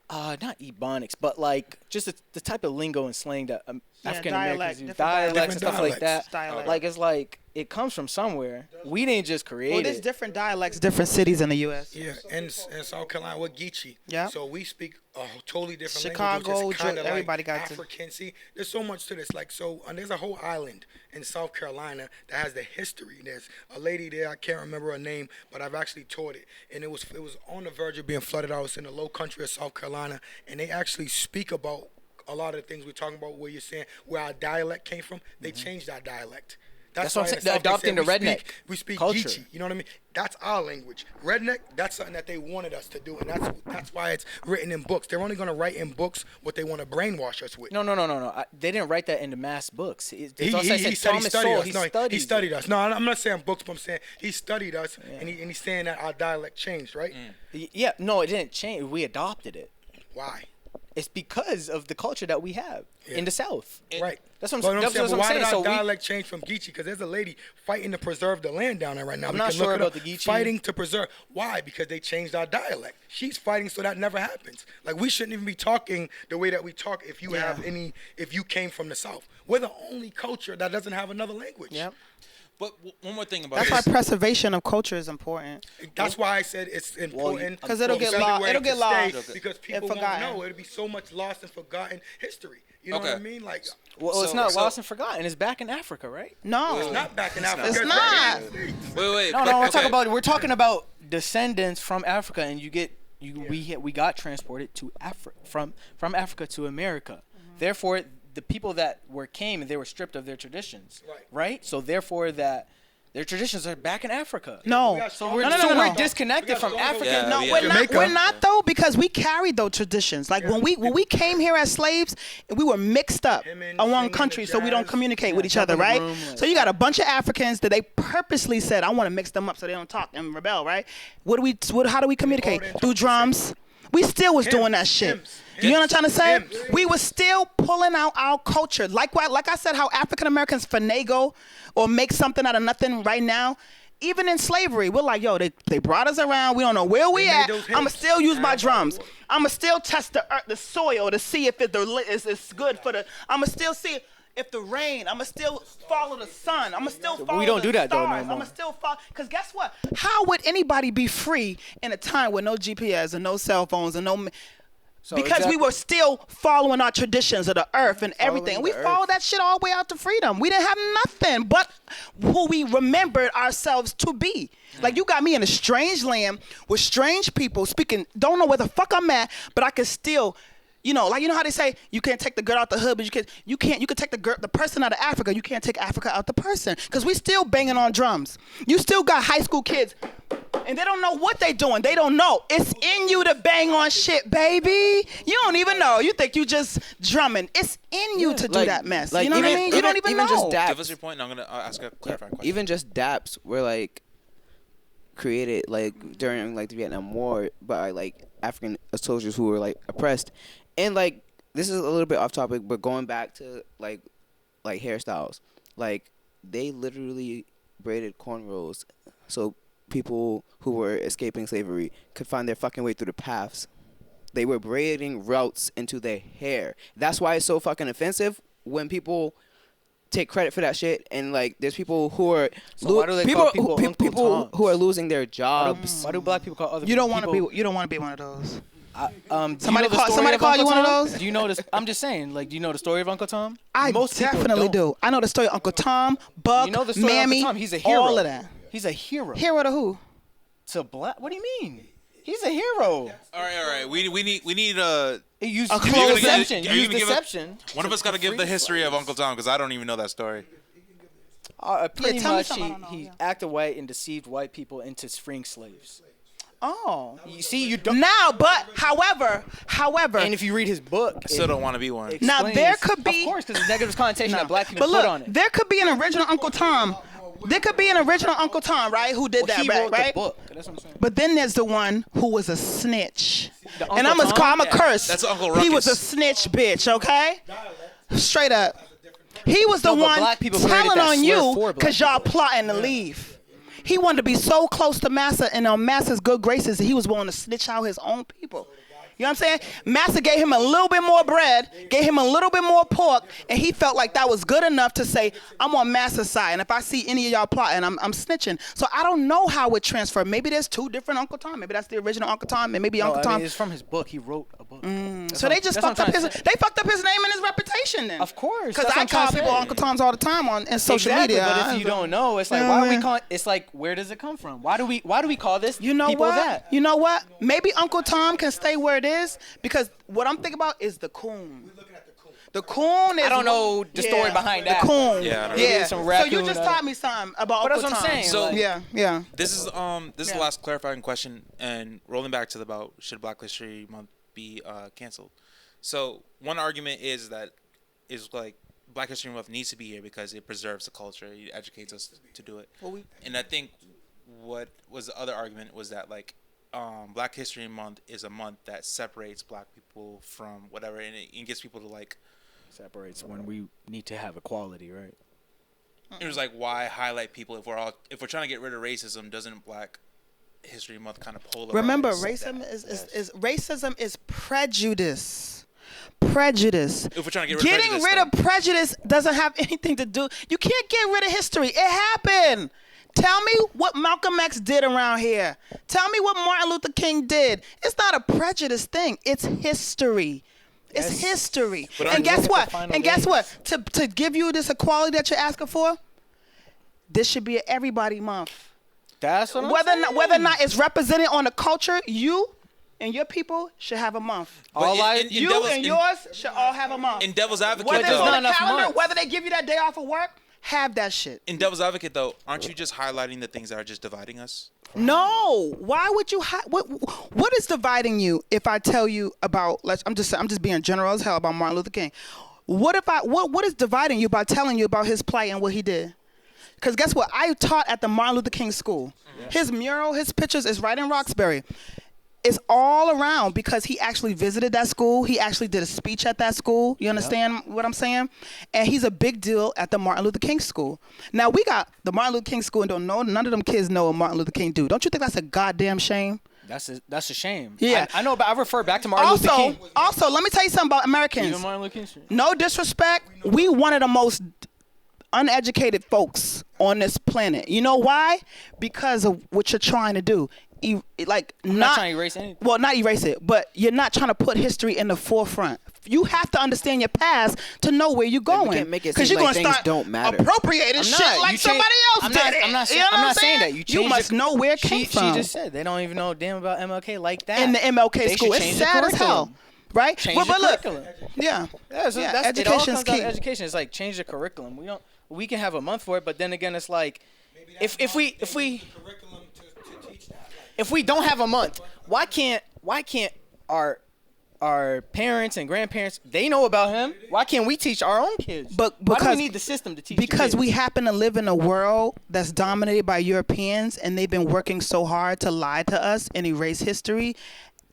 not Ebonics, but like just the type of lingo and slang that African Americans use, dialects, stuff like that. Like it's like it comes from somewhere. We didn't just create Well, it. there's different dialects, different cities in the U.S. Yeah, and South Carolina, we're Geechee. Yeah. So we speak a totally different Chicago, language. Kind of everybody like got to- African. See, there's so much to this. Like, and there's a whole island in South Carolina that has the history. There's a lady there, I can't remember her name, but I've actually taught it. And it was on the verge of being flooded out. It's in the low country of South Carolina. And they actually speak about a lot of the things we're talking about, where you're saying where our dialect came from. They changed our dialect. That's why what I'm in saying, South they adopting say the redneck we speak culture. Geechee, you know what I mean? That's our language. Redneck, that's something that they wanted us to do, and that's why it's written in books. They're only going to write in books what they want to brainwash us with. No. They didn't write that in the mass books. He studied us. No, I'm not saying books, but I'm saying he studied us, and he's saying that our dialect changed, right? Yeah, no, it didn't change. We adopted it. Why? It's because of the culture that we have in the South. Right. That's what I'm saying. But why did our So dialect change from Geechee? Because there's a lady fighting to preserve the land down there right now. I'm We not can look sure it about up. the Geechee. Fighting to preserve. Why? Because they changed our dialect. She's fighting so that never happens. Like, we shouldn't even be talking the way that we talk if you came from the South. We're the only culture that doesn't have another language. Yep. But one more thing about That's this. why preservation of culture is important. That's why I said it's important. Because it'll get lost. It'll get lost. Because people won't know. It'll be so much lost and forgotten history. You know what I mean? Like, well, it's not lost and forgotten. It's back in Africa, right? No, it's not back in Africa. It's not. Wait. No. We're talking about descendants from Africa, and we got transported to from Africa to America. Therefore, the people that came, they were stripped of their traditions, right? So therefore, that their traditions are back in Africa. No. So we're disconnected from Africa. Yeah, No, yeah. we're not though, because we carried those traditions. Like when we came here as slaves, we were mixed up among countries, so we don't communicate with each other, right? So you got a bunch of Africans that they purposely said, I want to mix them up so they don't talk and rebel, right? How do we communicate? Through drums. We still was doing that shit. You know what I'm trying to say? We were still pulling out our culture. Like I said, how African Americans finagle or make something out of nothing right now. Even in slavery, we're like, yo, they brought us around. We don't know where we at. I'ma still use my drums. I'ma still test the earth, the soil to see if it's good for the. I'ma still see if the rain. I'ma still follow the sun. I'ma still follow we don't the do that stars. though no more. I'ma still follow. Cause guess what? How would anybody be free in a time with no GPS and no cell phones and no? So because we were still following our traditions of the earth and everything. Following We the followed that shit all the way out to freedom. We didn't have nothing but who we remembered ourselves to be. Like, you got me in a strange land with strange people speaking, don't know where the fuck I'm at, but I can still, you know how they say you can't take the girl out the hood, but you can take the person out of Africa. You can't take Africa out the person, because we still banging on drums. You still got high school kids, and they don't know what they doing. They don't know. It's in you to bang on shit, baby. You don't even know. You think you just drumming. It's in you to do that mess. You know what I mean? You don't even know. Just daps, Give us your point, and I'm gonna ask a clarifying question. even just daps were like created like during like the Vietnam War by like African soldiers who were like oppressed. And like, this is a little bit off topic, but going back to like hairstyles, like they literally braided cornrows so people who were escaping slavery could find their fucking way through the paths. They were braiding routes into their hair. That's why it's so fucking offensive when people take credit for that shit. And like, there's people who are why do they call people Uncle Toms? who are losing their jobs. Why do black people call other You people? You don't want to be one of those. Somebody call you one of those? Do you know this? I'm just saying, like, do you know the story of Uncle Tom? I Most people definitely don't. do. I know the story of Uncle Tom, Buck, You know the story Mammy, of Uncle Tom? He's a hero. all of that. He's a hero. Hero to who? To black? What do you mean? He's a hero. All right. We need He used A close deception. Are you Used gonna give deception. one of us got to give the history of Uncle Tom, because I don't even know that story. Pretty tell me much, something I don't know, he yeah. acted white and deceived white people into freeing slaves. Oh. You see, you don't. Now, but however, And if you read his book, I still don't want to be one. Now, explains- there could be- of course, because the negative connotation No. that black people but look, put on it. there could be an original Uncle Tom. There could be an original Uncle Tom, right? Who did Well, he that, wrote right? the book. That's what I'm saying. But then there's the one who was a snitch. The And Uncle Tom? I'm a curse. That's Uncle He was a Ruckus. snitch, bitch, okay? Straight up. He was the No, but one black people created telling that on slur you for black because y'all people. plotting to leave. He wanted to be so close to Massa and on Massa's good graces that he was willing to snitch out his own people. You know what I'm saying? Massa gave him a little bit more bread, gave him a little bit more pork, and he felt like that was good enough to say, I'm on Massa's side, and if I see any of y'all plotting, I'm snitching. So I don't know how it transferred. Maybe there's two different Uncle Tom. Maybe that's the original Uncle Tom, and maybe No, Uncle I Tom. mean, it's from his book. He wrote a book. So they just fucked up his. They fucked up his name and his reputation then. Of course, Because that's I what I'm trying call to people say. Uncle Toms all the time in social Exactly, media. but if you don't know, it's like, You know why what are I we mean? calling? It's like, where does it come from? Why do we call this? You know people what? That? You know what? Maybe Uncle Tom can stay where it is because what I'm thinking about is the coon. The coon is. I don't know the story behind that. The coon. Yeah, I don't know. Yeah. Some So raccoon, you just taught me something about But Uncle that's what I'm Tom. saying. So- like, Yeah. This is the Yeah. last clarifying question, and rolling back to about should Black History Month be canceled. So one argument is like Black History Month needs to be here because it preserves the culture, it educates us to do it. And I think what was the other argument was that like Black History Month is a month that separates Black people from whatever, and it gets people to like. separates when we need to have equality, right? It was like, why highlight people if we're trying to get rid of racism? Doesn't Black History Month kind of polarize? Remember, that? racism is prejudice. Prejudice. If we're trying to get rid of Getting prejudice, rid of prejudice doesn't have anything to do. You can't get rid of history. It happened. Tell me what Malcolm X did around here. Tell me what Martin Luther King did. It's not a prejudice thing. It's history. It's history. But And aren't- guess what? final And guess days. what? To give you this equality that you're asking for, this should be an everybody month. That's what I'm Whether saying. or not it's represented on the culture, you and your people should have a month. all I in You devil's- and in- yours should all have a month. In Devil's Advocate, Whether it's though, not on the enough calendar, months. whether they give you that day off of work, have that shit. in Devil's Advocate, though, aren't you just highlighting the things that are just dividing us? No, why would you? What is dividing you? If I tell you about, I'm just being general as hell about Martin Luther King. What is dividing you by telling you about his plight and what he did? Because guess what? I taught at the Martin Luther King School. His mural, his pictures is right in Roxbury. It's all around because he actually visited that school. He actually did a speech at that school. You understand what I'm saying? And he's a big deal at the Martin Luther King School. Now, we got the Martin Luther King School and don't know, none of them kids know what Martin Luther King do. Don't you think that's a goddamn shame? That's a shame. Yeah. I know, but I refer back to Martin Luther King. Also, let me tell you something about Americans. Even Martin Luther King. No disrespect, we one of the most uneducated folks on this planet. You know why? Because of what you're trying to do. I'm not trying to erase anything. Well, not erase it, but you're not trying to put history in the forefront. You have to understand your past to know where you're going. You can't make it seem like things don't matter. Appropriating shit like somebody else did it. I'm not saying that. You must know where it came from. She just said they don't even know damn about MLK like that. In the MLK school, it's sad as hell. Right? Change the curriculum. Yeah. That's Education is key. Education is like change the curriculum. We can have a month for it, but then again, it's like if we don't have a month, why can't our parents and grandparents, they know about him? Why can't we teach our own kids? But why do we need the system to teach? Because we happen to live in a world that's dominated by Europeans, and they've been working so hard to lie to us and erase history.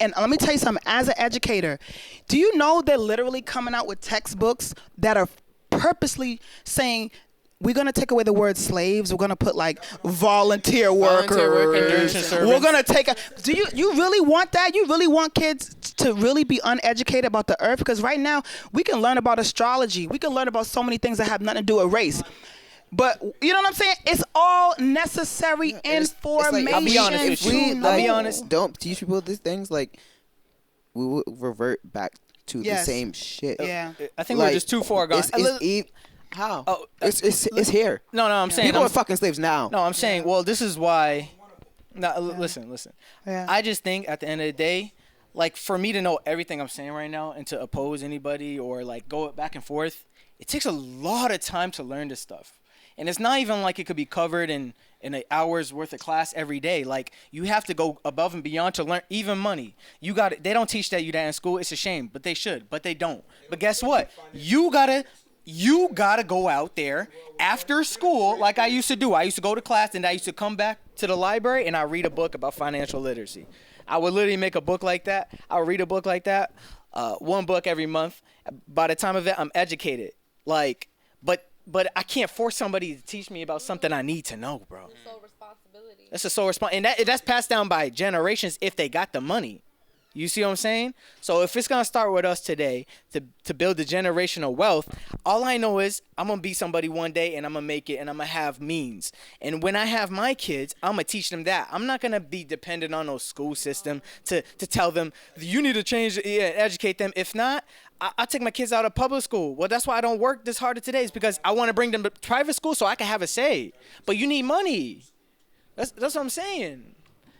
And let me tell you something, as an educator, do you know they're literally coming out with textbooks that are purposely saying, we're going to take away the word slaves. We're going to put like volunteer workers. We're going to take do you really want that? You really want kids to really be uneducated about the earth? Because right now we can learn about astrology. We can learn about so many things that have nothing to do with race. But you know what I'm saying? It's all necessary information. I'll be honest. I'll be honest. Don't teach people these things, like we will revert back to the same shit. Yeah. I think we're just too far gone. How? Oh, it's here. No, I'm saying people are fucking slaves now. No, I'm saying, well, this is why. No, listen. Yeah. I just think at the end of the day, like for me to know everything I'm saying right now and to oppose anybody or like go back and forth, it takes a lot of time to learn this stuff. And it's not even like it could be covered in an hour's worth of class every day. Like you have to go above and beyond to learn. Even money, you got it. They don't teach that in school. It's a shame, but they should. But they don't. But guess what? You gotta go out there after school like I used to do. I used to go to class and I used to come back to the library and I read a book about financial literacy. I would literally make a book like that. I would read a book like that, one book every month. By the time of it, I'm educated. Like, but I can't force somebody to teach me about something I need to know, bro. It's a sole responsibility. That's a sole responsibility. And that's passed down by generations if they got the money. You see what I'm saying? So if it's going to start with us today to build the generational wealth, all I know is I'm going to be somebody one day and I'm going to make it and I'm going to have means. And when I have my kids, I'm going to teach them that. I'm not going to be dependent on no school system to tell them, you need to change and educate them. If not, I'll take my kids out of public school. Well, that's why I don't work this hard today is because I want to bring them to private school so I can have a say. But you need money. That's what I'm saying.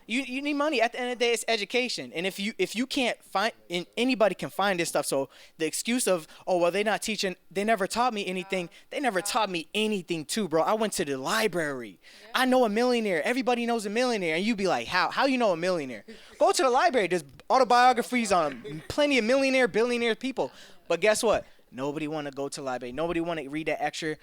You need money. At the end of the day, it's education. And if you can't find, and anybody can find this stuff. So the excuse of, oh, well, they're not teaching, they never taught me anything. They never taught me anything too, bro. I went to the library. I know a millionaire. Everybody knows a millionaire. And you be like, how you know a millionaire? Go to the library. There's autobiographies on plenty of millionaire, billionaire people. But guess what? Nobody want to go to the library. Nobody want to read that extra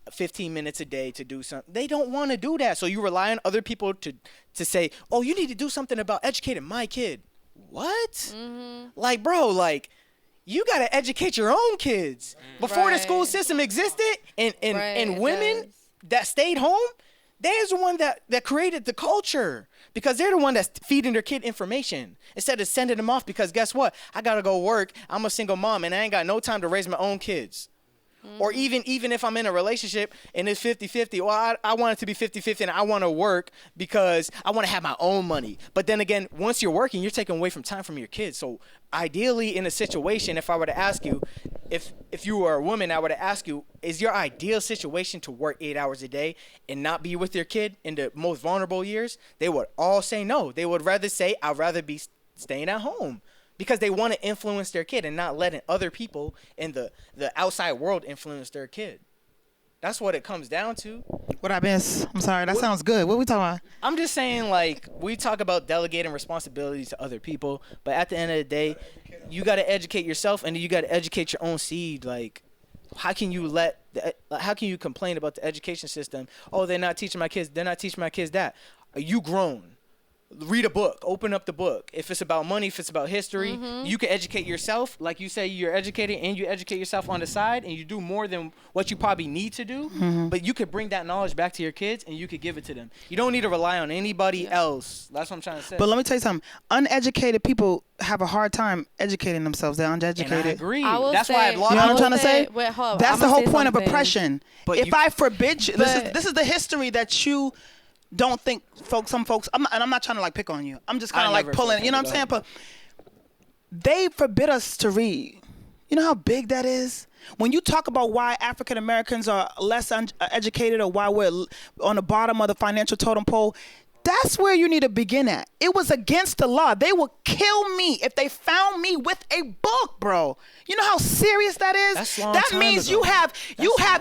15 minutes a day to do something. They don't want to do that. So you rely on other people to say, oh, you need to do something about educating my kid. What? Mm-hmm. Like, bro, like, you got to educate your own kids. Before the school system existed and women that stayed home, they're the one that created the culture. Because they're the one that's feeding their kid information instead of sending them off. Because guess what? I got to go work. I'm a single mom, and I ain't got no time to raise my own kids. Mm-hmm. Or even if I'm in a relationship and it's 50-50, well, I want it to be 50-50, and I want to work because I want to have my own money. But then again, once you're working, you're taking away from time from your kids. So ideally, in a situation, if I were to ask you, if you were a woman, I would ask you, is your ideal situation to work 8 hours a day and not be with your kid in the most vulnerable years? They would all say no. They would rather say, I'd rather be staying at home because they want to influence their kid and not letting other people in the outside world influence their kid. That's what it comes down to. What I miss? I'm sorry. That sounds good. What we talking about? I'm just saying, like, we talk about delegating responsibilities to other people, but at the end of the day, you got to educate yourself and you got to educate your own seed. Like, how can you complain about the education system? Oh, they're not teaching my kids. They're not teaching my kids that. Are you grown? Read a book. Open up the book. If it's about money, if it's about history, you can educate yourself. Like you say, you're educated and you educate yourself on the side and you do more than what you probably need to do. Mm-hmm. But you could bring that knowledge back to your kids and you could give it to them. You don't need to rely on anybody else. That's what I'm trying to say. But let me tell you something. Uneducated people have a hard time educating themselves. They're uneducated. And I agree. That's why I've lost. You know what I'm trying to say? Wait, hold on. That's the whole point of oppression. But if I forbid you, this is the history that you don't think some folks, and I'm not trying to like pick on you. I'm just kind of like pulling, you know what I'm saying? But they forbid us to read. You know how big that is? When you talk about why African Americans are less educated or why we're on the bottom of the financial totem pole, that's where you need to begin at. It was against the law. They would kill me if they found me with a book, bro. You know how serious that is? That means you have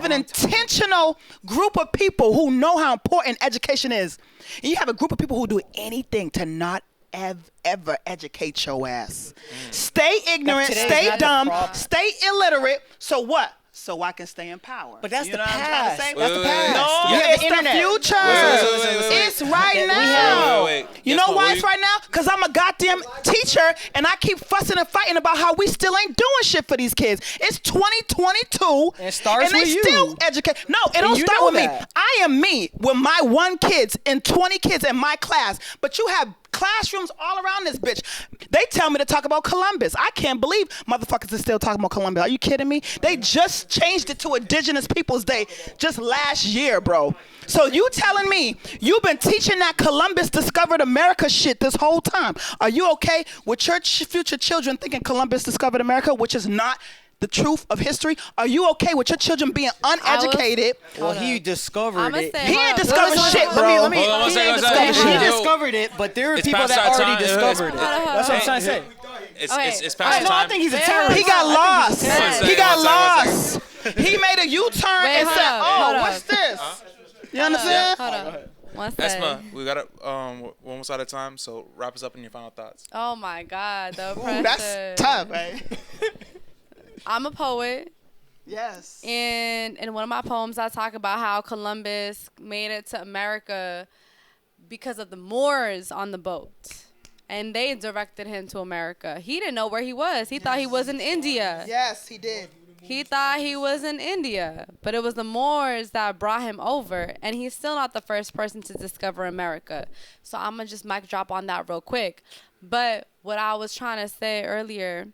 an intentional group of people who know how important education is. And you have a group of people who do anything to not ever educate your ass. Stay ignorant, stay dumb, stay illiterate. So what? So I can stay in power. But that's you the know past. That's the past. No, it's the future. It's right now. You know why it's right now? Because I'm a goddamn teacher and I keep fussing and fighting about how we still ain't doing shit for these kids. It's 2022 and it starts and they with still you. educate. No, it don't start with me. I am me with my 1 kids and 20 kids in my class. But you have classrooms all around this bitch. They tell me to talk about Columbus. I can't believe motherfuckers are still talking about Columbus. Are you kidding me? They just changed it to Indigenous Peoples Day just last year, bro. So you telling me you've been teaching that Columbus discovered America shit this whole time. Are you okay with your future children thinking Columbus discovered America, which is not the truth of history? Are you okay with your children being uneducated? Well, he discovered it. He ain't discovered shit, bro. He discovered it, but there are people that already discovered it. That's what I'm trying to say. It's past time. I think he's a terrorist. He got lost. He got lost. He made a U-turn and said, "Oh, what's this?" You understand? Hold on. One Esma, we got we're almost out of time, so wrap us up in your final thoughts. Oh my God, the oppressor. That's tough, right? I'm a poet. Yes. And in one of my poems, I talk about how Columbus made it to America because of the Moors on the boat. And they directed him to America. He didn't know where he was. He thought he was in India. Yes, he did. He thought he was in India. But it was the Moors that brought him over. And he's still not the first person to discover America. So I'm going to just mic drop on that real quick. But what I was trying to say earlier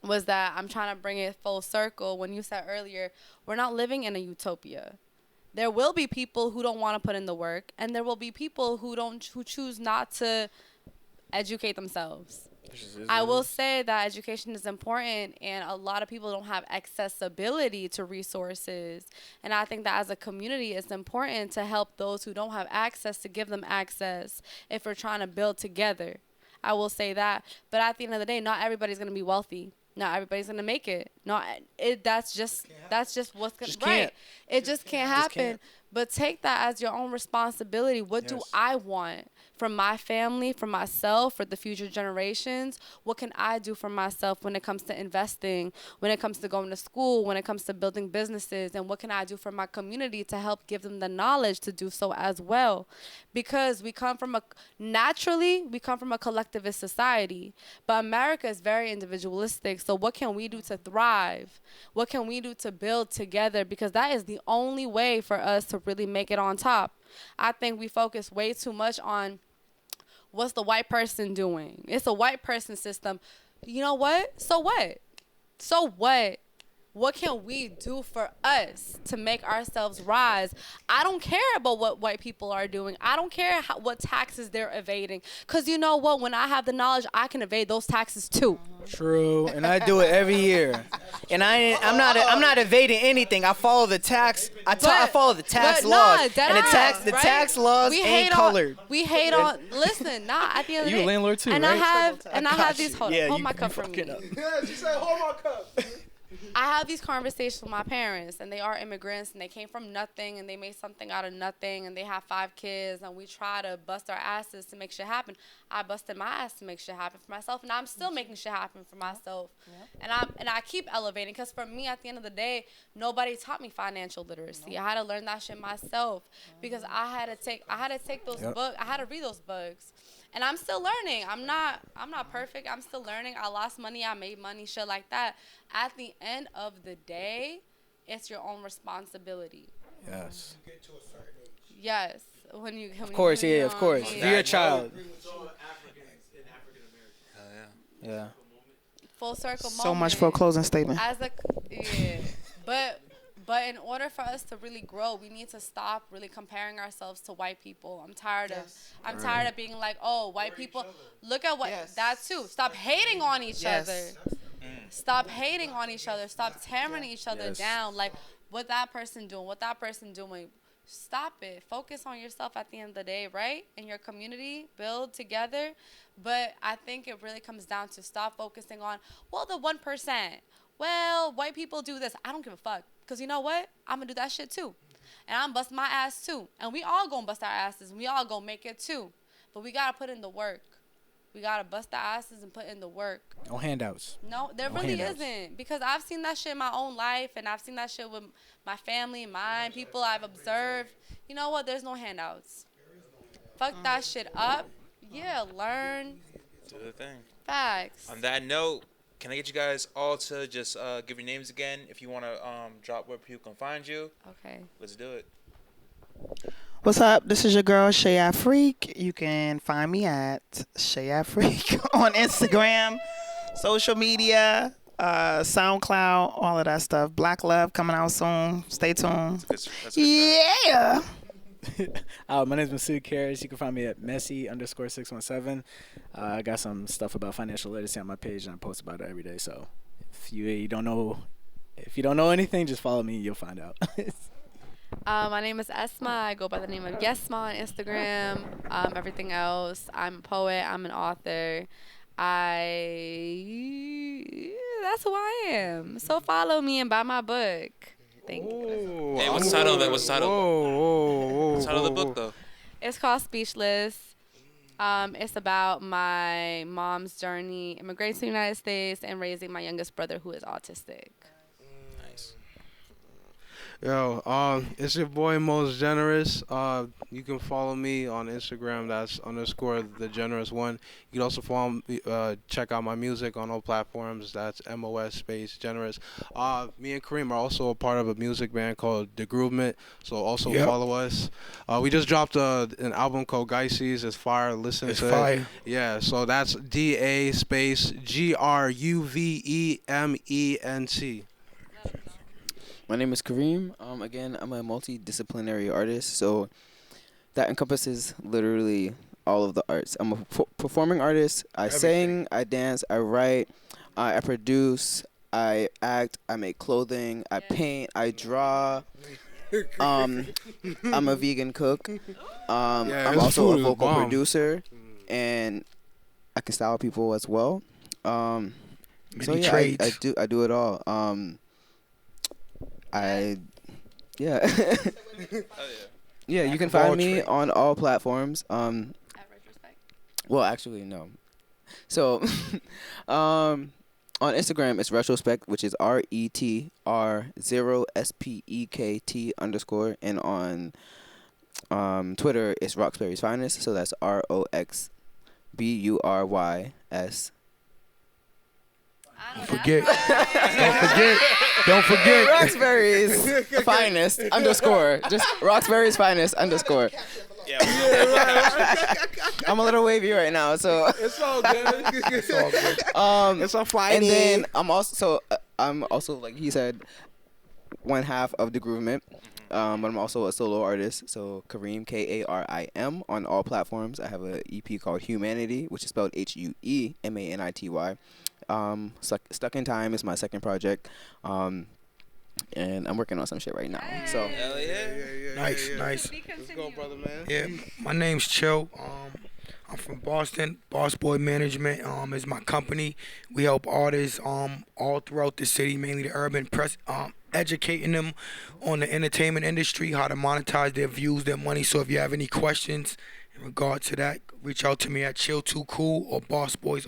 was that I'm trying to bring it full circle. When you said earlier, we're not living in a utopia. There will be people who don't want to put in the work, and there will be people who choose not to educate themselves. I will say that education is important, and a lot of people don't have accessibility to resources. And I think that as a community, it's important to help those who don't have access, to give them access if we're trying to build together. I will say that. But at the end of the day, not everybody's going to be wealthy. Not everybody's gonna make it. That's just what's gonna right. It just can't happen. But take that as your own responsibility. What do I want from my family, for myself, for the future generations? What can I do for myself when it comes to investing, when it comes to going to school, when it comes to building businesses? And what can I do for my community to help give them the knowledge to do so as well? Because we come from a collectivist society, but America is very individualistic. So what can we do to thrive? What can we do to build together? Because that is the only way for us to really make it on top. I think we focus way too much on what's the white person doing. It's a white person system. You know what? So what? So what? What can we do for us to make ourselves rise? I don't care about what white people are doing. I don't care what taxes they're evading. Because you know what? When I have the knowledge, I can evade those taxes too. True, and I do it every year. And I'm not evading anything. I follow the tax. I follow the tax laws. And the tax laws ain't colored. We hate on. Listen, at the end of the day. You a landlord too, and right? I have these. Hold my cup for me. Yeah, she said, hold my cup. I have these conversations with my parents, and they are immigrants, and they came from nothing, and they made something out of nothing, and they have 5 kids, and we try to bust our asses to make shit happen. I busted my ass to make shit happen for myself, and I'm still making shit happen for myself. Yeah. And I keep elevating, because for me, at the end of the day, nobody taught me financial literacy. No. I had to learn that shit myself, because I had to take those books. I had to read those books. And I'm still learning. I'm not perfect. I'm still learning. I lost money. I made money, shit like that. At the end of the day, it's your own responsibility. Yes. You get to a certain age. Yes. Of course. If you're a child. Full circle moment. So much for a closing statement. But But in order for us to really grow, we need to stop really comparing ourselves to white people. I'm tired of being like, oh, white people, look at what, that too. Stop hating on each other. Stop hating on each other. Stop tearing each other down. Like, what that person doing. Stop it. Focus on yourself at the end of the day, right? In your community, build together. But I think it really comes down to stop focusing on, well, the 1%. Well, white people do this. I don't give a fuck. Because you know what? I'm going to do that shit too. And I'm bust my ass too. And we all going to bust our asses. And we all going to make it too. But we got to put in the work. We got to bust our asses and put in the work. No handouts. No, there really isn't. Because I've seen that shit in my own life. And I've seen that shit with my family, mine, people I've observed. You know what? There's no handouts. Fuck that shit up. Yeah, learn. Do the thing. Facts. On that note, can I get you guys all to just give your names again if you want to drop where people can find you? Okay. Let's do it. What's up? This is your girl, Shay Freak. You can find me at Shay Freak on Instagram, social media, SoundCloud, all of that stuff. Black Love coming out soon. Stay tuned. That's a good Yeah. My name is Masood Karras. You can find me at Messi_617. I got some stuff about financial literacy on my page, and I post about it every day. So if you don't know anything, just follow me. You'll find out. My name is Esma. I go by the name of Yesma on Instagram. Everything else, I'm a poet. I'm an author. That's who I am. So follow me and buy my book. Thank you. Hey, what's the title of it? What's the title? What's the title of the book, though? It's called Speechless. It's about my mom's journey immigrating to the United States and raising my youngest brother who is autistic. Nice. Yo, it's your boy Most Generous. You can follow me on Instagram. That's _thegenerous1. You can also follow check out my music on all platforms. That's MOS_generous. Me and Kareem are also a part of a music band called The Groovement. So also follow us. We just dropped an album called Geisies. It's fire. Listen to it. Yeah. So that's DA_GRUVEMENT. My name is Kareem. Again, I'm a multidisciplinary artist, so that encompasses literally all of the arts. I'm a performing artist. I sing, I dance, I write, I produce, I act, I make clothing, I paint, I draw. I'm a vegan cook. I'm also a vocal producer, and I can style people as well. So yeah, I do it all. Yeah, you can find me on all platforms. At Retrospect. Well, actually, no. So, on Instagram, it's Retrospect, which is RETR0SPEKT_, and on Twitter, it's Roxbury's Finest. So that's ROXBURYS. Don't forget. Roxbury's Finest _ Just Roxbury's Finest _. Yeah. I'm a little wavy right now, so. It's all good. It's all good. It's a Friday. And then I'm also like he said, one half of The Groovement. But I'm also a solo artist, so Kareem, Karim, on all platforms. I have an EP called Humanity, which is spelled HUEMANITY. Stuck in Time is my second project, and I'm working on some shit right now. So Hell yeah. Nice. Let's go, brother, man. Yeah, my name's Chill. I'm from Boston. Boss Boy Management is my company. We help artists all throughout the city, mainly the urban press, educating them on the entertainment industry, how to monetize their views, their money. So if you have any questions in regard to that, reach out to me at Chill2Cool or Boss Boys